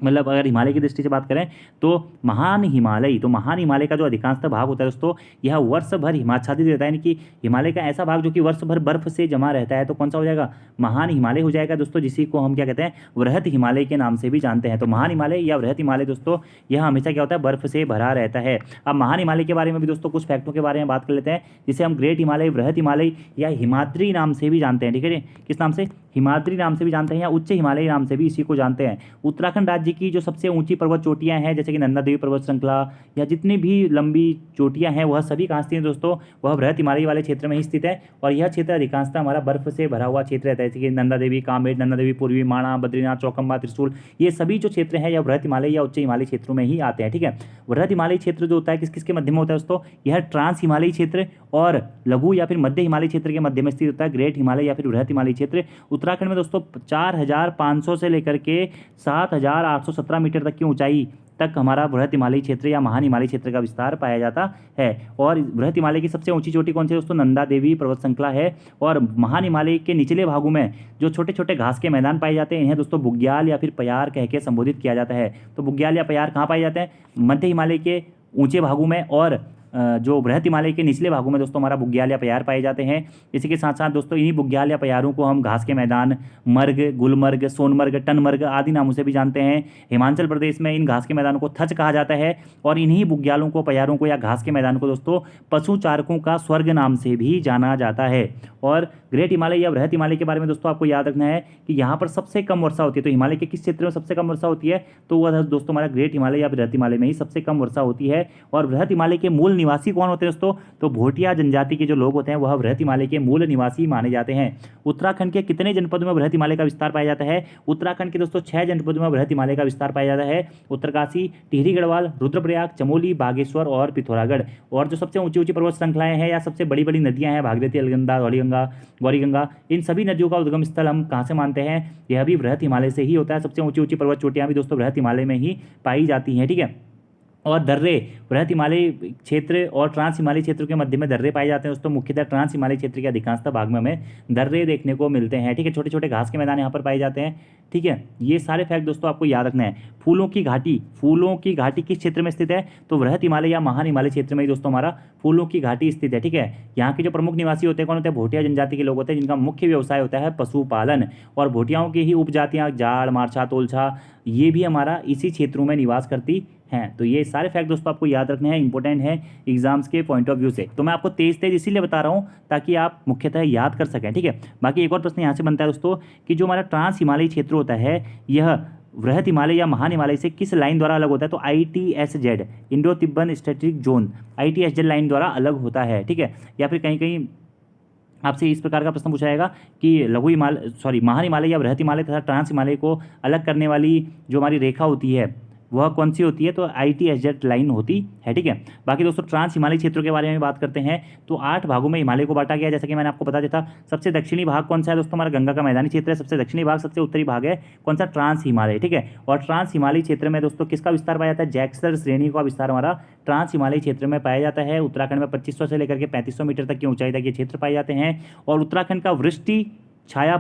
मतलब अगर हिमालय की दृष्टि से बात करें तो महान हिमालय, तो महान हिमालय का जो अधिकांशतः भाग होता है दोस्तों, यह वर्ष भर हिमाच्छादित रहता है। यानी कि हिमालय का ऐसा भाग जो कि वर्ष भर बर्फ से जमा रहता है, तो कौन सा हो जाएगा? महान हिमालय हो जाएगा दोस्तों, जिसी को हम क्या कहते हैं? वृहत हिमालय के नाम से भी जानते हैं। तो महान हिमालय या वृहत हिमालय दोस्तों, यह हमेशा क्या होता है? बर्फ से भरा रहता है। अब महान हिमालय के बारे में भी दोस्तों कुछ फैक्टों के बारे में बात कर लेते हैं, जिसे हम ग्रेट हिमालय, वृहत हिमालय या हिमाद्री नाम से भी जानते हैं। ठीक है, किस नाम से? हिमाद्री नाम से भी जानते हैं, या उच्च हिमालय नाम से भी इसी को जानते हैं। उत्तराखंड राज्य की जो सबसे ऊंची पर्वत चोटियां हैं, जैसे कि नंदा देवी पर्वत श्रृंखला या जितनी भी लंबी चोटियां हैं, वह सभी कहाँ स्थित हैं दोस्तों? वह बृहत हिमालय वाले क्षेत्र में ही स्थित है। और यह क्षेत्र अधिकांशतः हमारा बर्फ से भरा हुआ क्षेत्र रहता है, जैसे कि नंदा देवी, कामेट, नंदा देवी पूर्वी, माणा, बद्रीनाथ, चौकम्बा, त्रिशूल, ये सभी जो क्षेत्र हैं यह बृहत हिमालय या उच्च हिमालय क्षेत्रों में ही आते हैं। ठीक है, बृहत हिमालय क्षेत्र जो होता है किस किसके मध्य में होता है दोस्तों? यह ट्रांस हिमालयी क्षेत्र और लघु या फिर मध्य हिमालय क्षेत्र के मध्य में स्थित होता है। ग्रेट हिमालय या फिर बृहत हिमालय क्षेत्र उत्तराखंड में दोस्तों 4500 से लेकर के 7817 मीटर तक की ऊंचाई तक हमारा बृहत हिमालयी क्षेत्र या महान हिमालयी क्षेत्र का विस्तार पाया जाता है। और बृहत हिमालय की सबसे ऊंची चोटी कौन सी है दोस्तों? नंदा देवी पर्वत श्रृंखला है। और महान हिमालय के निचले भागों में जो छोटे छोटे घास के मैदान पाए जाते हैं, इन्हें दोस्तों बुग्याल या फिर पयार कह के संबोधित किया जाता है। तो बुग्याल या पयार कहाँ पाए जाते हैं? मध्य हिमालय के ऊंचे भागों में, और जो बृहत हिमालय के निचले भागों में दोस्तों हमारा बुग्याल या पयार पाए जाते हैं। इसी के साथ साथ दोस्तों इन्हीं बुग्याल या पयारों को हम घास के मैदान, मर्ग, गुलमर्ग, सोनमर्ग, टनमर्ग आदि नामों से भी जानते हैं। हिमाचल प्रदेश में इन घास के मैदानों को थच कहा जाता है। और इन्हीं बुग्यालों को, पयारों को या घास के मैदान को दोस्तों पशु चारकों का स्वर्ग नाम से भी जाना जाता है। और ग्रेट हिमालय या बृहत हिमालय के बारे में दोस्तों आपको याद रखना है कि यहाँ पर सबसे कम वर्षा होती है। तो हिमालय के किस क्षेत्र में सबसे कम वर्षा होती है? तो वह दोस्तों हमारा ग्रेट हिमालय या बृहत हिमालय में ही सबसे कम वर्षा होती है। और बृहत हिमालय के मूल निवासी कौन होते हैं दोस्तों? तो भोटिया जनजाति के जो लोग होते हैं वह बृहत हिमालय के मूल निवासी माने जाते हैं। उत्तराखंड के कितने जनपदों में बृहत हिमालय का विस्तार पाया जाता है? उत्तराखंड के दोस्तों 6 जनपदों में बृहत हिमालय का विस्तार पाया जाता है। उत्तरकाशी, टिहरी गढ़वाल, रुद्रप्रयाग, चमोली, बागेश्वर और पिथौरागढ़। और जो सबसे ऊंची ऊंची पर्वत श्रृंखलाएं हैं या सबसे बड़ी बड़ी नदियां हैं, भागीरथी, अलगंगा, गौरीगंगा, इन सभी नदियों का उद्गम स्थल हम कहाँ से मानते हैं? यह भी बृहत हिमालय से ही होता है। सबसे ऊंची ऊंची पर्वत चोटियां भी दोस्तों बृहत हिमालय में ही पाई जाती हैं। ठीक है, और दर्रे, बृहत हिमालय क्षेत्र और ट्रांस हिमालय क्षेत्र के मध्य में दर्रे पाए जाते हैं दोस्तों। मुख्यतः ट्रांस हिमालय क्षेत्र के अधिकांशतः भाग में हमें दर्रे देखने को मिलते हैं। ठीक है, छोटे छोटे घास के मैदान यहाँ पर पाए जाते हैं। ठीक है, ये सारे फैक्ट दोस्तों आपको याद रखना है। फूलों की घाटी किस क्षेत्र में स्थित है? तो बृहत हिमालय या महान हिमालय क्षेत्र में ही दोस्तों हमारा फूलों की घाटी स्थित है। ठीक है, यहाँ के जो प्रमुख निवासी होते हैं कौन होते हैं? भोटिया जनजाति के लोग होते हैं, जिनका मुख्य व्यवसाय होता है पशुपालन। और भोटियाओं की ही उपजातियाँ जाड़, मारछा, तोलछा, ये भी हमारा इसी क्षेत्रों में निवास करती हैं। तो ये सारे फैक्ट दोस्तों आपको याद रखने हैं, इंपॉर्टेंट है एग्जाम्स के पॉइंट ऑफ व्यू से। तो मैं आपको तेज इसीलिए बता रहा हूँ ताकि आप मुख्यतः याद कर सकें। ठीक है, बाकी एक और प्रश्न यहाँ से बनता है दोस्तों कि जो हमारा ट्रांस हिमालयी क्षेत्र होता है, यह बृहत हिमालय या महान हिमालय से किस लाइन द्वारा अलग होता है? तो ITSZ, Indo Tibet strategic zone, ITSZ line द्वारा अलग होता है। ठीक है, या फिर कहीं कहीं आपसे इस प्रकार का प्रश्न पूछा जाएगा कि महान हिमालय या बृहत हिमालय तथा ट्रांस हिमालय को अलग करने वाली जो हमारी रेखा होती है, वह कौन सी होती है, तो ITHZ लाइन होती है, ठीक है। बाकी दोस्तों ट्रांस हिमालयी क्षेत्रों के बारे में बात करते हैं तो 8 भागों में हिमालय को बांटा गया है, जैसा कि मैंने आपको बता दिया था। सबसे दक्षिणी भाग कौन सा है दोस्तों, हमारा गंगा का मैदानी क्षेत्र है। सबसे दक्षिणी भाग, सबसे उत्तरी भाग है कौन सा, ट्रांस हिमालय, ठीक है। और ट्रांस हिमालयी क्षेत्र में दोस्तों किसका विस्तार पाया जाता है, जैक्सर श्रेणी का विस्तार हमारा ट्रांस हिमालयी क्षेत्र में पाया जाता है। उत्तराखंड में 2500 से लेकर के 3500 मीटर तक की ऊंचाई तक ये क्षेत्र पाए जाते हैं। और उत्तराखंड का वृष्टि छाया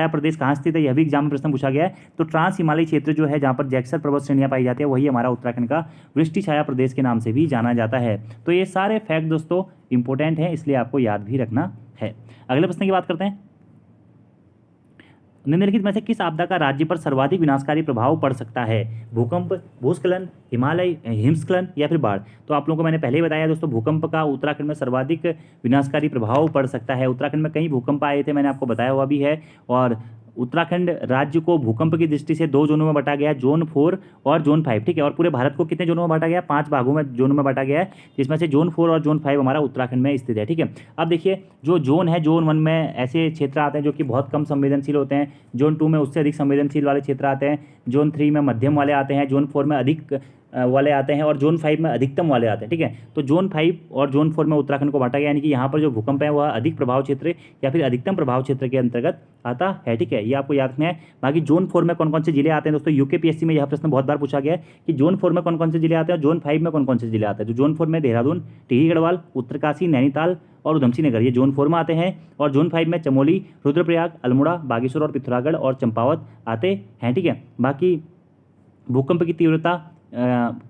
प्रदेश कहाँ स्थित है, यह भी एग्जाम में प्रश्न पूछा गया है। तो ट्रांस हिमालयी क्षेत्र जो है जहाँ पर जैक्सर पर्वत श्रेणियाँ पाई जाती है वही हमारा उत्तराखंड का वृष्टि छाया प्रदेश के नाम से भी जाना जाता है। तो ये सारे फैक्ट दोस्तों इंपॉर्टेंट हैं, इसलिए आपको याद भी रखना है। अगले प्रश्न की बात करते हैं। निम्नलिखित में से किस आपदा का राज्य पर सर्वाधिक विनाशकारी प्रभाव पड़ सकता है, भूकंप, भूस्खलन, हिमस्खलन या फिर बाढ़। तो आप लोगों को मैंने पहले ही बताया दोस्तों, भूकंप का उत्तराखंड में सर्वाधिक विनाशकारी प्रभाव पड़ सकता है। उत्तराखंड में कई भूकंप आए थे, मैंने आपको बताया हुआ भी है। और उत्तराखंड राज्य को भूकंप की दृष्टि से 2 जोनों में बांटा गया है, जोन 4 और जोन 5, ठीक है। और पूरे भारत को कितने जोनों में बांटा गया है, 5 भागों में जोनों में बांटा गया है, जिसमें से जोन 4 और जोन 5 हमारा उत्तराखंड में स्थित है, ठीक है। अब देखिए जो जोन है, जोन 1 में ऐसे क्षेत्र आते हैं जो कि बहुत कम संवेदनशील होते हैं, जोन 2 में उससे अधिक संवेदनशील वाले क्षेत्र आते हैं, जोन 3 में मध्यम वाले आते हैं, जोन 4 में अधिक वाले आते हैं और जोन 5 में अधिकतम वाले आते हैं, ठीक है। तो जोन 5 और जोन 4 में उत्तराखंड को बांटा गया, यानी कि यहाँ पर जो भूकंप है वह अधिक प्रभाव क्षेत्र या फिर अधिकतम प्रभाव क्षेत्र के अंतर्गत आता है, ठीक है। ये आपको याद रखना है। बाकी जोन 4 में कौन कौन से जिले आते हैं दोस्तों, UKPSC में यह प्रश्न बहुत बार पूछा गया है कि जोन 4 में कौन कौन से जिले आते हैं और जोन 5 में कौन कौन से जिले आते हैं। तो जोन 4 में देहरादून, टिहरी गढ़वाल, उत्तरकाशी, नैनीताल और उधमसिंह नगर, ये जोन 4 में आते हैं। और जोन 5 में चमोली, रुद्रप्रयाग, अल्मोड़ा, बागेश्वर और पिथौरागढ़ और चंपावत आते हैं, ठीक है। बाकी भूकंप की तीव्रता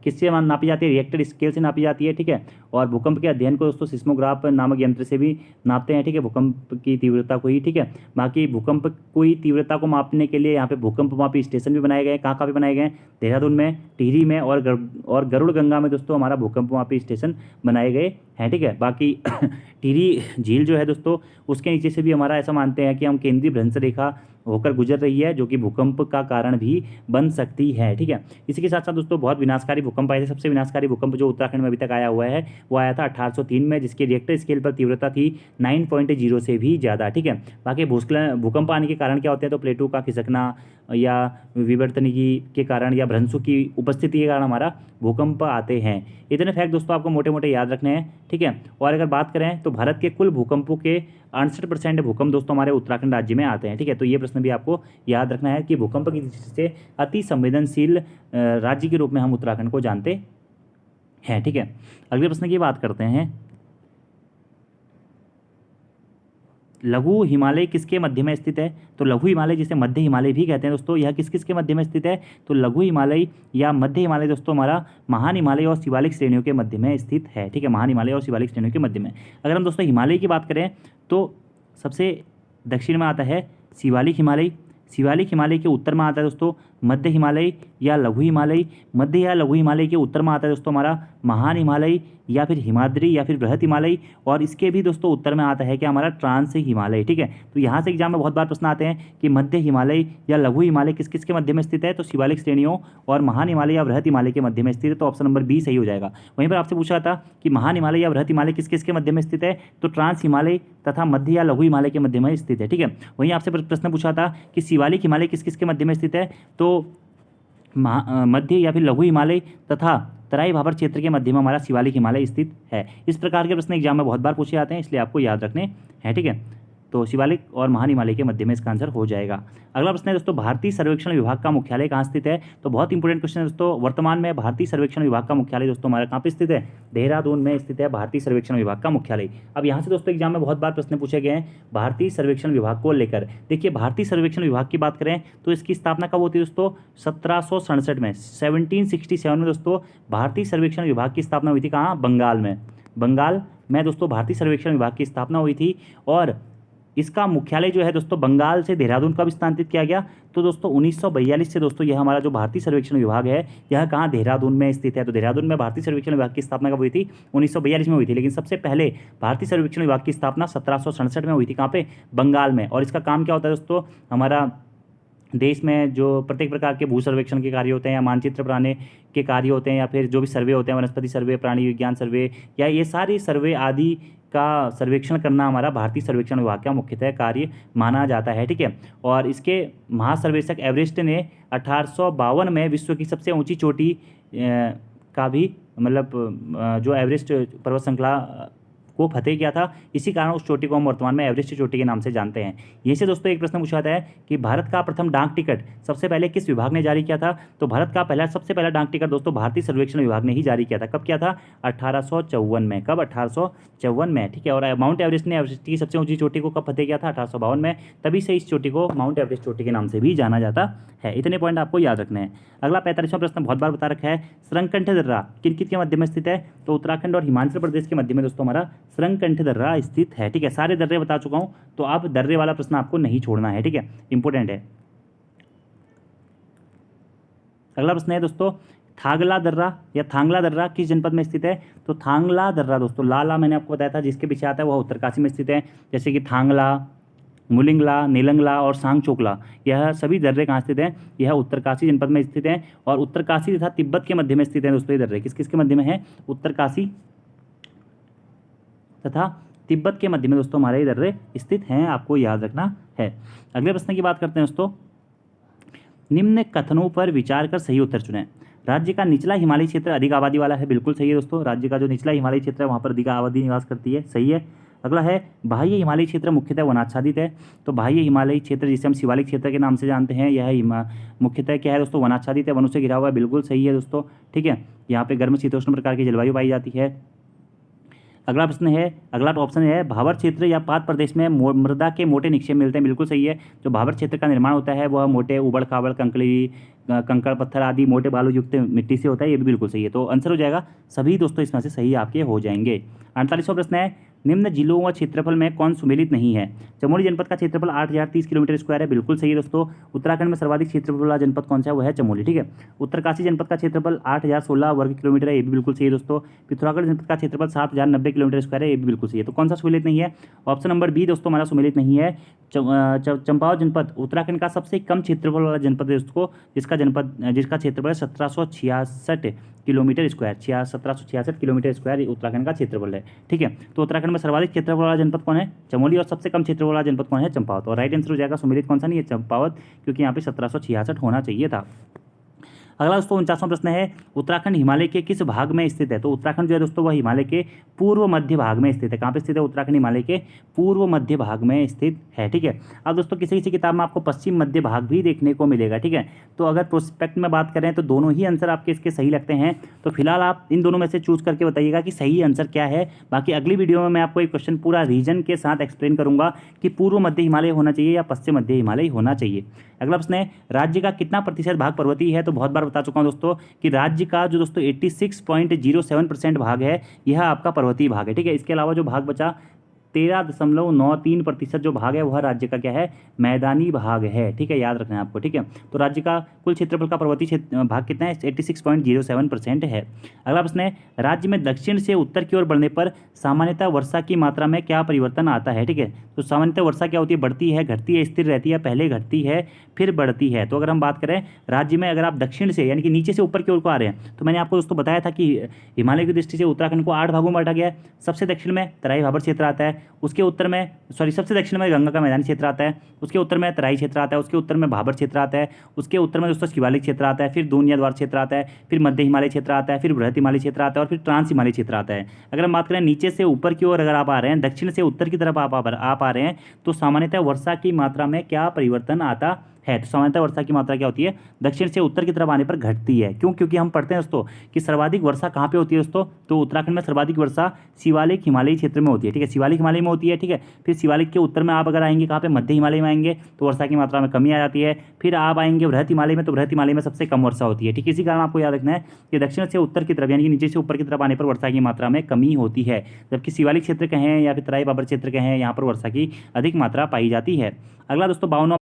किससे नापी जाती है, रिएक्टर स्केल से नापी जाती है, ठीक है। और भूकंप के अध्ययन को दोस्तों सिस्मोग्राफ नामक यंत्र से भी नापते हैं, ठीक है, भूकंप की तीव्रता को ही, ठीक है। बाकी भूकंप की तीव्रता को मापने के लिए यहाँ पे भूकंप मापी स्टेशन भी बनाए गए हैं। कहाँ भी बनाए गए हैं, देहरादून में, टिहरी में और गरुड़ गंगा में दोस्तों हमारा भूकंप मापी स्टेशन बनाए गए हैं, ठीक है। बाकी टिहरी झील जो है दोस्तों उसके नीचे से भी हमारा ऐसा मानते हैं कि हम केंद्रीय भ्रंश रेखा होकर गुजर रही है, जो कि भूकंप का कारण भी बन सकती है, ठीक है। इसी के साथ साथ दोस्तों बहुत विनाशकारी भूकंप आए थे। सबसे विनाशकारी भूकंप जो उत्तराखंड में अभी तक आया हुआ है वो आया था 1803 में, जिसकी रिएक्टर स्केल पर तीव्रता थी 9.0 से भी ज़्यादा, ठीक है। बाकी भूकंप आने के कारण क्या होते हैं, तो प्लेटों का खिसकना या विवर्तनिकी के कारण या भ्रंशों की उपस्थिति के कारण हमारा भूकंप आते हैं। इतने फैक्ट दोस्तों आपको मोटे मोटे याद रखने हैं, ठीक है। और अगर बात करें तो भारत के कुल भूकंपों के 68% भूकंप दोस्तों हमारे उत्तराखंड राज्य में आते हैं, ठीक है। तो ये प्रश्न भी आपको याद रखना है कि भूकंप की दृष्टि से अति संवेदनशील राज्य के रूप में हम उत्तराखंड को जानते हैं, ठीक है। अगले प्रश्न की बात करते हैं, लघु हिमालय किसके मध्य में स्थित है। तो लघु हिमालय जिसे मध्य हिमालय भी कहते हैं दोस्तों, यह किस किस के मध्य में स्थित है, तो लघु हिमालय या मध्य हिमालय दोस्तों हमारा महान हिमालय और शिवालिक श्रेणियों के मध्य में स्थित है, ठीक है। महान हिमालय और शिवालिक श्रेणियों के मध्य में। अगर हम दोस्तों हिमालय की बात करें तो सबसे दक्षिण में आता है शिवालिक हिमालय। शिवालिक हिमालय के उत्तर में आता है दोस्तों मध्य हिमालय या लघु हिमालय। मध्य या लघु हिमालय के उत्तर में आता है दोस्तों हमारा महान हिमालय या फिर हिमाद्री या फिर बृहत हिमालय। और इसके भी दोस्तों उत्तर में आता है कि हमारा ट्रांस हिमालय, ठीक है। तो यहाँ से एग्जाम में बहुत बार प्रश्न आते हैं कि मध्य हिमालय या लघु हिमालय किस किस के मध्य में स्थित है, तो शिवालिक श्रेणियों और महान हिमालय या बृहत हिमालय के मध्य में स्थित है। तो ऑप्शन नंबर बी सही हो जाएगा। वहीं पर आपसे पूछा था कि महान हिमालय या बृहत हिमालय किस किस के मध्य में स्थित है, तो ट्रांस हिमालय तथा मध्य या लघु हिमालय के मध्य में स्थित है, ठीक है। वहीं आपसे प्रश्न पूछा था कि शिवालिक हिमालय किस किस के मध्य में स्थित है, तो मध्य या फिर लघु हिमालय तथा तराई भाबर क्षेत्र के मध्य में हमारा शिवालिक हिमालय स्थित है। इस प्रकार के प्रश्न एग्जाम में बहुत बार पूछे जाते हैं, इसलिए आपको याद रखने हैं, ठीक है। तो शिवालिक और महान हिमालय के मध्य में इसका आंसर हो जाएगा। अगला प्रश्न है दोस्तों, भारतीय सर्वेक्षण विभाग का मुख्यालय कहाँ स्थित है। तो बहुत इंपॉर्टेंट क्वेश्चन है दोस्तों। वर्तमान में भारतीय सर्वेक्षण विभाग का मुख्यालय दोस्तों हमारा कहाँ पे स्थित है, देहरादून में स्थित है भारतीय सर्वेक्षण विभाग का मुख्यालय। अब यहाँ से दोस्तों एग्जाम में बहुत बार प्रश्न पूछे गए हैं भारतीय सर्वेक्षण विभाग को लेकर। देखिए भारतीय सर्वेक्षण विभाग की बात करें तो इसकी स्थापना कब होती है दोस्तों, 1767 में, 1767 में दोस्तों भारतीय सर्वेक्षण विभाग की स्थापना हुई थी। कहाँ, बंगाल में। बंगाल में दोस्तों भारतीय सर्वेक्षण विभाग की स्थापना हुई थी और इसका मुख्यालय जो है दोस्तों बंगाल से देहरादून कब स्थानांतरित किया गया, तो दोस्तों 1942 से दोस्तों यह हमारा जो भारतीय सर्वेक्षण विभाग है यह कहाँ, देहरादून में स्थित है। तो देहरादून में भारतीय सर्वेक्षण विभाग की स्थापना कब हुई थी, 1942 में हुई थी। लेकिन सबसे पहले भारतीय सर्वेक्षण विभाग की स्थापना 1767 में हुई थी। कहाँ पे, बंगाल में। और इसका काम क्या होता है दोस्तों, हमारा देश में जो प्रत्येक प्रकार के भू सर्वेक्षण के कार्य होते हैं या मानचित्र बनाने के कार्य होते हैं या फिर जो भी सर्वे होते हैं, वनस्पति सर्वे, प्राणी विज्ञान सर्वे या ये सारी सर्वे आदि का सर्वेक्षण करना हमारा भारतीय सर्वेक्षण विभाग का मुख्यतः कार्य माना जाता है, ठीक है। और इसके महासर्वेक्षक एवरेस्ट ने 1852 में विश्व की सबसे ऊंची चोटी का भी मतलब जो एवरेस्ट पर्वत श्रृंखला को फतेह किया था। इसी कारण उस चोटी को हम वर्तमान में एवरेस्ट चोटी के नाम से जानते हैं। यहीं से दोस्तों एक प्रश्न पूछा जाता है कि भारत का प्रथम डाक टिकट सबसे पहले किस विभाग ने जारी किया था। तो भारत का सबसे पहला डाक टिकट दोस्तों भारतीय सर्वेक्षण विभाग ने ही जारी किया था। कब किया था? 1854 में। कब? 1854 में, ठीक है। और माउंट एवरेस्ट ने एवरेस्ट की सबसे ऊंची चोटी को कब फतेह किया था? 1852 में। तभी से इस चोटी को माउंट एवरेस्ट चोटी के नाम से भी जाना जाता है। इतने पॉइंट आपको याद रखने हैं। अगला 45वां प्रश्न बहुत बार बता रखा है, सरंगकंठ दर्रा किन किन के मध्य में स्थित है। तो उत्तराखंड और हिमाचल प्रदेश के मध्य में दोस्तों हमारा सरंगकंठ दर्रा स्थित है, ठीक है। सारे दर्रे बता चुका हूं, तो आप दर्रे वाला प्रश्न आपको नहीं छोड़ना है, ठीक है, इंपॉर्टेंट है। अगला प्रश्न है दोस्तों, थांगला दर्रा या थांगला दर्रा किस जनपद में स्थित है। तो थांगला दर्रा दोस्तों लाला मैंने आपको बताया था जिसके पीछे आता है वह उत्तरकाशी में स्थित है। जैसे कि थांगला, मुलिंगला, नीलंगला और सांगचोकला, यह सभी दर्रे कहाँ स्थित हैं? यह उत्तरकाशी जनपद में स्थित हैं। और उत्तरकाशी तथा तिब्बत के मध्य में स्थित है दोस्तों ये दर्रे। किस किस के मध्य में है? उत्तरकाशी तथा तिब्बत के मध्य में दोस्तों हमारे ये दर्रे स्थित हैं, आपको याद रखना है। अगले प्रश्न की बात करते हैं दोस्तों, निम्न कथनों पर विचार कर सही उत्तर चुनें। राज्य का निचला हिमालयी क्षेत्र अधिक आबादी वाला है, बिल्कुल सही है दोस्तों। राज्य का जो निचला हिमालयी क्षेत्र है वहाँ पर अधिक आबादी निवास करती है, सही है। अगला है, बाह्य हिमालयी क्षेत्र मुख्यतः वनाच्छादित है। तो बाह्य हिमालयी क्षेत्र जिसे हम शिवालिक क्षेत्र के नाम से जानते हैं, यह मुख्यतः क्या है दोस्तों? वनाच्छादित है, वनों से घिरा हुआ है, बिल्कुल सही है दोस्तों, ठीक है। यहाँ पे गर्म शीतोष्ण प्रकार की जलवायु पाई जाती है। अगला प्रश्न है, अगला ऑप्शन है, भाबर क्षेत्र या पात प्रदेश में मृदा के मोटे निक्षेप मिलते हैं, बिल्कुल सही है। जो भाबर क्षेत्र का निर्माण होता है वह मोटे उबड़ खाबड़ कंकड़ पत्थर आदि मोटे बालू युक्त मिट्टी से होता है, ये भी बिल्कुल सही है। तो आंसर हो जाएगा सभी दोस्तों इसमें से सही आपके हो जाएंगे। 48वां प्रश्न है, निम्न जिलों व क्षेत्रफल में कौन सुमेलित नहीं है। चमोली जनपद का क्षेत्रफल 8030 किलोमीटर स्क्वायर है, बिल्कुल सही है दोस्तों। उत्तराखंड में सर्वाधिक क्षेत्रफल वाला जनपद कौन सा है? वह है चमोली, ठीक है। उत्तरकाशी जनपद का क्षेत्रफल 8016 वर्ग किलोमीटर है, ये भी बिल्कुल सही है दोस्तों। पिथौरागढ़ जनपद का क्षेत्रफल 7090 किलोमीटर स्क्वायर है, ये भी बिल्कुल सही है। तो कौन सा सुमेलित नहीं है? ऑप्शन नंबर बी दोस्तों हमारा सुमेलित नहीं है। चंपावत जनपद उत्तराखंड का सबसे कम क्षेत्रफल वाला जनपद है दोस्तों, जिसका क्षेत्रफल है 1766 kilometre square. 1766 kilometre square Uttarakhand का क्षेत्रफल है, ठीक है। तो उत्तराखंड में सर्वाधिक क्षेत्रफल वाला जनपद कौन है? चमोली। और सबसे कम क्षेत्रफल वाला जनपद कौन है? चंपावत। और राइट आंसर हो जाएगा सुमेलित कौन सा नहीं है? चंपावत, क्योंकि यहाँ पे 1766 होना चाहिए था। अगला दोस्तों 49वां प्रश्न है, उत्तराखंड हिमालय के किस भाग में स्थित है। तो उत्तराखंड जो है दोस्तों वह हिमालय के पूर्व मध्य भाग में स्थित है। कहाँ पे स्थित है? उत्तराखंड हिमालय के पूर्व मध्य भाग में स्थित है, ठीक है। अब दोस्तों किसी किसी किताब में आपको पश्चिम मध्य भाग भी देखने को मिलेगा, ठीक है। तो अगर प्रोस्पेक्ट में बात करें तो दोनों ही आंसर आपके इसके सही लगते हैं। तो फिलहाल आप इन दोनों में से चूज करके बताइएगा कि सही आंसर क्या है। बाकी अगली वीडियो में मैं आपको एक क्वेश्चन पूरा रीजन के साथ एक्सप्लेन करूंगा कि पूर्व मध्य हिमालय होना चाहिए या पश्चिम मध्य हिमालय होना चाहिए। अगला प्रश्न है, राज्य का कितना प्रतिशत भाग पर्वतीय है। तो बहुत बार बता चुका हूं दोस्तों कि राज्य का जो दोस्तों 86.07% भाग है यह आपका पर्वतीय भाग है, ठीक है। इसके अलावा जो भाग बचा 13.93% जो भाग है वह राज्य का क्या है? मैदानी भाग है, ठीक है, याद रखना है आपको, ठीक है। तो राज्य का कुल क्षेत्रफल का पर्वतीय क्षेत्र भाग कितना है? 86.07% है। अगला प्रश्न है, राज्य में दक्षिण से उत्तर की ओर बढ़ने पर सामान्यतः वर्षा की मात्रा में क्या परिवर्तन आता है, ठीक है। तो सामान्यतः वर्षा क्या होती है? बढ़ती है, घटती है, स्थिर रहती है, पहले घटती है फिर बढ़ती है। तो अगर हम बात करें राज्य में, अगर आप दक्षिण से यानी कि नीचे से ऊपर की ओर को आ रहे हैं, तो मैंने आपको दोस्तों बताया था कि हिमालय की दृष्टि से उत्तराखंड को 8 भागों में बांटा गया है। सबसे दक्षिण में तराई भाबर क्षेत्र आता है, उसके उत्तर में सबसे दक्षिण में गंगा का मैदानी क्षेत्र आता है, उसके उत्तर में तराई क्षेत्र आता है, उसके उत्तर में भाबर क्षेत्र आता है, उसके उत्तर में दोस्तों शिवालिक क्षेत्र आता है, फिर दूनिया द्वार क्षेत्र आता है, फिर मध्य हिमालय क्षेत्र आता है, फिर बृहत हिमालय क्षेत्र आता है और फिर ट्रांस हिमालय क्षेत्र आता है। अगर हम बात करें नीचे से ऊपर की ओर अगर आप आ रहे हैं, दक्षिण से उत्तर की तरफ आप आ रहे हैं, तो सामान्यतः वर्षा की मात्रा में क्या परिवर्तन आता है। तो सामान्यतः वर्षा की मात्रा क्या होती है? दक्षिण से उत्तर की तरफ आने पर घटती है। क्यों? क्योंकि हम पढ़ते हैं दोस्तों कि सर्वाधिक वर्षा कहाँ पे होती है दोस्तों? तो उत्तराखंड में सर्वाधिक वर्षा शिवालिक हिमालयी क्षेत्र में होती है, ठीक है, शिवालिक हिमालय में होती है, ठीक है। फिर शिवालिक के उत्तर में आप अगर आएंगे कहाँ पे? मध्य हिमालय में आएंगे तो वर्षा की मात्रा में कमी आ जाती है। फिर आप आएंगे बृहत हिमालय में, तो बृहत हिमालय में सबसे कम वर्षा होती है, ठीक। इसी कारण आपको याद रखना है कि दक्षिण से उत्तर की तरफ यानी कि नीचे से ऊपर की तरफ आने पर वर्षा की मात्रा में कमी होती है, जबकि शिवालिक क्षेत्र कहें या फिर तराई बाबर क्षेत्र कहें यहाँ पर वर्षा की अधिक मात्रा पाई जाती है। अगला दोस्तों 52वां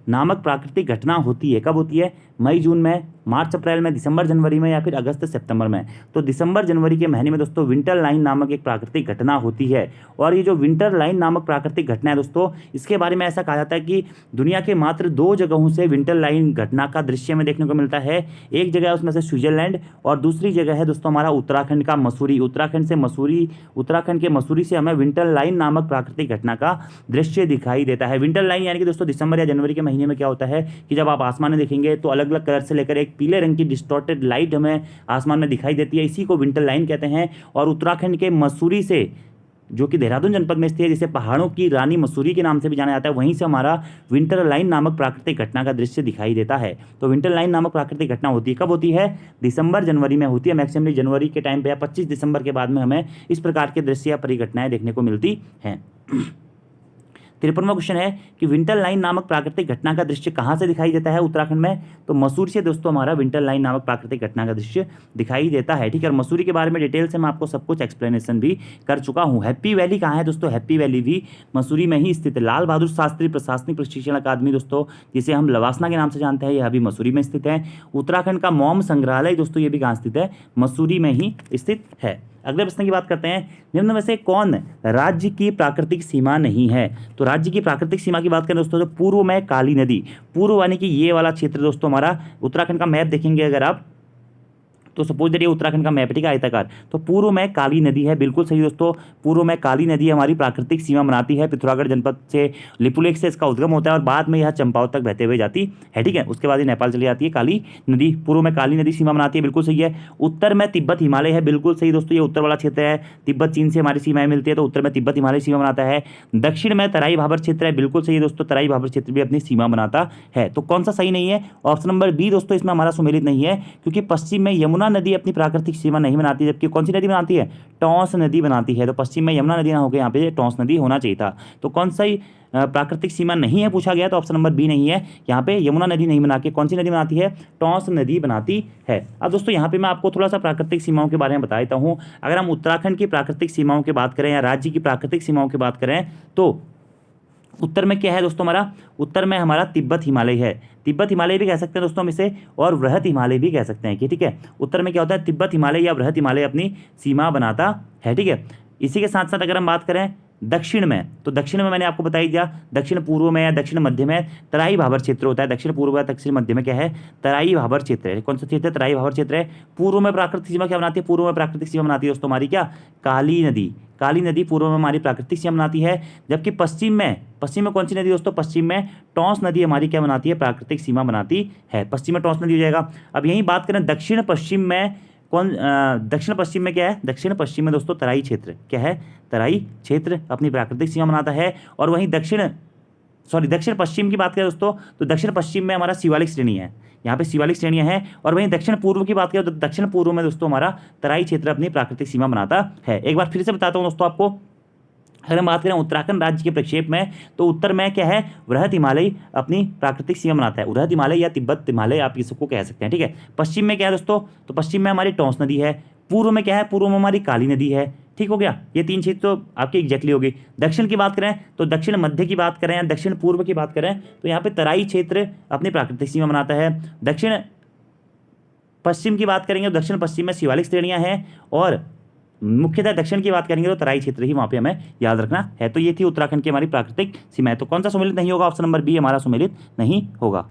नामक प्राकृतिक घटना होती है। कब होती है? मई जून में, मार्च अप्रैल में, दिसंबर जनवरी में, या फिर अगस्त सितंबर में। तो दिसंबर जनवरी के महीने में दोस्तों विंटर लाइन नामक एक प्राकृतिक घटना होती है। और ये जो विंटर लाइन नामक प्राकृतिक घटना है दोस्तों, इसके बारे में ऐसा कहा जाता है कि दुनिया के मात्र 2 जगहों से विंटर लाइन घटना का दृश्य में देखने को मिलता है। एक जगह है उसमें से स्विट्जरलैंड, और दूसरी जगह है दोस्तों हमारा उत्तराखंड का मसूरी। उत्तराखंड के मसूरी से हमें विंटर लाइन नामक प्राकृतिक घटना का दृश्य दिखाई देता है। विंटर लाइन यानी कि दोस्तों दिसंबर या जनवरी के महीने में क्या होता है कि जब आप आसमान में देखेंगे तो अलग अलग कलर से लेकर एक पीले रंग की डिस्टॉर्टेड लाइट हमें आसमान में दिखाई देती है, इसी को विंटर लाइन कहते हैं। और उत्तराखंड के मसूरी से, जो कि देहरादून जनपद में स्थित है, जिसे पहाड़ों की रानी मसूरी के नाम से भी जाना जाता है, वहीं से हमारा विंटर लाइन नामक प्राकृतिक घटना का दृश्य दिखाई देता है। तो विंटर लाइन नामक प्राकृतिक घटना होती है, कब होती है? दिसंबर जनवरी में होती है। मैक्सिमम जनवरी के टाइम पे या 25 दिसंबर के बाद में हमें इस प्रकार के दृश्य या परिघटनाएं देखने को मिलती हैं। 53वां क्वेश्चन है कि विंटर लाइन नामक प्राकृतिक घटना का दृश्य कहाँ से दिखाई देता है उत्तराखंड में? तो मसूरी से दोस्तों हमारा विंटर लाइन नामक प्राकृतिक घटना का दृश्य दिखाई देता है। ठीक है, और मसूरी के बारे में डिटेल से मैं आपको सब कुछ एक्सप्लेनेशन भी कर चुका हूँ। हैप्पी वैली कहाँ है दोस्तों? हैप्पी वैली भी मसूरी में ही स्थित है। लाल बहादुर शास्त्री प्रशासनिक प्रशिक्षण अकादमी दोस्तों, जिसे हम लवासना के नाम से जानते हैं, यह भी मसूरी में स्थित है। उत्तराखंड का मॉम संग्रहालय दोस्तों, ये भी कहाँ स्थित है? मसूरी में ही स्थित है। अगले प्रश्न की बात करते हैं, निम्न में से कौन राज्य की प्राकृतिक सीमा नहीं है? तो राज्य की प्राकृतिक सीमा की बात करें दोस्तों, तो पूर्व में काली नदी, पूर्व यानी कि ये वाला क्षेत्र दोस्तों हमारा उत्तराखंड का मैप देखेंगे अगर आप, तो सपोज दैट ये उत्तराखंड का मैप, ठीक है, आयताकार, तो पूर्व में काली नदी है, बिल्कुल सही दोस्तों। पूर्व में काली नदी हमारी प्राकृतिक सीमा बनाती है। पिथौरागढ़ जनपद से, लिपुलेख से इसका उद्गम होता है और बाद में यह चंपावत तक बहते हुए जाती है। ठीक है, उसके बाद ये नेपाल चली जाती है काली नदी। पूर्व में काली नदी सीमा बनाती है, बिल्कुल सही है। उत्तर में तिब्बत हिमालय है, बिल्कुल सही दोस्तों, ये उत्तर वाला क्षेत्र है। तिब्बत चीन से हमारी सीमाएं मिलती है, तो उत्तर में तिब्बत हिमालय सीमा बनाता है। दक्षिण में तराई भाबर क्षेत्र है, बिल्कुल सही दोस्तों, तराई भाबर क्षेत्र भी अपनी सीमा बनाता है। तो कौन सा सही नहीं है? ऑप्शन नंबर बी दोस्तों इसमें हमारा सुमेलित नहीं है, क्योंकि पश्चिम में यमुना नदी अपनी प्राकृतिक सीमा नहीं बनाती, जबकि कौन सी नदी बनाती है? टॉस नदी बनाती है। तो पश्चिम में यमुना नदी ना होकर यहाँ पे टॉस नदी होना चाहिए था। तो कौन सा प्राकृतिक सीमा नहीं है पूछा गया, तो ऑप्शन नंबर बी नहीं है। यहाँ पे यमुना नदी नहीं बना के कौन सी नदी बनाती है? टॉस नदी बनाती है। अब दोस्तों यहाँ पे मैं आपको थोड़ा सा प्राकृतिक सीमाओं के बारे में बता देता हूँ। अगर हम उत्तराखंड की प्राकृतिक सीमाओं की बात करें या राज्य की प्राकृतिक सीमाओं की बात करें, तो उत्तर में क्या है दोस्तों हमारा? उत्तर में हमारा तिब्बत हिमालय है। तिब्बत हिमालय भी कह सकते हैं दोस्तों हम इसे, और वृहत हिमालय भी कह सकते हैं कि ठीक है, उत्तर में क्या होता है? तिब्बत हिमालय या वृहत हिमालय अपनी सीमा बनाता है। ठीक है, इसी के साथ साथ अगर हम बात करें दक्षिण में, तो दक्षिण में मैंने आपको बता ही दिया, दक्षिण पूर्व में या दक्षिण मध्य में तराई भाबर क्षेत्र होता है। दक्षिण पूर्व या दक्षिण मध्य में क्या है? तराई भाबर क्षेत्र है। कौन सा क्षेत्र है? तराई भाबर क्षेत्र है। पूर्व में प्राकृतिक सीमा क्या बनाती है? पूर्व में प्राकृतिक सीमा बनाती है दोस्तों हमारी क्या? काली नदी। काली नदी पूर्व में हमारी प्राकृतिक सीमा बनाती है, जबकि पश्चिम में कौन सी नदी दोस्तों? पश्चिम में टॉस नदी हमारी क्या बनाती है? प्राकृतिक सीमा बनाती है। पश्चिम में टॉस नदी हो जाएगा। अब यही बात करें दक्षिण पश्चिम में, दक्षिण पश्चिम में क्या है? दक्षिण पश्चिम में दोस्तों तराई क्षेत्र क्या है? तराई क्षेत्र अपनी प्राकृतिक सीमा बनाता है। और वहीं दक्षिण पश्चिम की बात करें दोस्तों, तो दक्षिण पश्चिम में हमारा शिवालिक श्रेणी है, यहाँ पे शिवालिक श्रेणियां हैं। और वहीं दक्षिण पूर्व की बात करें तो दक्षिण पूर्व में दोस्तों हमारा तराई क्षेत्र अपनी प्राकृतिक सीमा बनाता है। एक बार फिर से बताता हूँ दोस्तों आपको, अगर हम बात करें उत्तराखंड राज्य के प्रक्षेप में, तो उत्तर में क्या है? वृहत हिमालय अपनी प्राकृतिक सीमा बनाता है। वृहत हिमालय या तिब्बत हिमालय आप इसको कह सकते हैं। ठीक है, पश्चिम में क्या है दोस्तों? तो पश्चिम में हमारी टॉस नदी है। पूर्व में क्या है? पूर्व में हमारी काली नदी है। ठीक हो गया, ये 3 क्षेत्र तो आपकी एग्जैक्टली होगी। दक्षिण की बात करें तो दक्षिण मध्य की बात करें या दक्षिण पूर्व की बात करें, तो यहाँ पे तराई क्षेत्र अपनी प्राकृतिक सीमा बनाता है। दक्षिण पश्चिम की बात करेंगे तो दक्षिण पश्चिम में शिवालिक श्रेणियां हैं, और मुख्यतः दक्षिण की बात करेंगे तो तराई क्षेत्र ही वहाँ पे हमें याद रखना है। तो ये थी उत्तराखंड की हमारी प्राकृतिक सीमाएं। तो कौन सा सुमेलित नहीं होगा? ऑप्शन नंबर बी हमारा सुमेलित नहीं होगा।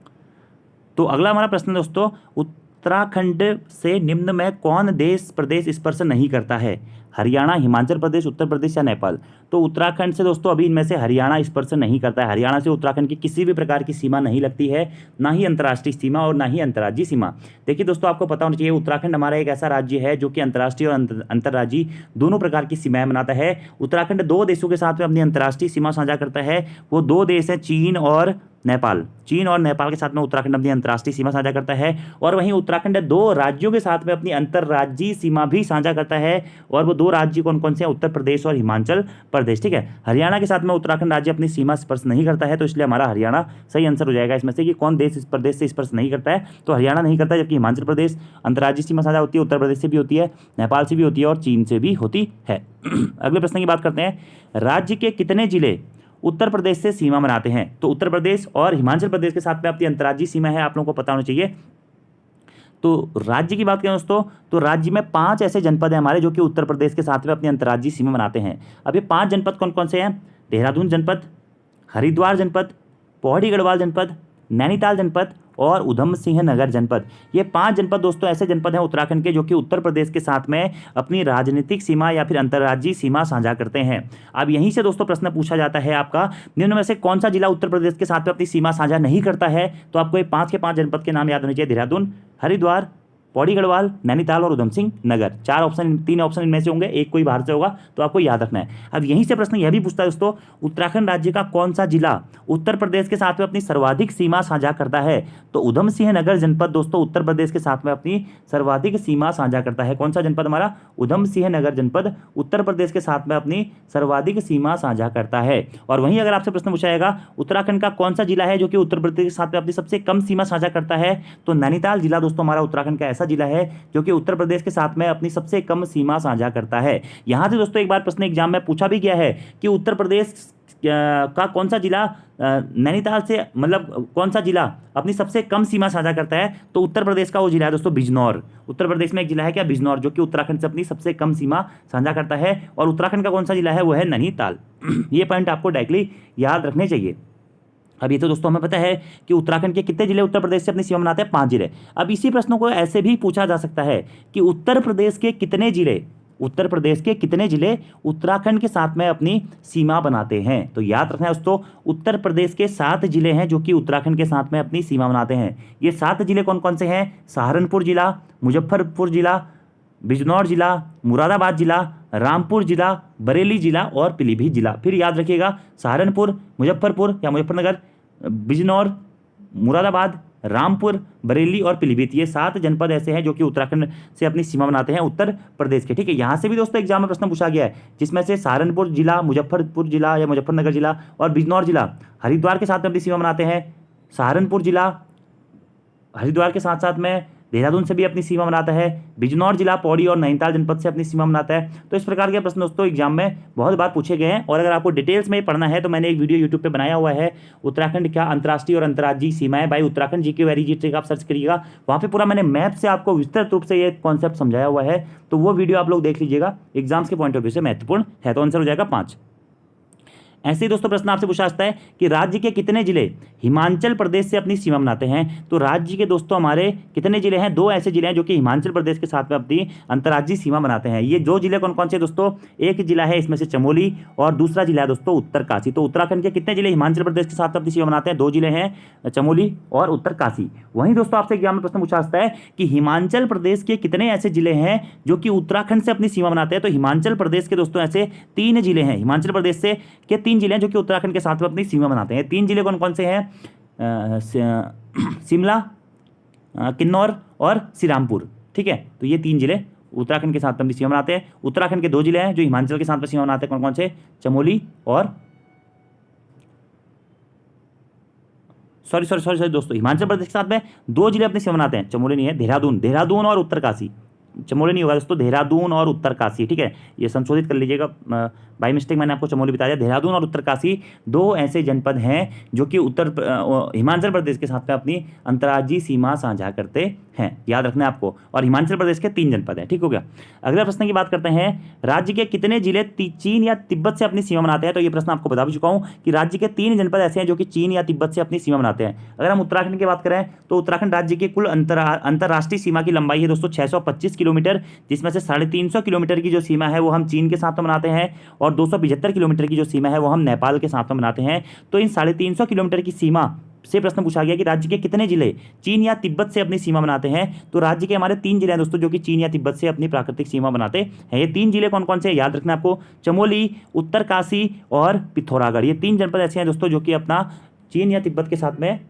तो अगला हमारा प्रश्न दोस्तों, उत्तराखंड से निम्न में कौन देश प्रदेश स्पर्श नहीं करता है? हरियाणा, हिमाचल प्रदेश, उत्तर प्रदेश या नेपाल? तो उत्तराखंड से दोस्तों अभी इनमें से हरियाणा स्पर्श नहीं करता है। हरियाणा से उत्तराखंड की किसी भी प्रकार की सीमा नहीं लगती है, ना ही अंतर्राष्ट्रीय सीमा और ना ही अंतर्राज्यीय सीमा। देखिए दोस्तों, आपको पता होना चाहिए उत्तराखंड हमारा एक ऐसा राज्य है जो कि अंतर्राष्ट्रीय और अंतर्राज्यीय दोनों प्रकार की सीमाएं बनाता है। उत्तराखंड 2 देशों के साथ में अपनी अंतर्राष्ट्रीय सीमा साझा करता है। वो 2 देश हैं चीन और नेपाल। चीन और नेपाल के साथ में उत्तराखंड अपनी अंतर्राष्ट्रीय सीमा साझा करता है। और वहीं उत्तराखंड 2 राज्यों के साथ में अपनी अंतर्राज्यीय सीमा भी साझा करता है, और वो 2 राज्य कौन कौन से हैं? उत्तर प्रदेश और हिमाचल प्रदेश। ठीक है, हरियाणा के साथ में उत्तराखंड राज्य अपनी सीमा स्पर्श नहीं करता है, तो इसलिए हमारा हरियाणा सही आंसर हो जाएगा इसमें से कि कौन देश इस प्रदेश से स्पर्श नहीं करता है। तो हरियाणा नहीं करता है, जबकि हिमाचल प्रदेश अंतर्राज्यीय सीमा साझा होती है, उत्तर प्रदेश से भी होती है, नेपाल से भी होती है और चीन से भी होती है। अगले प्रश्न की बात करते हैं, राज्य के कितने जिले उत्तर प्रदेश से सीमा बनाते हैं? तो उत्तर प्रदेश और हिमाचल प्रदेश के साथ में अपनी अंतर्राज्यीय सीमा है, आप लोगों को पता होना चाहिए। तो राज्य की बात करें दोस्तों तो राज्य में 5 ऐसे जनपद हैं हमारे जो कि उत्तर प्रदेश के साथ में अपनी अंतर्राज्यीय सीमा बनाते हैं। अब ये 5 जनपद कौन कौन से हैं? देहरादून जनपद, हरिद्वार जनपद, पौड़ी गढ़वाल जनपद, नैनीताल जनपद और उधम सिंह नगर जनपद। ये 5 जनपद दोस्तों ऐसे जनपद हैं उत्तराखंड के जो कि उत्तर प्रदेश के साथ में अपनी राजनीतिक सीमा या फिर अंतर्राज्यीय सीमा साझा करते हैं। अब यहीं से दोस्तों प्रश्न पूछा जाता है आपका, निम्न में से कौन सा जिला उत्तर प्रदेश के साथ में अपनी सीमा साझा नहीं करता है? तो आपको ये 5 के 5 जनपद के नाम याद होने चाहिए। देहरादून, हरिद्वार, पौड़ी गढ़वाल, नैनीताल और उधम सिंह नगर। 3 ऑप्शन इनमें से होंगे, एक कोई बाहर से होगा, तो आपको याद रखना है। अब यहीं से प्रश्न यह भी पूछता है दोस्तों, उत्तराखंड राज्य का कौन सा जिला उत्तर प्रदेश के साथ में अपनी सर्वाधिक सीमा साझा करता है? तो उधम सिंह नगर जनपद दोस्तों उत्तर प्रदेश के साथ में अपनी सर्वाधिक सीमा साझा करता है। कौन सा जनपद हमारा? उधम सिंह नगर जनपद उत्तर प्रदेश के साथ में अपनी सर्वाधिक सीमा साझा करता है। और वहीं अगर आपसे प्रश्न पूछा जाएगा उत्तराखंड का कौन सा जिला है जो कि उत्तर प्रदेश के साथ में अपनी सबसे कम सीमा साझा करता है? तो नैनीताल जिला दोस्तों हमारा उत्तराखंड का ऐसा जिला है जो कि उत्तर प्रदेश के साथ में अपनी सबसे कम सीमा साझा करता है। यहां से दोस्तों एक बार प्रश्न एग्जाम में पूछा भी गया है कि उत्तर प्रदेश का कौन सा जिला नैनीताल से मतलब कौन सा जिला अपनी सबसे कम सीमा साझा करता है? तो उत्तर प्रदेश का वो जिला है दोस्तों बिजनौर। उत्तर प्रदेश में एक जिला है क्या? बिजनौर, जो कि उत्तराखंड से अपनी सबसे कम सीमा साझा करता है। और उत्तराखंड का कौन सा जिला है? वो है नैनीताल। ये पॉइंट आपको डायरेक्टली याद रखने चाहिए। अब ये तो दोस्तों हमें पता है कि उत्तराखंड के कितने जिले उत्तर प्रदेश से अपनी सीमा बनाते हैं? 5 जिले। अब इसी प्रश्नों को ऐसे भी पूछा जा सकता है कि उत्तर प्रदेश के कितने जिले उत्तराखंड के साथ में अपनी सीमा बनाते हैं? तो याद रखना है दोस्तों, उत्तर प्रदेश के 7 जिले हैं जो कि उत्तराखंड के साथ में अपनी सीमा बनाते हैं। ये 7 जिले कौन कौन से हैं? सहारनपुर जिला, मुजफ्फरपुर जिला, बिजनौर जिला, मुरादाबाद जिला, रामपुर जिला, बरेली जिला और पीलीभीत जिला। फिर याद रखिएगा, सहारनपुर, मुजफ्फरपुर या मुजफ्फरनगर, बिजनौर, मुरादाबाद, रामपुर, बरेली और पीलीभीत, ये 7 जनपद ऐसे हैं जो कि उत्तराखंड से अपनी सीमा बनाते हैं उत्तर प्रदेश के। ठीक है, यहाँ से भी दोस्तों एग्जाम में प्रश्न पूछा गया है जिसमें से सहारनपुर जिला, मुजफ्फरपुर जिला या मुजफ्फरनगर जिला और बिजनौर जिला हरिद्वार के साथ में अपनी सीमा बनाते हैं। सहारनपुर जिला हरिद्वार के साथ साथ में देहरादून से भी अपनी सीमा बनाता है। बिजनौर जिला पौड़ी और नैनीताल जनपद से अपनी सीमा बनाता है। तो इस प्रकार के प्रश्न दोस्तों एग्जाम में बहुत बार पूछे गए हैं। और अगर आपको डिटेल्स में पढ़ना है तो मैंने एक वीडियो यूट्यूब पे बनाया हुआ है, उत्तराखंड क्या अंतर्राष्ट्रीय और अंतर्राज्यीय सीमाएं बाई उत्तराखंड जीके वेरी जी आप सर्च करिएगा, वहाँ पे पूरा मैंने मैप से आपको विस्तृत रूप से ये कॉन्सेप्ट समझाया हुआ है। तो वो वीडियो आप लोग देख लीजिएगा, एग्जाम्स के पॉइंट ऑफ व्यू से महत्वपूर्ण है। तो आंसर हो जाएगा 5। ऐसे ही दोस्तों प्रश्न आपसे पूछा जाता है कि राज्य के कितने जिले हिमाचल प्रदेश से अपनी सीमा बनाते हैं? तो राज्य के दोस्तों हमारे कितने जिले हैं? 2 ऐसे जिले हैं जो कि हिमाचल प्रदेश के साथ में अपनी अंतर्राज्यीय सीमा बनाते हैं। ये 2 जिले कौन कौन से दोस्तों? एक जिला है इसमें से चमोली और दूसरा जिला है दोस्तों उत्तरकाशी। तो उत्तराखंड के कितने जिले हिमाचल प्रदेश के साथ अपनी सीमा बनाते हैं? 2 जिले हैं, चमोली और उत्तरकाशी। वहीं दोस्तों आपसे एग्जाम में प्रश्न पूछा जाता है कि हिमाचल प्रदेश के कितने ऐसे जिले हैं जो कि उत्तराखंड से अपनी सीमा बनाते हैं? तो हिमाचल प्रदेश के दोस्तों ऐसे 3 जिले हैं, हिमाचल प्रदेश से के 3 जिले हैं जो कि उत्तराखंड के साथ में अपनी सीमा बनाते हैं। 3 जिले कौन कौन से हैं? शिमला, किन्नौर और श्रीरामपुर। ठीक है, तो ये 3 जिले उत्तराखंड के साथ में अपनी सीमा बनाते हैं। उत्तराखंड के 2 जिले हैं जो हिमाचल के साथ में सीमा बनाते हैं, कौन कौन से? चमोली और सॉरी दोस्तों, हिमाचल प्रदेश के साथ में 2 जिले अपनी सीमा बनाते हैं, चमोली नहीं है, देहरादून और उत्तरकाशी। चमोली नहीं होगा दोस्तों, देहरादून और उत्तरकाशी। ठीक है, ये संशोधित कर लीजिएगा, बाई मिस्टेक मैंने आपको चमोली बता दिया। देहरादून और उत्तरकाशी 2 ऐसे जनपद हैं जो कि हिमाचल प्रदेश के साथ में अपनी अंतर्राज्यीय सीमा साझा करते हैं, याद रखना है आपको। और हिमाचल प्रदेश के 3 जनपद हैं। ठीक हो गया। अगले प्रश्न की बात करते हैं, राज्य के कितने जिले चीन या तिब्बत से अपनी सीमा बनाते हैं? तो ये प्रश्न आपको बता भी चुका हूँ कि राज्य के 3 जनपद ऐसे हैं जो कि चीन या तिब्बत से अपनी सीमा बनाते हैं। अगर हम उत्तराखंड की बात करें तो उत्तराखंड राज्य की कुल अंतर्राष्ट्रीय सीमा की लंबाई है दोस्तों 625 किलोमीटर, जिसमें से 350 किलोमीटर की जो सीमा है वो हम चीन के साथ में बनाते हैं और 275 किलोमीटर की जो सीमा है वो हम नेपाल के साथ में बनाते हैं। तो इन 350 किलोमीटर की सीमा से प्रश्न पूछा गया कि राज्य के कितने जिले चीन या तिब्बत से अपनी सीमा बनाते हैं? तो राज्य के हमारे 3 जिले हैं दोस्तों जो कि चीन या तिब्बत से अपनी प्राकृतिक सीमा बनाते हैं। ये 3 जिले कौन कौन से? याद रखना आपको, चमोली, उत्तरकाशी और पिथौरागढ़। ये 3 जनपद ऐसे हैं दोस्तों जो कि अपना चीन या तिब्बत के साथ में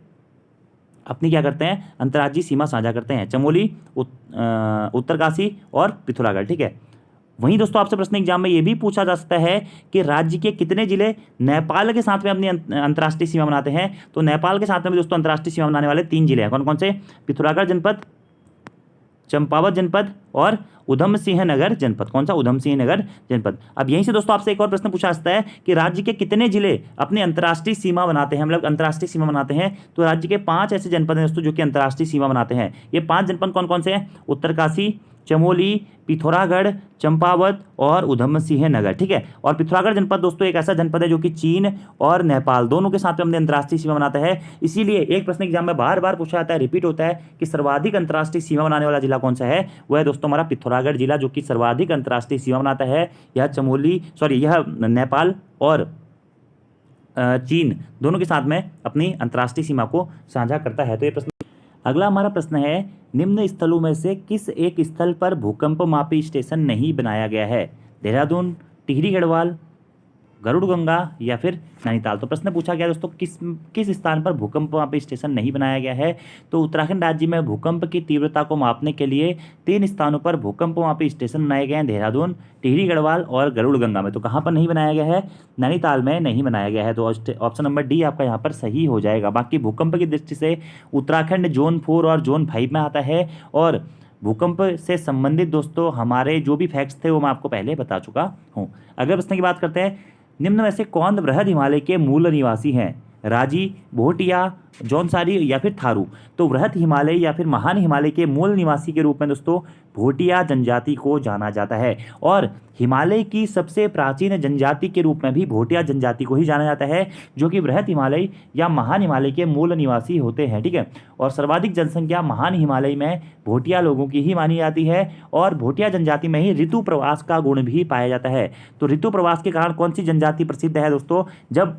अपनी क्या करते हैं? अंतर्राज्यीय सीमा साझा करते हैं, चमोली, उत्तरकाशी और पिथौरागढ़। ठीक है, वहीं दोस्तों आपसे प्रश्न एग्जाम में ये भी पूछा जा सकता है कि राज्य के कितने जिले नेपाल के साथ में अपनी अंतर्राष्ट्रीय सीमा बनाते हैं? तो नेपाल के साथ में भी दोस्तों अंतर्राष्ट्रीय सीमा बनाने वाले 3 जिले हैं, कौन कौन से? पिथौरागढ़ जनपद, चंपावत जनपद और उधम सिंह नगर जनपद। कौन सा? उधम सिंह नगर जनपद। अब यहीं से दोस्तों आपसे एक और प्रश्न पूछा जाता है कि राज्य के कितने जिले अपने अंतर्राष्ट्रीय सीमा बनाते हैं, मतलब अंतर्राष्ट्रीय सीमा बनाते हैं। तो राज्य के 5 ऐसे जनपद हैं दोस्तों जो कि अंतर्राष्ट्रीय सीमा बनाते हैं। ये 5 जनपद कौन कौन से हैं? उत्तरकाशी, चमोली, पिथौरागढ़, चंपावत और उधम सिंह नगर। ठीक है। और पिथौरागढ़ जनपद दोस्तों एक ऐसा जनपद है जो कि चीन और नेपाल दोनों के साथ में अपने अंतर्राष्ट्रीय सीमा बनाता है। इसीलिए एक प्रश्न एग्जाम में बार बार पूछा जाता है, रिपीट होता है कि सर्वाधिक अंतर्राष्ट्रीय सीमा बनाने वाला जिला कौन सा है? वह है दोस्तों हमारा पिथौरागढ़ जिला, जो कि सर्वाधिक अंतर्राष्ट्रीय सीमा बनाता है। यह नेपाल और चीन दोनों के साथ में अपनी अंतर्राष्ट्रीय सीमा को साझा करता है। तो ये प्रश्न। अगला हमारा प्रश्न है, निम्न स्थलों में से किस एक स्थल पर भूकंप मापी स्टेशन नहीं बनाया गया है? देहरादून, टिहरी गढ़वाल, गरुड़गंगा या फिर नैनीताल। तो प्रश्न पूछा गया दोस्तों किस स्थान पर भूकंप मापी स्टेशन नहीं बनाया गया है? तो उत्तराखंड राज्य में भूकंप की तीव्रता को मापने के लिए 3 स्थानों पर भूकंप मापी स्टेशन बनाए गए हैं, देहरादून, टिहरी गढ़वाल और गरुड़गंगा में। तो कहाँ पर नहीं बनाया गया है? नैनीताल में नहीं बनाया गया है। तो ऑप्शन नंबर डी आपका यहाँ पर सही हो जाएगा। बाकी भूकंप की दृष्टि से उत्तराखंड जोन 4 और जोन 5 में आता है। और भूकंप से संबंधित दोस्तों हमारे जो भी फैक्ट्स थे वो मैं आपको पहले बता चुका हूँ। अगले प्रश्न की बात करते हैं, निम्न में से कौन वृहद हिमालय के मूल निवासी हैं? राजी, भोटिया, जौनसारी या फिर थारू। तो वृहद हिमालय या फिर महान हिमालय के मूल निवासी के रूप में दोस्तों भोटिया जनजाति को जाना जाता है। और हिमालय की सबसे प्राचीन जनजाति के रूप में भी भोटिया जनजाति को ही जाना जाता है, जो कि वृहद हिमालय या महान हिमालय के मूल निवासी होते हैं। ठीक है। और सर्वाधिक जनसंख्या महान हिमालय में भोटिया लोगों की ही मानी जाती है। और भोटिया जनजाति में ही ऋतु प्रवास का गुण भी पाया जाता है। तो ऋतु प्रवास के कारण कौन सी जनजाति प्रसिद्ध है दोस्तों? जब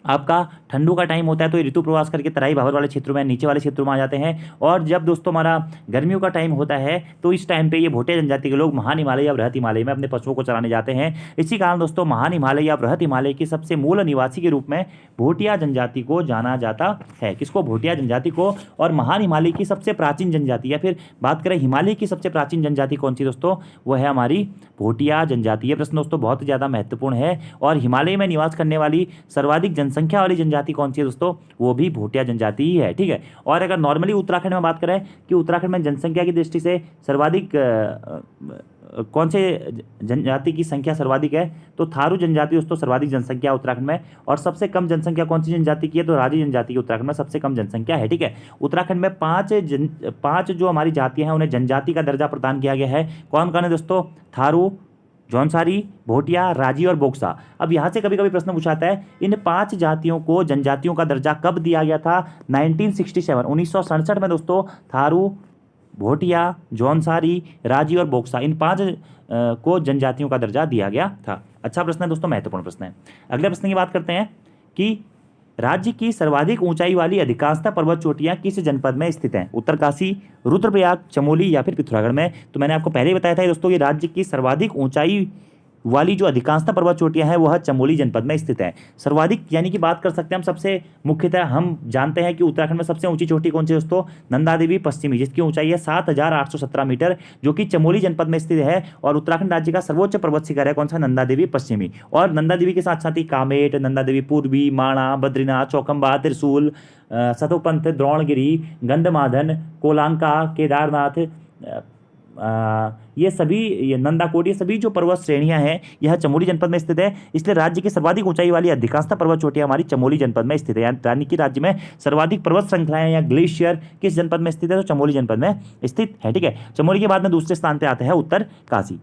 आपका ठंडू का टाइम होता है तो ये ऋतु प्रवास करके तराई भावर वाले क्षेत्रों में, नीचे वाले क्षेत्रों में आ जाते हैं। और जब दोस्तों हमारा गर्मियों का टाइम होता है तो इस टाइम पे ये भोटिया जनजाति के लोग महान हिमालय या वृहद हिमालय में अपने पशुओं को चराने जाते हैं। इसी कारण दोस्तों महान हिमालय या वृहद हिमालय के सबसे मूल निवासी के रूप में भोटिया जनजाति को जाना जाता है। किसको? भोटिया जनजाति को। और महान हिमालय की सबसे प्राचीन जनजाति या फिर बात करें हिमालय की सबसे प्राचीन जनजाति कौन सी दोस्तों? वह है हमारी भोटिया जनजाति। ये प्रश्न दोस्तों बहुत ज़्यादा महत्वपूर्ण है। और हिमालय में निवास करने वाली सर्वाधिक जनसंख्या वाली जनजाति कौन सी है दोस्तों? वो भी भोटिया जनजाति ही है। ठीक है। और अगर नॉर्मली उत्तराखंड में बात करें कि उत्तराखंड में जनसंख्या की दृष्टि से सर्वाधिक कौन से जनजाति की संख्या सर्वाधिक है? तो थारू जनजाति दोस्तों सर्वाधिक जनसंख्या उत्तराखंड में। और सबसे कम जनसंख्या कौन सी जनजाति की है? तो राजी जनजाति की उत्तराखंड में सबसे कम जनसंख्या है। ठीक है। उत्तराखंड में 5 जो हमारी जातियां हैं उन्हें जनजाति का दर्जा प्रदान किया गया है। कौन कौन है दोस्तों? थारू, जौनसारी, भोटिया, राजी और बोक्सा। अब यहाँ से कभी कभी प्रश्न पूछाता है, इन 5 जातियों को जनजातियों का दर्जा कब दिया गया था? 1967 में दोस्तों थारू, भोटिया, जौनसारी, राजी और बोक्सा इन 5 को जनजातियों का दर्जा दिया गया था। अच्छा प्रश्न है दोस्तों, महत्वपूर्ण प्रश्न है। अगले प्रश्न की बात करते हैं कि राज्य की सर्वाधिक ऊंचाई वाली अधिकांशतः पर्वत चोटियां किस जनपद में स्थित हैं? उत्तरकाशी, रुद्रप्रयाग, चमोली या फिर पिथौरागढ़ में। तो मैंने आपको पहले ही बताया था दोस्तों कि राज्य की सर्वाधिक ऊंचाई वाली जो अधिकांशतः पर्वत चोटियां हैं वह चमोली जनपद में स्थित है। सर्वाधिक यानी कि बात कर सकते हैं हम सबसे मुख्यतः हम जानते हैं कि उत्तराखंड में सबसे ऊंची चोटी कौन सी है दोस्तों? नंदा देवी पश्चिमी, जिसकी ऊंचाई है 7817 मीटर, जो कि चमोली जनपद में स्थित है। और उत्तराखंड राज्य का सर्वोच्च पर्वत शिखर है कौन सा? नंदा देवी पश्चिमी। और नंदा देवी के साथ साथ ही कामेट, नंदा देवी पूर्वी, माणा, बद्रीनाथ, चौखंबा, त्रिशूल, सतोपंथ, द्रोणगिरी, गंधमादन, कोलांका, केदारनाथ, ये नंदाकोट, ये सभी जो पर्वत श्रेणियां हैं यह चमोली जनपद में स्थित है। इसलिए राज्य की सर्वाधिक ऊंचाई वाली अधिकांशतः पर्वत चोटियां हमारी चमोली जनपद में स्थित है। यानी कि राज्य में सर्वाधिक पर्वत श्रृंखलाएं या ग्लेशियर किस जनपद में स्थित है? तो चमोली जनपद में स्थित है। ठीक है। चमोली के बाद में दूसरे स्थान पर आता है उत्तरकाशी।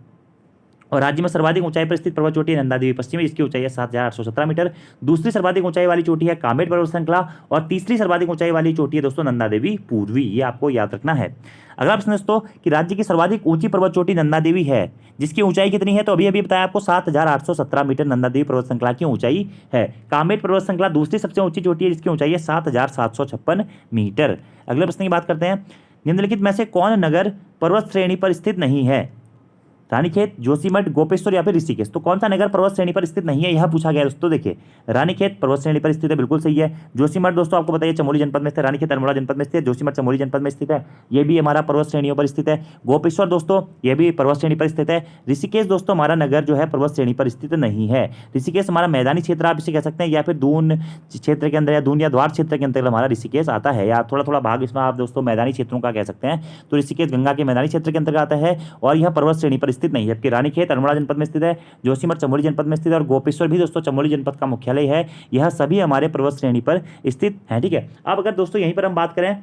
और राज्य में सर्वाधिक ऊंचाई पर स्थित पर्वत चोटी है नंदा देवी पश्चिमी, जिसकी ऊंचाई है 7817 मीटर। दूसरी सर्वाधिक ऊंचाई वाली चोटी है कामेट पर्वत श्रृंखला। और तीसरी सर्वाधिक ऊंचाई वाली चोटी है दोस्तों नंदा देवी पूर्वी। ये आपको याद रखना है। अगला प्रश्न दोस्तों कि राज्य की सर्वाधिक ऊंची पर्वत चोटी नंदा देवी है, जिसकी ऊंचाई कितनी है? तो अभी अभी बताया आपको 7817 मीटर नंदा देवी पर्वत श्रृंखला की ऊंचाई है। कामेट पर्वत श्रृंखला दूसरी सबसे ऊंची चोटी है, जिसकी ऊंचाई है 7756 मीटर। अगले प्रश्न की बात करते हैं, निम्नलिखित में से कौन नगर पर्वत श्रेणी पर स्थित नहीं है? रानीखेत, जोशीमठ, गोपेश्वर या फिर ऋषिकेश। तो कौन सा नगर पर्वत श्रेणी पर स्थित नहीं है, यह पूछा गया है दोस्तों। देखिए रानीखेत पर्वत श्रेणी पर स्थित है, बिल्कुल सही है। जोशीमठ दोस्तों आपको बताइए चमोली जनपद में स्थित है, रानीखेत अल्मोड़ा जनपद में स्थित है, जोशीमठ चमोली जनपद में स्थित है, ये भी हमारा पर्वत श्रेणियों पर स्थित है। गोपेश्वर दोस्तों ये भी पर्वत श्रेणी पर स्थित है। ऋषिकेश दोस्तों हमारा नगर जो है पर्वत श्रेणी पर स्थित नहीं है। ऋषिकेश हमारा मैदानी क्षेत्र आप इसे कह सकते हैं, या फिर दून क्षेत्र के अंदर या दून या द्वार क्षेत्र के अंतर्गत हमारा ऋषिकेश आता है, या थोड़ा थोड़ा भाग इसमें आप दोस्तों मैदानी क्षेत्रों का कह सकते हैं। तो ऋषिकेश गंगा के मैदानी क्षेत्र के अंतर्गत आता है और यह पर्वत श्रेणी पर स्थित नहीं है। जबकि रानीखेत अल्मोड़ा जनपद में स्थित है, जोशीमठ चमोली जनपद में स्थित है और गोपेश्वर भी दोस्तों चमोली जनपद का मुख्यालय है। यह सभी हमारे पर्वत श्रेणी पर स्थित है। ठीक है, अब अगर दोस्तों यहीं पर हम बात करें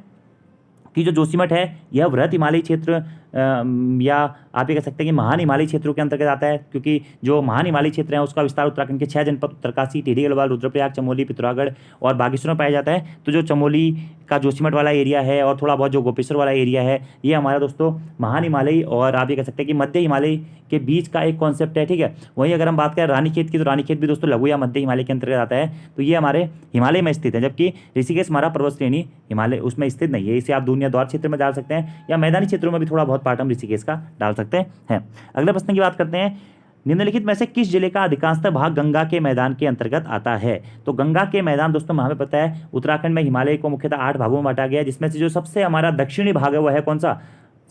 कि जो जोशीमठ है यह वृहत हिमालयी क्षेत्र या आप ये कह सकते हैं कि महान हिमालयी क्षेत्रों के अंतर्गत आता है, क्योंकि जो महान हिमालयी क्षेत्र है उसका विस्तार उत्तराखंड के 6 जनपद उत्तरकाशी, टिहरी गढ़वाल, रुद्रप्रयाग, चमोली, पिथौरागढ़ और बागेश्वर में पाया जाता है। तो जो चमोली का जोशीमठ वाला एरिया है और थोड़ा बहुत जो गोपेश्वर वाला एरिया है ये हमारा दोस्तों महान हिमालयी और आप ये कह सकते हैं कि मध्य हिमालय के बीच का एक कॉन्सेप्ट है। ठीक है, वहीं अगर हम बात करें रानीखेत की तो रानीखेत भी दोस्तों लघु या मध्य हिमालय के अंतर्गत आता है, तो ये हमारे हिमालय में स्थित है। जबकि ऋषिकेश हमारा पर्वत श्रेणी हिमालय उसमें स्थित नहीं है। इसे आप दून या द्वार क्षेत्र में डाल सकते हैं या मैदानी क्षेत्रों में भी थोड़ा बहुत पार्ट हम ऋषिकेश का डाल सकते हैं। अगले प्रश्न की बात करते हैं, निम्नलिखित में से किस जिले का अधिकांशतः भाग गंगा के मैदान के अंतर्गत आता है। तो गंगा के मैदान दोस्तों हमें पता है उत्तराखंड में हिमालय को मुख्यतः 8 भागों में बांटा गया है, जिसमें से जो सबसे हमारा दक्षिणी भाग है वह है कौन सा,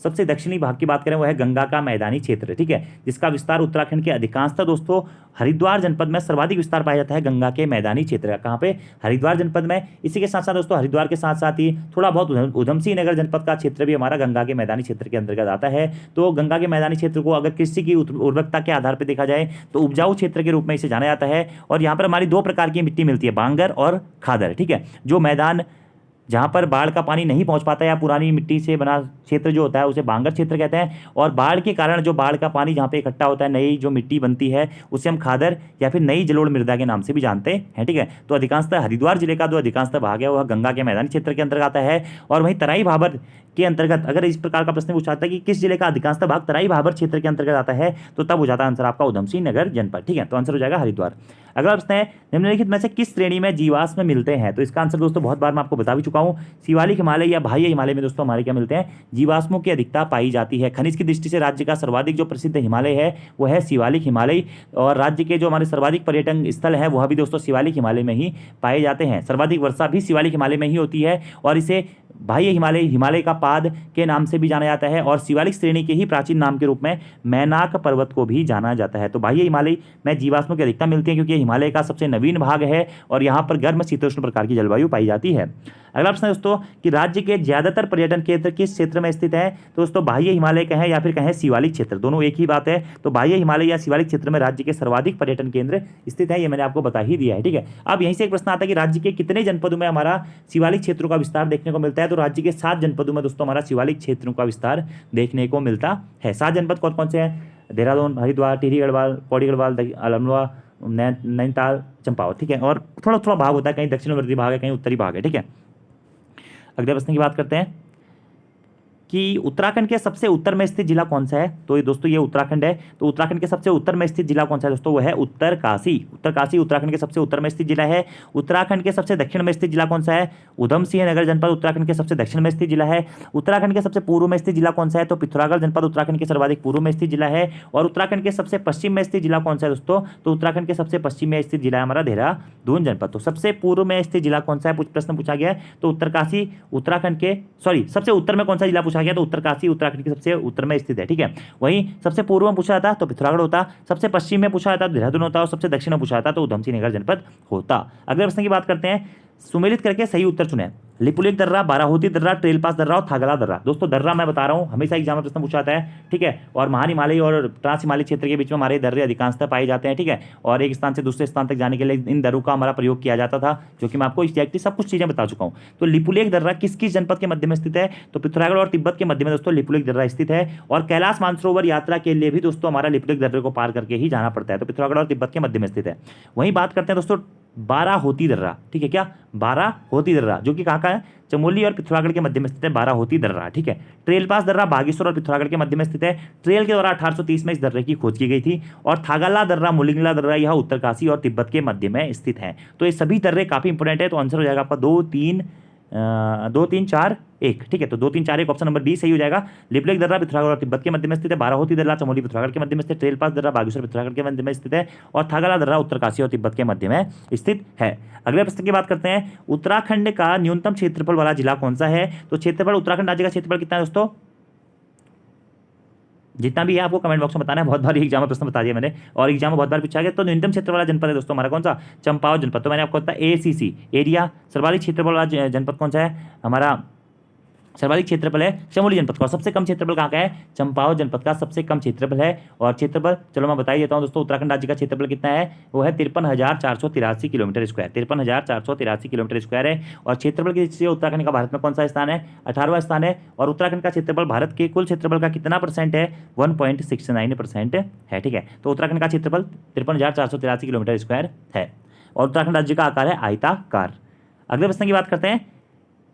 सबसे दक्षिणी भाग की बात करें वह है गंगा का मैदानी क्षेत्र। ठीक है, जिसका विस्तार उत्तराखंड के अधिकांशतः दोस्तों हरिद्वार जनपद में सर्वाधिक विस्तार पाया जाता है गंगा के मैदानी क्षेत्र का। कहाँ पे, हरिद्वार जनपद में। इसी के साथ साथ दोस्तों हरिद्वार के साथ साथ ही थोड़ा बहुत उधमसिंह नगर जनपद का क्षेत्र भी हमारा गंगा के मैदानी क्षेत्र के अंतर्गत आता है। तो गंगा के मैदानी क्षेत्र को अगर कृषि की उर्वरकता के आधार पर देखा जाए तो उपजाऊ क्षेत्र के रूप में इसे जाना जाता है। और यहाँ पर हमारी 2 प्रकार की मिट्टी मिलती है, बांगर और खादर। ठीक है, जो मैदान जहाँ पर बाढ़ का पानी नहीं पहुँच पाता या पुरानी मिट्टी से बना क्षेत्र जो होता है उसे बांगर क्षेत्र कहते हैं। और बाढ़ के कारण जो बाढ़ का पानी जहाँ पे इकट्ठा होता है, नई जो मिट्टी बनती है उसे हम खादर या फिर नई जलोढ़ मृदा के नाम से भी जानते हैं। ठीक है, तो अधिकांशतः हरिद्वार जिले का जो अधिकांशतः भाग है वह गंगा के मैदानी क्षेत्र के अंतर्गत आता है। और वहीं तराई भाबर के अंतर्गत अगर इस प्रकार का प्रश्न पूछा जाता है कि किस जिले का अधिकांशतः भाग तराई भाबर क्षेत्र के अंतर्गत आता है, तो तब हो जाता है आंसर आपका उधमसिंह नगर जनपद। ठीक है, तो आंसर हो जाएगा हरिद्वार। अगला प्रश्न है, निम्नलिखित में से किस श्रेणी में जीवाश्म मिलते हैं। तो इसका आंसर दोस्तों बहुत बार मैं आपको बता भी चुका हूँ, शिवालिक हिमालय या बाह्य हिमालय में दोस्तों हमारे क्या मिलते हैं, जीवाश्मों की अधिकता पाई जाती है। खनिज की दृष्टि से राज्य का सर्वाधिक जो प्रसिद्ध हिमालय है वह है शिवालिक हिमालय, और राज्य के जो हमारे सर्वाधिक पर्यटन स्थल है वह भी दोस्तों शिवालिक हिमालय में ही पाए जाते हैं। सर्वाधिक वर्षा भी शिवालिक हिमालय में ही होती है और इसे बाह्य हिमालय, हिमालय का पाद के नाम से भी जाना जाता है और शिवालिक श्रेणी के ही प्राचीन नाम के रूप में मैनाक पर्वत को भी जाना जाता है। तो बाह्य हिमालय में जीवाश्मों की अधिकता मिलती है क्योंकि हिमालय का सबसे नवीन भाग है और यहाँ पर गर्म शीतोष्ण प्रकार की जलवायु पाई जाती है। अगला प्रश्न है दोस्तों कि राज्य के ज्यादातर पर्यटन केंद्र किस क्षेत्र में स्थित है। तो दोस्तों बाह्य हिमालय कहें या फिर कहें शिवालिक क्षेत्र, दोनों एक ही बात है। तो बाह्य हिमालय या शिवालिक क्षेत्र में राज्य के सर्वाधिक पर्यटन केंद्र स्थित है, ये मैंने आपको बता ही दिया है। ठीक है, अब यहीं से एक प्रश्न आता है कि राज्य के कितने जनपदों में हमारा शिवालिक क्षेत्रों का विस्तार देखने को मिलता है। तो राज्य के 7 जनपदों में दोस्तों हमारा शिवालिक क्षेत्रों का विस्तार देखने को मिलता है। 7 जनपद कौन कौन से हैं, देहरादून, हरिद्वार, टिहरी गढ़वाल, पौड़ी गढ़वाल, अल्मोड़ा, नैनीताल, चंपावत। ठीक है, और थोड़ा थोड़ा भाग होता है, कहीं दक्षिणवर्ती भाग है, कहीं उत्तरी भाग है। ठीक है, अगले प्रश्न की बात करते हैं कि उत्तराखंड के सबसे उत्तर में स्थित जिला कौन सा है। तो ये दोस्तों ये उत्तराखंड है, तो उत्तराखंड के सबसे उत्तर में स्थित जिला कौन सा है दोस्तों, वो है उत्तरकाशी। उत्तरकाशी उत्तराखंड के सबसे उत्तर में स्थित जिला है। उत्तराखंड के सबसे दक्षिण में स्थित जिला कौन सा है, उधमसिंह नगर जनपद उत्तराखंड के सबसे दक्षिण में स्थित जिला है। उत्तराखंड के सबसे पूर्व में स्थित जिला कौन सा है, तो पिथौरागढ़ जनपद उत्तराखंड के सर्वाधिक पूर्व में स्थित जिला है। और उत्तराखंड के सबसे पश्चिम में स्थित जिला कौन सा है दोस्तों, तो उत्तराखंड के सबसे पश्चिम में स्थित जिला है हमारा देहरादून जनपद। तो सबसे पूर्व में स्थित जिला कौन सा है, प्रश्न पूछा गया है, तो उत्तरकाशी उत्तराखंड के सबसे उत्तर में कौन सा जिला पूछा गया, तो उत्तरकाशी उत्तराखंड के सबसे उत्तर में स्थित है। ठीक है, वहीं सबसे पूर्व में पूछा जाता तो पिथौरागढ़ होता, सबसे पश्चिम में पूछा जाता तो देहरादून होता और सबसे दक्षिण में पूछा जाता तो उधमसिंह नगर जनपद होता। अगले प्रश्न की बात करते हैं, सुमेलित करके सही उत्तर चुने। लिपुलेख दर्रा, बाराहोती दर्रा, ट्रेल पास दर्रा और थागला दर्रा। दोस्तों दर्रा मैं बता रहा हूँ हमेशा एग्जाम में प्रश्न पूछा जाता है। ठीक है, और महान हिमालय और ट्रांस हिमालय क्षेत्र के बीच में हमारे दर्रे अधिकांशतः पाए जाते हैं। ठीक है, और एक स्थान से दूसरे स्थान तक जाने के लिए इन दर्रों का हमारा प्रयोग किया जाता था, जो कि मैं आपको एग्जैक्टली सब कुछ चीजें बता चुका हूँ। तो लिपुलेख दर्रा किस किस जनपद के मध्य में स्थित है, तो पिथौरागढ़ और तिब्बत के मध्य में दोस्तों लिपुलेख दर्रा स्थित है। और कैलाश मानसरोवर यात्रा के लिए भी दोस्तों हमारा लिपुलेख दर्रे को पार करके ही जाना पड़ता है, तो पिथौरागढ़ और तिब्बत के मध्य में स्थित है। वहीं बात करते हैं दोस्तों बाराहोती दर्रा। ठीक है, क्या बाराहोती दर्रा, जो कि कहाँ का है, चमोली और पिथौरागढ़ के मध्य में स्थित है बाराहोती दर्रा। ठीक है, ट्रेल पास दर्रा बागेश्वर और पिथौरागढ़ के मध्य में स्थित है। ट्रेल के द्वारा 1830 में इस दर्रे की खोज की गई थी। और थागला दर्रा, मुलिंगला दर्रा, यह उत्तरकाशी और तिब्बत के मध्य में स्थित है। तो ये सभी दर्रे काफी इंपोर्टेंट है, तो आंसर हो जाएगा आपका 2, 3, 2 3 4 1, ठीक है। तो 2 3 4 1 ऑप्शन नंबर बी सही हो जाएगा। लिपलेख दर्रा पिथौरागढ़ और तिब्बत के मध्य में स्थित है। बाराहोती दर्रा चमोली पिथौरागढ़ के मध्य में स्थित। ट्रेल पास दर्रा बागेश्वर पिथौरागढ़ के मध्य में स्थित है। और थागला दर्रा उत्तरकाशी और तिब्बत के मध्य में स्थित है। अगले प्रश्न की बात करते हैं, उत्तराखंड का न्यूनतम क्षेत्रफल वाला जिला कौन सा है? तो क्षेत्रफल, उत्तराखंड राज्य का क्षेत्रफल कितना है दोस्तों? जितना भी है आपको कमेंट बॉक्स में बताना है। बहुत बार एग्जाम में प्रश्न बता दिया मैंने, और एग्जाम में बहुत बार पूछा गया। तो न्यूनतम क्षेत्र वाला जनपद है दोस्तों हमारा कौन सा? चंपावत जनपद। तो मैंने आपको बताया ACC एरिया। सर्वाधिक क्षेत्रफल वाला जनपद कौन सा है? हमारा सर्वाधिक क्षेत्रफल है चमोली जनपद का। और सबसे कम क्षेत्रफल कहाँ का है? चंपावत जनपद का सबसे कम क्षेत्रफल है। और क्षेत्रफल चलो मैं बता ही देता हूँ दोस्तों, उत्तराखंड राज्य का क्षेत्रफल कितना है? वो है 53,483 किलोमीटर स्क्वायर। 53,483 किलोमीटर स्क्वायर है। और क्षेत्रफल की दृष्टि से उत्तराखंड का भारत में कौन सा स्थान है? 18वां स्थान है। और उत्तराखंड का क्षेत्रफल भारत के कुल क्षेत्रफल का कितना % है? 1.69% है, ठीक है। तो उत्तराखंड का क्षेत्रफल 53,483 किलोमीटर स्क्वायर है। और उत्तराखंड राज्य का आकार है आयताकार। अगले प्रश्न की बात करते हैं,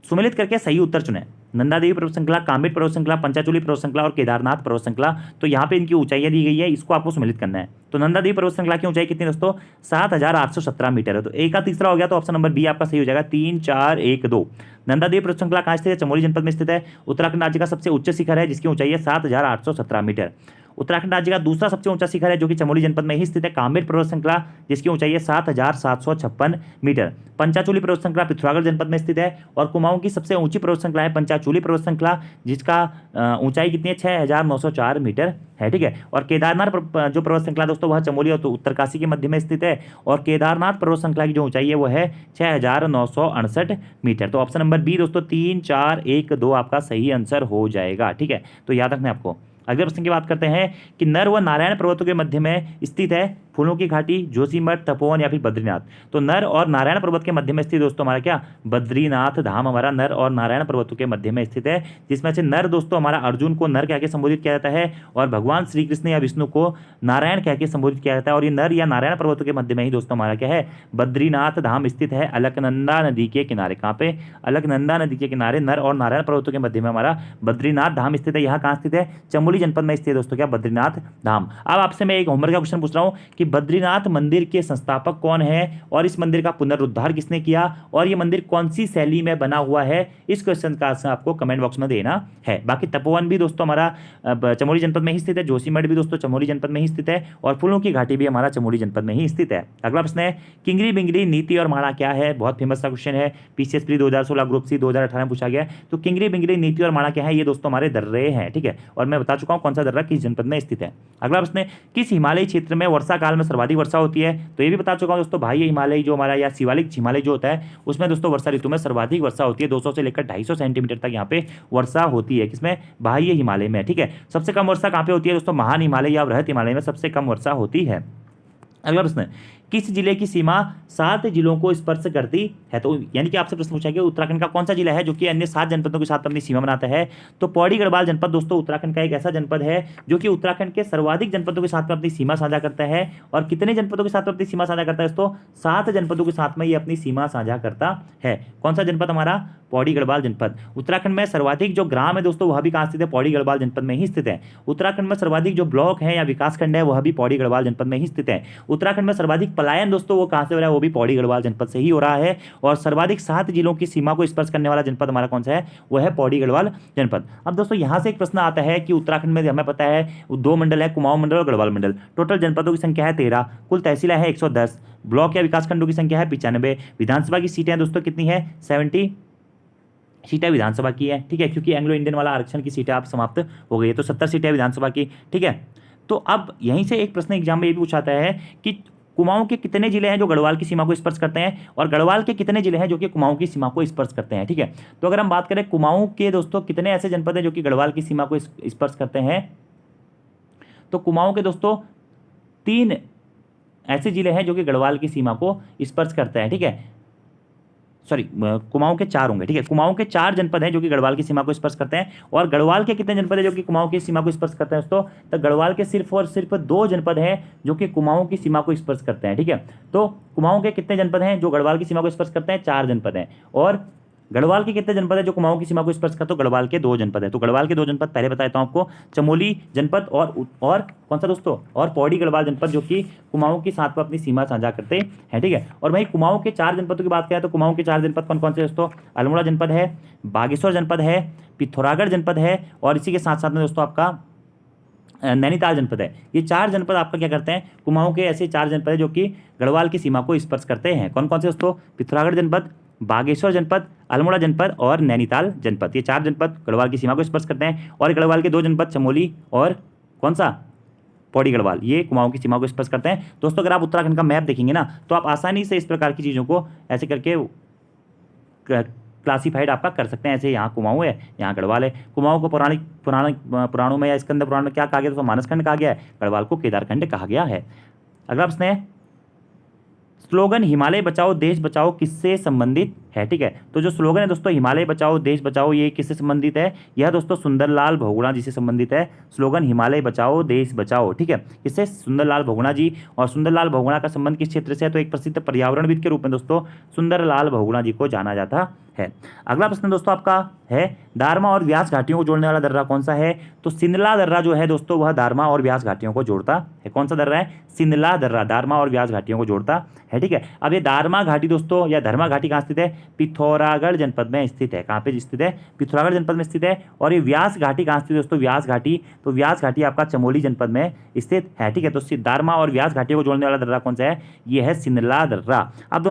सुमेलित करके सही उत्तर चुनें। नंदा देवी पर्वत श्रृंखला, कामेट पर्वत श्रृंखला, पंचाचूली पर्वत श्रृंखला और केदारनाथ पर्वत श्रृंखला। तो यहाँ पे इनकी ऊंचाइयाँ दी गई है, इसको आपको सुमेलित करना है। तो नंदा देवी पर्वत श्रृंखला की ऊंचाई कितनी दोस्तों? 7,817 मीटर है। तो एक का तीसरा हो गया, तो ऑप्शन नंबर बी आपका सही हो जाएगा, 3 4 1 2। नंदा देवी पर्वत श्रृंखला कहाँ स्थित है? चमोली जनपद में स्थित है। उत्तराखंड राज्य का सबसे उच्च शिखर है जिसकी ऊंचाई है 7,817 मीटर। उत्तराखंड राज्य का दूसरा सबसे ऊंचा शिखर है जो कि चमोली जनपद में ही स्थित है, कामेट पर्वत श्रृंखला, जिसकी ऊंचाई है 7,756 मीटर। पंचाचूली पर्वत श्रृंखला पिथौरागढ़ जनपद में स्थित है। और कुमाऊं की सबसे ऊंची पर्वत श्रृंखला है पंचाचूली पर्वत श्रृंखला, जिसका ऊंचाई कितनी है? 6,904 मीटर है, ठीक है। और केदारनाथ जो पर्वत श्रृंखला दोस्तों वह चमोली और उत्तरकाशी के मध्य में स्थित है। और केदारनाथ पर्वत श्रृंखला की जो ऊंचाई है वो है 6,968 मीटर। तो ऑप्शन नंबर बी दोस्तों 3 4 1 2 आपका सही आंसर हो जाएगा, ठीक है। तो याद रखना आपको। अगले प्रश्न की बात करते हैं कि नर व नारायण पर्वतों के मध्य में स्थित है फूलों की घाटी, जोशीमठ, तपोवन या फिर बद्रीनाथ। तो नर और नारायण पर्वत के मध्य में स्थित दोस्तों हमारा क्या? बद्रीनाथ धाम हमारा नर और नारायण पर्वतों के मध्य में स्थित है। जिसमें से नर दोस्तों हमारा अर्जुन को नर कह के संबोधित किया जाता है, और भगवान श्री कृष्ण या विष्णु को नारायण कह के संबोधित किया जाता है। और ये नर या नारायण पर्वतों के मध्य में ही दोस्तों हमारा क्या है? बद्रीनाथ धाम स्थित है, अलकनंदा नदी के किनारे। कहाँ पे? अलकनंदा नदी के किनारे नर और नारायण पर्वतों के मध्य में हमारा बद्रीनाथ धाम स्थित है। यहाँ कहाँ स्थित है? चमोली जनपद में स्थित है दोस्तों क्या? बद्रीनाथ धाम। अब आपसे मैं एक होमवर्क का क्वेश्चन पूछ रहा हूँ कि बद्रीनाथ मंदिर के संस्थापक कौन है, और इस मंदिर का पुनरुद्धार किसने किया, और ये मंदिर कौन सी शैली में बना हुआ है? इस क्वेश्चन का आंसर आपको कमेंट बॉक्स में देना है। बाकी तपोवन भी दोस्तों हमारा चमोली जनपद में ही स्थित है, जोशीमठ भी दोस्तों चमोली जनपद में ही स्थित है, और फूलों की घाटी भी हमारा चमोली जनपद में ही स्थित है। अगला प्रश्न है, किंगरी बिंगरी नीति और माणा क्या है? बहुत फेमस सा क्वेश्चन है, पीसीएस प्री 2016 ग्रुप सी 2018 में पूछा गया। तो किंगरी बिंगरी नीति और माणा क्या है? ये दोस्तों हमारे दर्रे हैं, ठीक है। और मैं बता चुका हूँ कौन सा दर्रा किस जनपद में स्थित है। अगला प्रश्न है, किस हिमालयी क्षेत्र में वर्षा काल में सर्वाधिक वर्षा होती है? तो ये भी बता चुका हूं दोस्तों, बाह्य हिमालय जो हमारा या शिवालिक हिमालय जो होता है उसमें दोस्तों वर्षा ऋतु में सर्वाधिक वर्षा होती है। 200 से लेकर 250 सेंटीमीटर तक यहाँ पे वर्षा होती है। किसमें? बाह्य हिमालय में, ठीक है। सबसे कम वर्षा कहाँ पे होती है दोस्तों? महान हिमालय या बृहत हिमालय में सबसे कम वर्षा होती है। अगला प्रश्न, किस जिले की सीमा 7 जिलों को स्पर्श करती है? तो यानी कि आपसे प्रश्न पूछा गया उत्तराखंड का कौन सा जिला है जो कि अन्य 7 जनपदों के साथ अपनी सीमा बनाता है? तो पौड़ी गढ़वाल जनपद दोस्तों उत्तराखंड का एक ऐसा जनपद है जो कि उत्तराखंड के सर्वाधिक जनपदों के साथ में अपनी सीमा साझा करता है। और कितने जनपदों के साथ में अपनी सीमा साझा करता है दोस्तों? 7 जनपदों के साथ में ये अपनी सीमा साझा करता है। कौन सा जनपद हमारा? पौड़ी गढ़वाल जनपद। उत्तराखंड में सर्वाधिक जो ग्राम है दोस्तों वह भी कहाँ स्थित है? पौड़ी गढ़वाल जनपद में ही स्थित है। उत्तराखंड में सर्वाधिक जो ब्लॉक है या विकासखंड है वह भी पौड़ी गढ़वाल जनपद में ही स्थित है। उत्तराखंड में सर्वाधिक पलायन दोस्तों वो कहाँ से हो रहा है? वो भी पौड़ी गढ़वाल जनपद से ही हो रहा है। और सर्वाधिक 7 जिलों की सीमा को स्पर्श करने वाला जनपद हमारा कौन सा है? वो है पौड़ी गढ़वाल जनपद। अब दोस्तों यहाँ से एक प्रश्न आता है कि उत्तराखंड में हमें पता है 2 मंडल है, कुमाऊं मंडल और गढ़वाल मंडल। टोटल जनपदों की संख्या है 13, कुल तहसीलें है 110, ब्लॉक या विकासखंडों की संख्या है 95, विधानसभा की सीटें दोस्तों कितनी है? 70 सीटें विधानसभा की है, ठीक है, क्योंकि एंग्लो इंडियन वाला आरक्षण की सीटें आप समाप्त हो गई है। तो 70 सीटें विधानसभा की, ठीक है। तो अब यहीं से एक प्रश्न एग्जाम में ये भी पूछाता है कि कुमाऊं के कितने जिले हैं जो गढ़वाल की सीमा को स्पर्श करते हैं, और गढ़वाल के कितने जिले हैं जो कि कुमाऊं की सीमा को स्पर्श करते हैं, ठीक है। तो अगर हम बात करें कुमाऊं के दोस्तों कितने ऐसे जनपद हैं जो कि गढ़वाल की सीमा को स्पर्श करते हैं, तो कुमाऊं के दोस्तों 3 ऐसे जिले हैं जो कि गढ़वाल की सीमा को स्पर्श करते हैं, ठीक है। सॉरी, कुमाऊं के 4 होंगे, ठीक है। कुमाऊं के 4 जनपद हैं जो कि गढ़वाल की सीमा को स्पर्श करते हैं। और गढ़वाल के कितने जनपद हैं जो कि कुमाऊं की सीमा को स्पर्श करते हैं दोस्तों? तो गढ़वाल के सिर्फ और सिर्फ 2 जनपद हैं जो कि कुमाऊं की सीमा को स्पर्श करते हैं, ठीक है। तो कुमाऊं के कितने जनपद हैं जो गढ़वाल की सीमा को स्पर्श करते हैं? 4 जनपद हैं। और गढ़वाल के कितने जनपद है जो कुमाऊं की सीमा को स्पर्श करते हो? गढ़वाल के 2 जनपद है। तो गढ़वाल के 2 जनपद पहले बता देता हूं आपको, चमोली जनपद और कौन सा दोस्तों, और पौड़ी गढ़वाल जनपद, जो कि कुमाऊं के साथ में अपनी सीमा साझा करते हैं, ठीक है। और वहीं कुमाऊं के 4 जनपदों की बात करें तो कुमाऊं के 4 जनपद कौन कौन से दोस्तों? अल्मोड़ा जनपद है, बागेश्वर जनपद है, पिथौरागढ़ जनपद है, और इसी के साथ साथ में दोस्तों आपका नैनीताल जनपद है। ये 4 जनपद आपका क्या करते हैं? कुमाऊं के ऐसे 4 जनपद है जो कि गढ़वाल की सीमा को स्पर्श करते हैं। कौन कौन से दोस्तों? पिथौरागढ़ जनपद, बागेश्वर जनपद, अल्मोड़ा जनपद और नैनीताल जनपद। ये 4 जनपद गढ़वाल की सीमा को स्पर्श करते हैं। और गढ़वाल के 2 जनपद चमोली और कौन सा? पौड़ी गढ़वाल, ये कुमाऊं की सीमा को स्पर्श करते हैं। दोस्तों अगर आप उत्तराखंड का मैप देखेंगे ना तो आप आसानी से इस प्रकार की चीज़ों को ऐसे करके क्लासीफाइड आपका कर सकते हैं। ऐसे यहाँ कुमाऊं है, यहाँ गढ़वाल है। कुमाऊं को पुराणों में या स्कंद पुराण में क्या कहा गया? दोस्तों मानसखंड कहा गया है। गढ़वाल को केदारखंड कहा गया है। अगला प्रश्न है, स्लोगन हिमालय बचाओ देश बचाओ किससे संबंधित है? ठीक है, तो जो स्लोगन है दोस्तों हिमालय बचाओ देश बचाओ, ये किससे संबंधित है? यह दोस्तों सुंदरलाल बहुगुणा जी से संबंधित है। स्लोगन हिमालय बचाओ देश बचाओ, ठीक है, किससे? सुंदरलाल बहुगुणा जी। और सुंदरलाल बहुगुणा का संबंध किस क्षेत्र से है? तो एक प्रसिद्ध पर्यावरणविद के रूप में दोस्तों सुंदरलाल बहुगुणा जी को जाना जाता है। अगला प्रश्न दोस्तों आपका है, दारमा और व्यास घाटियों को जोड़ने वाला दर्रा कौन सा है? तो सिंदला दर्रा जो है दोस्तों वह दारमा और व्यास घाटियों को जोड़ता है। कौन सा दर्रा है? सिंदला दर्रा दारमा और व्यास घाटियों को जोड़ता है, ठीक है। अब ये दारमा घाटी दोस्तों या धर्मा घाटी कहाँ स्थित है? पिथौरागढ़ जनपद में स्थित है। कहाँ पे स्थित है? पिथौरागढ़ जनपद में स्थित है। और ये व्यास घाटी कहाँ स्थित है दोस्तों? व्यास घाटी, तो व्यास घाटी आपका चमोली जनपद में स्थित है, ठीक है। तो दारमा और व्यास घाटियों को जोड़ने वाला दर्रा कौन सा है? ये है सिंदला दर्रा। अब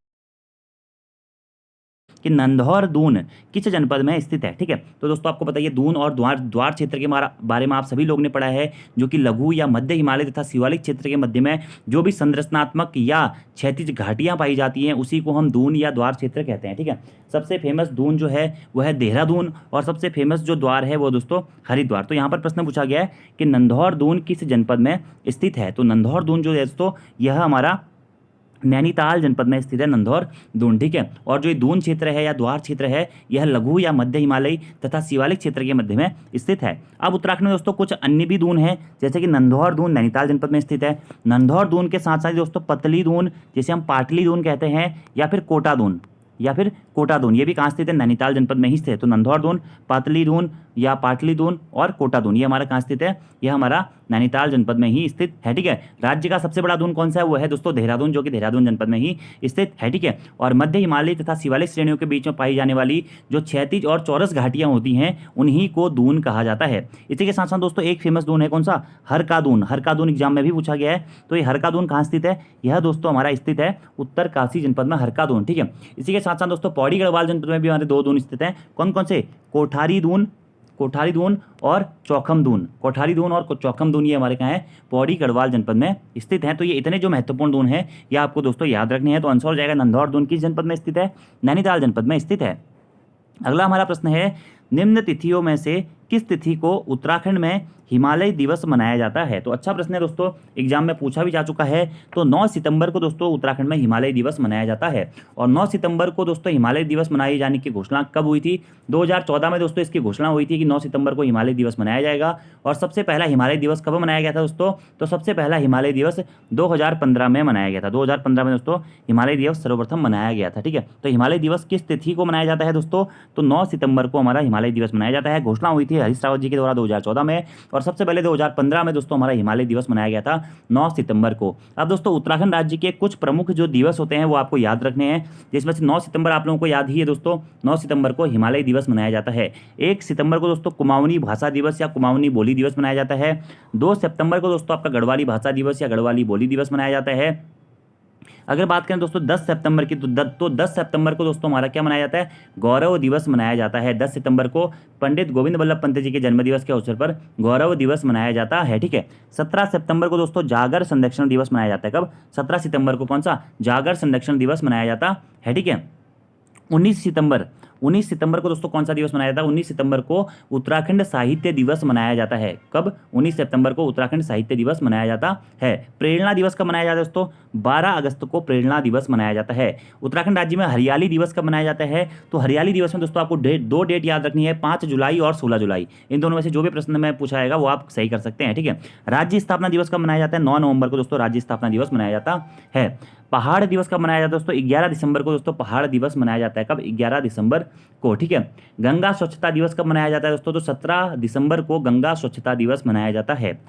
कि नंधौर दून किस जनपद में स्थित है? ठीक है, तो दोस्तों आपको बताइए दून और द्वार क्षेत्र के बारे में आप सभी लोगों ने पढ़ा है, जो कि लघु या मध्य हिमालय तथा शिवालिक क्षेत्र के मध्य में जो भी संरचनात्मक या क्षैतिज घाटियां पाई जाती हैं उसी को हम दून या द्वार क्षेत्र कहते हैं, ठीक है। सबसे फेमस दून जो है वह है देहरादून, और सबसे फेमस जो द्वार है वो दोस्तों हरिद्वार। तो यहाँ पर प्रश्न पूछा गया है कि नंधौर दून किस जनपद में स्थित है? तो नंधौर दून जो है दोस्तों यह हमारा नैनीताल जनपद में स्थित है, नंधौर दून, ठीक है। और जो ये दून क्षेत्र है या द्वार क्षेत्र है यह लघु या मध्य हिमालयी तथा शिवालिक क्षेत्र के मध्य में स्थित है। अब उत्तराखंड में दोस्तों कुछ अन्य भी दून है, जैसे कि नंधौर दून नैनीताल जनपद में स्थित है। नंधौर दून के साथ साथ दोस्तों पतली दून, जिसे हम पाटली दून कहते हैं, या फिर कोटा दून, ये भी कहाँ स्थित है? नैनीताल जनपद में ही स्थित है। तो नंधौर दून, पातली दून या पाटली दून और कोटा दून, ये हमारा कहाँ स्थित है? यह हमारा नैनीताल जनपद में ही स्थित है, ठीक है। राज्य का सबसे बड़ा दून कौन सा है? वो है दोस्तों देहरादून, जो कि देहरादून जनपद में ही स्थित है, ठीक है। और मध्य हिमालय तथा शिवालिक श्रेणियों के बीच में पाई जाने वाली जो क्षैतिज और चौरस घाटियां होती हैं उन्हीं को दून कहा जाता है। इसी के साथ साथ दोस्तों एक फेमस दून है, कौन सा? हरका दून एग्जाम में भी पूछा गया है। तो ये हरका दून कहाँ स्थित है? यह दोस्तों हमारा स्थित है उत्तरकाशी जनपद में, हरका दून, ठीक है। इसी के साथ साथ दोस्तों पौड़ी गढ़वाल जनपद में भी हमारे 2 दून स्थित हैं। कौन कौन से? कोठारी दून और चौखम दून। कोठारी दून और चौखम दून ये हमारे कहाँ है? पौड़ी गढ़वाल जनपद में स्थित हैं। तो ये इतने जो महत्वपूर्ण दून हैं ये आपको दोस्तों याद रखने हैं। तो आंसर हो जाएगा नंधौर दून किस जनपद में स्थित है? नैनीताल जनपद में स्थित है। अगला हमारा प्रश्न है, निम्न तिथियों में से किस तिथि को उत्तराखंड में हिमालय दिवस मनाया जाता है? तो अच्छा प्रश्न है दोस्तों, एग्जाम में पूछा भी जा चुका है। तो 9 सितंबर को दोस्तों उत्तराखंड में हिमालय दिवस मनाया जाता है। और 9 सितंबर को दोस्तों हिमालय दिवस मनाए जाने की घोषणा कब हुई थी? 2014 में दोस्तों इसकी घोषणा हुई थी कि 9 सितंबर को हिमालय दिवस मनाया जाएगा। और सबसे पहला हिमालय दिवस कब मनाया गया था दोस्तों? तो सबसे पहला हिमालय दिवस 2015 में मनाया गया था। 2015 में दोस्तों हिमालय दिवस सर्वप्रथम मनाया गया था, ठीक है। तो हिमालय दिवस किस तिथि को मनाया जाता है दोस्तों? तो 9 सितंबर को हमारा हिमालय दिवस मनाया जाता है। घोषणा हुई थी हरीश रावत जी के द्वारा 2014 में, और सबसे पहले 2015 में दोस्तों हमारा हिमालय दिवस मनाया गया था 9 सितंबर को। अब दोस्तों उत्तराखंड राज्य के कुछ प्रमुख जो दिवस होते हैं वो आपको याद रखने हैं, जिसमें से 9 सितंबर आप लोगों को याद ही है दोस्तों। 9 सितंबर को हिमालय दिवस मनाया जाता है। 1 सितंबर को दोस्तों कुमाऊनी भाषा दिवस या कुमाऊनी बोली दिवस मनाया जाता है। 2 सितंबर को दोस्तों आपका गढ़वाली भाषा दिवस या गढ़वाली बोली दिवस मनाया जाता है। अगर बात करें दोस्तों 10 सितंबर की, तो 10 सितंबर को दोस्तों हमारा क्या मनाया जाता है? गौरव दिवस मनाया जाता है। 10 सितंबर को पंडित गोविंद वल्लभ पंत जी के जन्मदिवस के अवसर पर गौरव दिवस मनाया जाता है, ठीक है। 17 सितंबर को दोस्तों जागर संरक्षण दिवस मनाया जाता है। कब? 17 सितंबर को कौन सा? जागर संरक्षण दिवस मनाया जाता है, ठीक है। 19 सितंबर को दोस्तों कौन सा दिवस मनाया जाता है? 19 सितंबर को उत्तराखंड साहित्य दिवस मनाया जाता है। कब? 19 सितंबर को उत्तराखंड साहित्य दिवस मनाया जाता है। प्रेरणा दिवस कब मनाया जाता है दोस्तों? 12 अगस्त को प्रेरणा दिवस मनाया जाता है। उत्तराखंड राज्य में हरियाली दिवस कब मनाया जाता है? तो हरियाली दिवस में दोस्तों आपको 2 डेट याद रखनी है, 5 जुलाई और 16 जुलाई। इन दोनों में से जो भी प्रश्न में पूछा जाएगा वो आप सही कर सकते हैं, ठीक है। राज्य स्थापना दिवस कब मनाया जाता है? 9 नवंबर को दोस्तों राज्य स्थापना दिवस मनाया जाता है। पहाड़ दिवस कब मनाया जाता है दोस्तों? 11 दिसंबर को दोस्तों पहाड़ दिवस मनाया जाता है। कब? 11 दिसंबर को, ठीक है। गंगा स्वच्छता दिवस कब मनाया जाता है दोस्तों? तो 17 दिसंबर को गंगा स्वच्छता दिवस मनाया जाता है।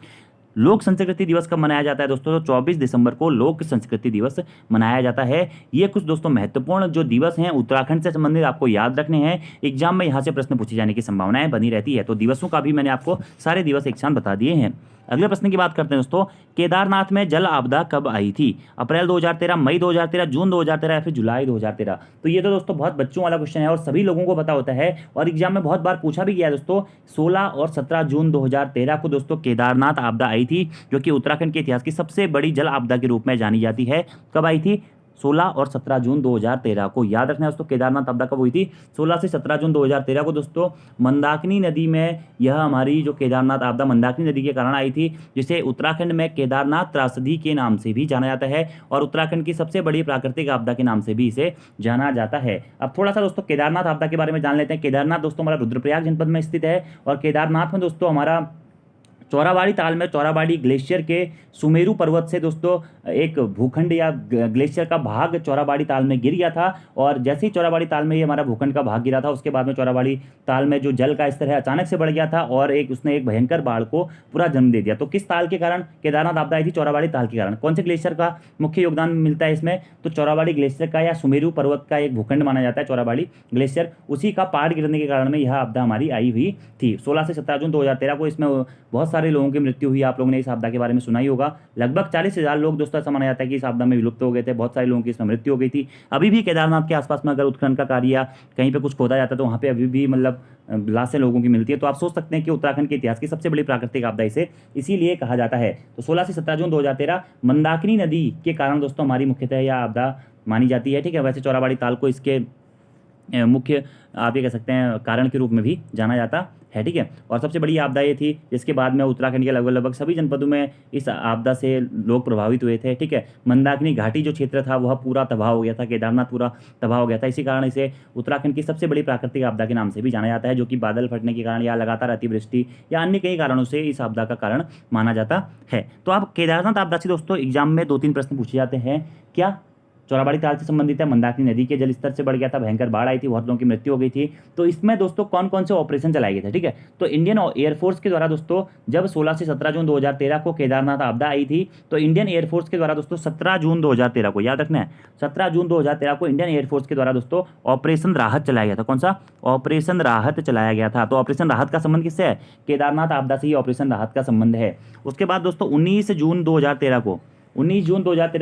लोक संस्कृति दिवस कब मनाया जाता है दोस्तों? तो 24 दिसंबर को लोक संस्कृति दिवस मनाया जाता है। ये कुछ दोस्तों महत्वपूर्ण जो दिवस हैं उत्तराखंड से संबंधित आपको याद रखने हैं, एग्जाम में यहाँ से प्रश्न पूछे जाने की संभावनाएं बनी रहती है। तो दिवसों का भी मैंने आपको सारे दिवस एक साथ बता दिए हैं। अगले प्रश्न की बात करते हैं दोस्तों, केदारनाथ में जल आपदा कब आई थी? अप्रैल 2013, मई 2013, जून 2013 या फिर जुलाई 2013? तो ये तो दोस्तों बहुत बच्चों वाला क्वेश्चन है और सभी लोगों को पता होता है और एग्जाम में बहुत बार पूछा भी गया है दोस्तों। 16 और 17 जून 2013 को दोस्तों केदारनाथ आपदा आई थी, जो कि उत्तराखंड के इतिहास की सबसे बड़ी जल आपदा के रूप में जानी जाती है। कब आई थी? 16 और 17 जून 2013 को। याद रखना है दोस्तों, केदारनाथ आपदा कब हुई थी? 16 से 17 जून 2013 को दोस्तों मंदाकिनी नदी में यह हमारी जो केदारनाथ आपदा मंदाकिनी नदी के कारण आई थी, जिसे उत्तराखंड में केदारनाथ त्रासदी के नाम से भी जाना जाता है और उत्तराखंड की सबसे बड़ी प्राकृतिक आपदा के नाम से भी इसे जाना जाता है। अब थोड़ा सा दोस्तों केदारनाथ आपदा के बारे में जान लेते हैं। केदारनाथ दोस्तों हमारा रुद्रप्रयाग जनपद में स्थित है और केदारनाथ में दोस्तों हमारा चौराबाड़ी ताल में चौराबाड़ी ग्लेशियर के सुमेरु पर्वत से दोस्तों एक भूखंड या ग्लेशियर का भाग चौराबाड़ी ताल में गिर गया था और जैसे ही चौराबाड़ी ताल में ये हमारा भूखंड का भाग गिरा था, उसके बाद में चौराबाड़ी ताल में जो जल का स्तर है अचानक से बढ़ गया था और उसने एक भयंकर बाढ़ को पूरा जन्म दे दिया। तो किस ताल के कारण केदारनाथ आपदा आई थी? चौराबाड़ी ताल के कारण। कौन से ग्लेशियर का मुख्य योगदान मिलता है इसमें? तो चौराबाड़ी ग्लेशियर का या सुमेरु पर्वत का एक भूखंड माना जाता है चौराबाड़ी ग्लेशियर, उसी का पहाड़ गिरने के कारण में यह आपदा हमारी आई हुई थी। 16 से 17 जून 2013 को इसमें बहुत सारे लोगों की मृत्यु हुई। आप लोगों ने इस आपदा के बारे में सुना ही होगा। लगभग 40,000 लोग दोस्तों ऐसा माना जाता है कि इस आपदा में विलुप्त हो गए थे। बहुत सारे लोगों की इसमें मृत्यु हो गई थी। अभी भी केदारनाथ के आसपास में अगर उत्खनन का कार्य या कहीं पे कुछ खोदा जाता है तो वहाँ पे अभी भी मतलब लाशें लोगों की मिलती है। तो आप सोच सकते हैं कि उत्तराखंड के इतिहास की सबसे बड़ी प्राकृतिक आपदा इसे इसीलिए कहा जाता है। तो 16 से 17 जून 2013 मंदाकिनी नदी के कारण दोस्तों हमारी मुख्यतः यह आपदा मानी जाती है, ठीक है। वैसे चौराबाड़ी ताल को इसके मुख्य आप ये कह सकते हैं कारण के रूप में भी जाना जाता है, ठीक है। और सबसे बड़ी आपदा ये थी जिसके बाद में उत्तराखंड के लगभग सभी जनपदों में इस आपदा से लोग प्रभावित हुए थे, ठीक है। मंदाकिनी घाटी जो क्षेत्र था वह पूरा तबाह हो गया था, केदारनाथ पूरा तबाह हो गया था। इसी कारण इसे उत्तराखंड की सबसे बड़ी प्राकृतिक आपदा के नाम से भी जाना जाता है, जो कि बादल फटने के कारण या लगातार अतिवृष्टि या अन्य कई कारणों से इस आपदा का कारण माना जाता है। तो आप केदारनाथ आपदा से दोस्तों एग्जाम में 2-3 प्रश्न पूछे जाते हैं। क्या? चौराबाड़ी ताल से संबंधित है, मंदाकिनी नदी के जल स्तर से बढ़ गया था, भयंकर बाढ़ आई थी, बहुत लोगों की मृत्यु हो गई थी। तो इसमें दोस्तों कौन कौन से ऑपरेशन चलाए गए थे, ठीक है। तो इंडियन एयरफोर्स के द्वारा दोस्तों जब 16 से 17 जून 2013 को केदारनाथ आपदा आई थी तो इंडियन एयरफोर्स के द्वारा दोस्तों 17 जून 2013 को, याद रखना है, 17 जून 2013 को इंडियन एयरफोर्स के द्वारा दोस्तों ऑपरेशन राहत चलाया गया था। कौन सा? ऑपरेशन राहत चलाया गया था। तो ऑपरेशन राहत का संबंध किससे है? केदारनाथ आपदा से ही ऑपरेशन राहत का संबंध है। उसके बाद दोस्तों 19 जून 2013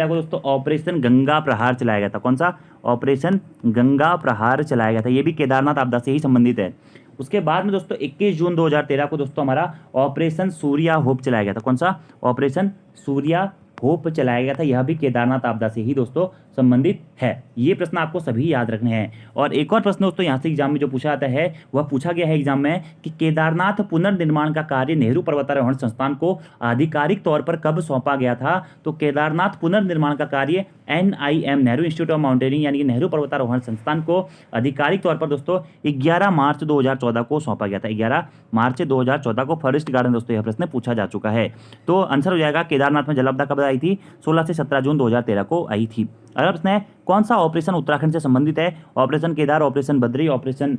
को दोस्तों ऑपरेशन गंगा प्रहार चलाया गया था। कौन सा? ऑपरेशन गंगा प्रहार चलाया गया था। ये भी केदारनाथ आपदा से ही संबंधित है। उसके बाद में दोस्तों 21 जून 2013 को दोस्तों हमारा ऑपरेशन सूर्या होप चलाया गया था। कौन सा? ऑपरेशन सूर्या होप चलाया गया था। यह भी केदारनाथ आपदा से ही दोस्तों संबंधित है। ये प्रश्न आपको सभी याद रखने हैं। और एक और प्रश्न दोस्तों यहाँ से एग्जाम में जो पूछा जाता है वह पूछा गया है एग्जाम में कि केदारनाथ पुनर्निर्माण का कार्य नेहरू पर्वतारोहण संस्थान को आधिकारिक तौर पर कब सौंपा गया था? तो केदारनाथ पुनर्निर्माण का कार्य NIM Nehru institute of mountaineering यानी कि नेहरू पर्वतारोहण संस्थान को आधिकारिक तौर पर दोस्तों 11 मार्च 2014 को सौंपा गया था। 11 मार्च 2014 को फॉरेस्ट गार्डन दोस्तों यह प्रश्न पूछा जा चुका है। तो आंसर हो जाएगा केदारनाथ में जल आपदा कब आई थी? 16 से 17 जून 2013 को आई थी। अगला प्रश्न है कौन सा ऑपरेशन उत्तराखंड से संबंधित है? Operation Kedar, operation Badri, operation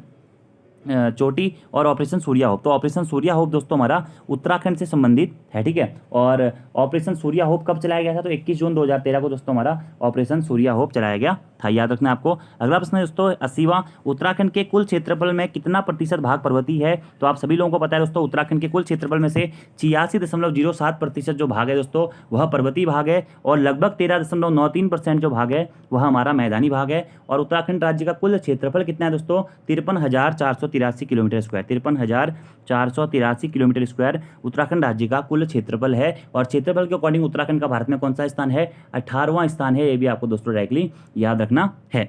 चोटी और ऑपरेशन सूर्या होप। तो ऑपरेशन सूर्या होप दोस्तों हमारा उत्तराखंड से संबंधित है, ठीक है। और ऑपरेशन सूर्या होप कब चलाया गया था? तो 21 जून 2013 को दोस्तों हमारा ऑपरेशन सूर्या होप चलाया गया था, याद रखना आपको। अगला प्रश्न है दोस्तों 80वां, उत्तराखंड के कुल क्षेत्रफल में कितना प्रतिशत भाग पर्वतीय है? तो आप सभी लोगों को पता है दोस्तों उत्तराखंड के कुल क्षेत्रफल में से 86.07% जो भाग है दोस्तों वह पर्वतीय भाग है और लगभग 13.93% जो भाग है वह हमारा मैदानी भाग है। और उत्तराखंड राज्य का कुल क्षेत्रफल कितना है दोस्तों? 53,483 kilometre square. 53,483 kilometre square Uttarakhand राज्य का कुल क्षेत्रफल है। और क्षेत्रफल के अकॉर्डिंग उत्तराखंड का भारत में कौन सा स्थान है? 18वां स्थान है। ये भी आपको दोस्तों डायरेक्टली याद रखना है।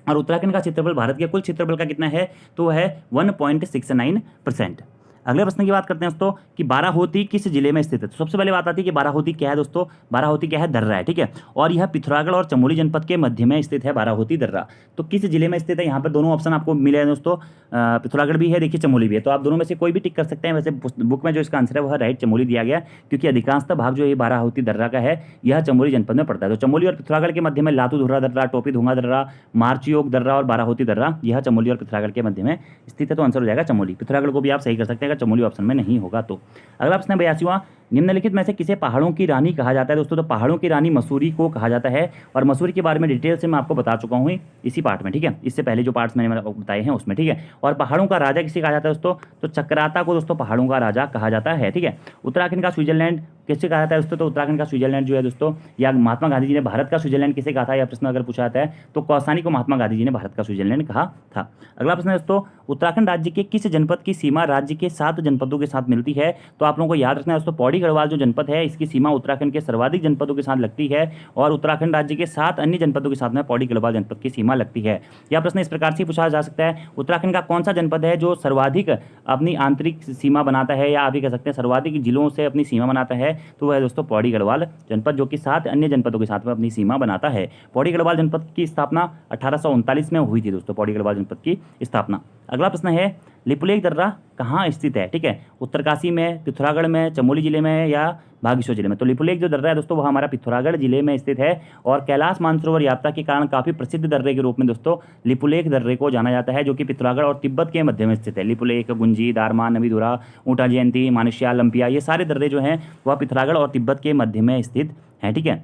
और उत्तराखंड का क्षेत्रफल भारत के कुल क्षेत्रफल का कितना है? तो वह है 1.69%। अगले प्रश्न की बात करते हैं दोस्तों कि बाराहोती किस जिले में स्थित है। तो सबसे पहले बात आती है कि बाराहोती क्या है दोस्तों। बाराहोती क्या है, दर्रा है, ठीक है। और यह पिथौरागढ़ और चमोली जनपद के मध्य में स्थित है बाराहोती दर्रा। तो किस जिले में स्थित है, यहाँ पर दोनों ऑप्शन आपको मिले हैं दोस्तों। पिथौरागढ़ भी है, देखिए चमोली भी है, तो आप दोनों में से कोई भी टिक कर सकते हैं। वैसे बुक में जो इसका आंसर है वह राइट चमोली दिया गया, क्योंकि अधिकांशतः भाग जो ये बाराहोती दर्रा का है यह चमोली जनपद में पड़ता है। तो चमोली और पिथौरागढ़ के मध्य में लातू धुर्रा दर्रा, टोपी धुंगा दर्रा, मार्चयोग दर्रा और बाराहोती दर्रा, यह चमोली और पिथौरागढ़ के मध्य में स्थित है। तो आंसर हो जाएगा चमोली। पिथौरागढ़ को भी आप सही कर सकते हैं अगर चमोली ऑप्शन में नहीं होगा तो। अगला प्रश्न है 82वां, निम्नलिखित में से किसे पहाड़ों की रानी कहा जाता है दोस्तों। तो पहाड़ों की रानी मसूरी को कहा जाता है, और मसूरी के बारे में डिटेल से मैं आपको बता चुका हूँ इसी पार्ट में, ठीक है। इससे पहले जो पार्ट्स मैंने बताए हैं उसमें, ठीक है। और पहाड़ों का राजा किसे कहा जाता है दोस्तों, तो चक्राता को दोस्तों पहाड़ों का राजा कहा जाता है, ठीक है। उत्तराखंड का स्विट्जरलैंड किसे कहा जाता है दोस्तों, तो उत्तराखंड का स्विट्जरलैंड जो है दोस्तों, या महात्मा गांधी जी ने भारत का स्विट्जरलैंड किसे कहा था, यह प्रश्न अगर पूछा जाता है तो कौसानी को महात्मा गांधी जी ने भारत का स्विट्जरलैंड कहा था। अगला प्रश्न है दोस्तों, उत्तराखंड राज्य के किस जनपद की सीमा राज्य के 7 जनपदों के साथ मिलती है। तो आप लोगों को याद रखना है दोस्तों, पौड़ी गढ़वाल जो जनपद है इसकी सीमा उत्तराखंड के सर्वाधिक जनपदों के साथ लगती है, और उत्तराखंड राज्य के 7 अन्य जनपदों के साथ में पौड़ी गढ़वाल जनपद की सीमा लगती है। यह प्रश्न इस प्रकार से पूछा जा सकता है, उत्तराखंड का कौन सा जनपद है जो सर्वाधिक अपनी आंतरिक सीमा बनाता है, या आप ही कह सकते हैं सर्वाधिक जिलों से अपनी सीमा बनाता है, तो वह है दोस्तों पौड़ी गढ़वाल जनपद, जो कि 7 अन्य जनपदों के साथ में अपनी सीमा बनाता है। पौड़ी गढ़वाल जनपद की स्थापना 1839 में हुई थी दोस्तों, पौड़ी गढ़वाल जनपद की स्थापना। अगला प्रश्न है, लिपुलेख दर्रा कहाँ स्थित है, ठीक है। उत्तरकाशी में, पिथौरागढ़ में, चमोली जिले में या बागेश्वर जिले में। तो लिपुलेख जो दर्रा है दोस्तों वह हमारा पिथौरागढ़ जिले में स्थित है, और कैलाश मानसरोवर यात्रा के कारण काफ़ी प्रसिद्ध दर्रे के रूप में दोस्तों लिपुलेख दर्रे को जाना जाता है, जो कि पिथौरागढ़ और तिब्बत के मध्य में स्थित है। लिपुलेख, गुंजी, दारमा, नवीधुरा, ऊंटा जयंती, मानुष्या, लंपिया, ये सारे दर्रे जो हैं वह पिथौरागढ़ और तिब्बत के मध्य में स्थित हैं, ठीक है।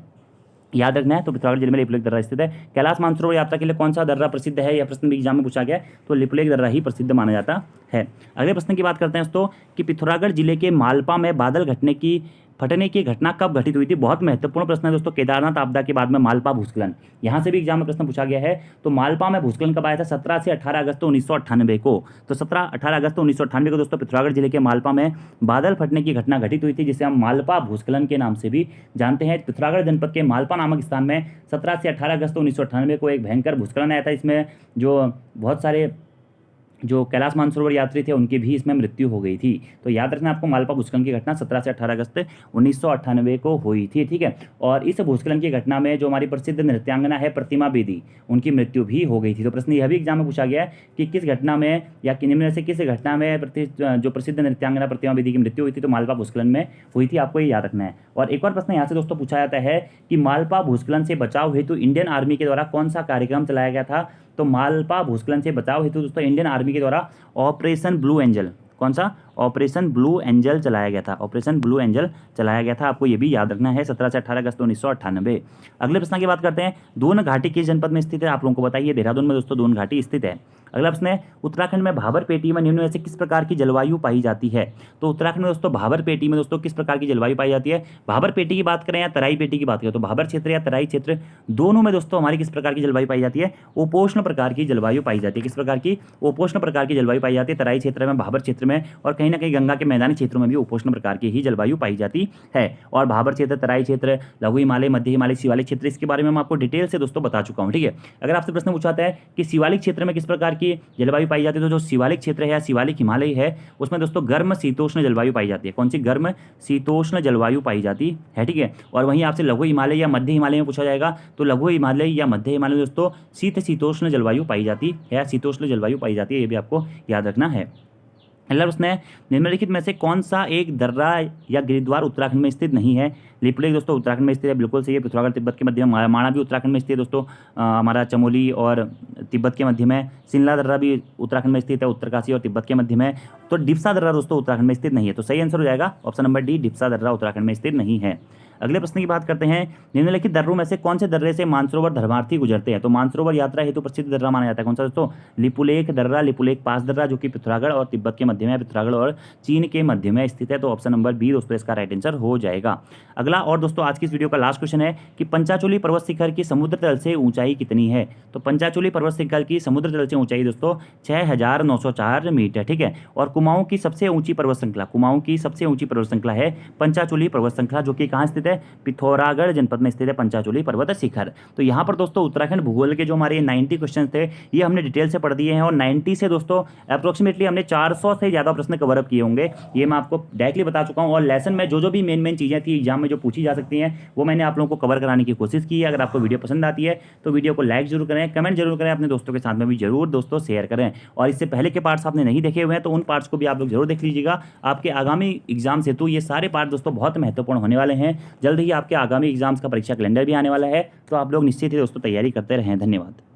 याद रखना है, तो पिथौरागढ़ जिले में लिपुलेख दर्रा स्थित है। कैलाश मानसरोवर यात्रा के लिए कौन सा दर्रा प्रसिद्ध है, यह प्रश्न भी एग्जाम में पूछा गया, तो लिपुलेख दर्रा ही प्रसिद्ध माना जाता है। अगले प्रश्न की बात करते हैं दोस्तों कि पिथौरागढ़ जिले के मालपा में बादल फटने की घटना कब घटित हुई थी। बहुत महत्वपूर्ण प्रश्न है दोस्तों। केदारनाथ आपदा के बाद में मालपा भूस्खलन, यहाँ से भी एग्जाम में प्रश्न पूछा गया है। तो मालपा में भूस्खलन कब आया था, 17 से 18 अगस्त 1998 को। तो 17-18 अगस्त 1998 को दोस्तों पिथौरागढ़ जिले के मालपा में बादल फटने की घटना घटित हुई थी, जिसे हम मालपा भूस्खलन के नाम से भी जानते हैं। पिथौरागढ़ जनपद के मालपा नामक स्थान में 17 से 18 अगस्त 1998 को एक भयंकर भूस्खलन आया था। इसमें जो बहुत सारे जो कैलाश मानसरोवर यात्री थे उनकी भी इसमें मृत्यु हो गई थी। तो याद रखना आपको, मालपा भूस्खलन की घटना 17 से 18 अगस्त 1998 को हुई थी, ठीक है। और इस भूस्खलन की घटना में जो हमारी प्रसिद्ध नृत्यांगना है प्रतिमा बेदी, उनकी मृत्यु भी हो गई थी। तो प्रश्न यह भी एग्जाम में पूछा गया है कि किस घटना में या किन्हीं में से किस घटना में जो प्रसिद्ध नृत्यांगना प्रतिमा बेदी की मृत्यु हुई थी, तो मालपा भूस्खलन में हुई थी, आपको ये याद रखना है। और एक और प्रश्न यहाँ से दोस्तों पूछा जाता है कि मालपा भूस्खलन से बचाव हेतु इंडियन आर्मी के द्वारा कौन सा कार्यक्रम चलाया गया था। तो मालपा भूस्खलन से बचाव हेतु दोस्तों इंडियन आर्मी के द्वारा ऑपरेशन ब्लू एंजल, कौन सा, ऑपरेशन ब्लू एंजल चलाया गया था। ऑपरेशन ब्लू एंजल चलाया गया था, आपको ये भी याद रखना है, 17 से 18 अगस्त 1998। अगले प्रश्न की बात करते हैं, दून घाटी किस जनपद में स्थित है, आप लोगों को बताइए। देहरादून में दोस्तों दून घाटी स्थित है। अगला प्रश्न है, उत्तराखंड में भाबर पेटी में निम्न में से किस प्रकार की जलवायु पाई जाती है। तो उत्तराखंड में दोस्तों भाबर पेटी में दोस्तों किस प्रकार की जलवायु पाई जाती है। भाबर पेटी की बात करें या तराई पेटी की बात करें, तो भाबर क्षेत्र या तराई क्षेत्र दोनों में दोस्तों हमारी किस प्रकार की जलवायु पाई जाती है, उपोष्ण प्रकार की जलवायु पाई जाती है। किस प्रकार की, उपोष्ण प्रकार की जलवायु पाई जाती है तराई क्षेत्र में, भाबर क्षेत्र में, और कहीं ना कहीं गंगा के मैदानी क्षेत्रों में भी उपोष्ण प्रकार की ही जलवायु पाई जाती है। और भाबर क्षेत्र, तराई क्षेत्र, लघु हिमालय, मध्य हिमालय, शिवालिक क्षेत्र, इसके बारे में मैं आपको डिटेल से दोस्तों बता चुका हूँ, ठीक है। अगर आपसे प्रश्न पूछा है कि शिवालिक क्षेत्र में किस प्रकार की जलवायु पाई जाती है, तो जो शिवालिक क्षेत्र है या शिवालिक हिमालय है उसमें दोस्तों गर्म शीतोष्ण जलवायु पाई जाती है। कौन सी, गर्म शीतोष्ण जलवायु पाई जाती है, ठीक है। और वहीं आपसे लघु हिमालय या मध्य हिमालय में पूछा जाएगा, तो लघु हिमालय या मध्य हिमालय में दोस्तों शीतोष्ण जलवायु पाई जाती है या शीतोष्ण जलवायु पाई जाती है, ये भी आपको याद रखना है। अगला प्रश्न है, निम्नलिखित में से कौन सा एक दर्रा या गिरिद्वार उत्तराखंड में स्थित नहीं है। लिपुलेख दोस्तों उत्तराखंड में स्थित है, बिल्कुल सही है। पिथौरागढ़ तिब्बत के मध्य में, माणा भी उत्तराखंड में स्थित है दोस्तों, हमारा चमोली और तिब्बत के मध्य में। शिमला दर्रा भी उत्तराखंड में स्थित है, उत्तरकाशी और तिब्बत के मध्य में। तो डिप्सा दर्रा दोस्तों उत्तराखंड में स्थित नहीं है, तो सही आंसर हो जाएगा ऑप्शन नंबर डी, डिप्सा दर्रा उत्तराखंड में स्थित नहीं है। अगले प्रश्न की बात करते हैं, निम्नलिखित दर्रों में से कौन से दर्रे से मानसरोवर धर्मार्थी गुजरते हैं। तो मानसरोवर यात्रा हेतु प्रसिद्ध दर्रा माना जाता है, कौन सा दोस्तों, लिपुलेख दर्रा, लिपुलेख पास दर्रा, जो कि पिथौरागढ़ और तिब्बत के मध्य में, पिथौरागढ़ और चीन के मध्य में स्थित है। तो ऑप्शन नंबर बी दोस्तों इसका राइट आंसर हो जाएगा। अगला और दोस्तों आज की इस वीडियो का लास्ट क्वेश्चन है कि पंचाचूली पर्वत शिखर की समुद्र तल से ऊंचाई कितनी है। तो पंचाचूली पर्वत शिखर की समुद्र तल से ऊंचाई दोस्तों 6904 मीटर, ठीक है। और कुमाऊं की सबसे ऊंची पर्वत श्रृंखला, कुमाऊं की सबसे ऊंची पर्वत श्रृंखला है पंचाचूली पर्वत श्रृंखला, जो कि कहाँ स्थित स्थित है? पिथौरागढ़ जनपद में स्थित है पंचाचूली पर्वत शिखर। तो यहाँ पर दोस्तों उत्तराखंड भूगोल के जो हमारे 90 क्वेश्चन थे ये हमने डिटेल से पढ़ दिए हैं, और 90 से दोस्तों अप्रोक्सीमेटली हमने 400 से ज़्यादा प्रश्न कवर अप किए होंगे, ये मैं आपको डायरेक्टली बता चुका हूँ। और लेसन में जो भी मेन चीज़ें थी एग्जाम में जो पूछी जा सकती हैं वो मैंने आप लोगों को कवर कराने की कोशिश की है। अगर आपको वीडियो पसंद आती है तो वीडियो को लाइक जरूर करें, कमेंट जरूर करें, अपने दोस्तों के साथ में भी जरूर दोस्तों शेयर करें। और इससे पहले के पार्ट्स आपने नहीं देखे हुए हैं तो उन पार्ट्स को भी आप लोग जरूर देख लीजिएगा। आपके आगामी एग्जाम से तो ये सारे पार्ट दोस्तों बहुत महत्वपूर्ण होने वाले हैं। जल्द ही आपके आगामी एग्जाम्स का परीक्षा कैलेंडर भी आने वाला है, तो आप लोग निश्चित ही दोस्तों तैयारी करते रहें। धन्यवाद।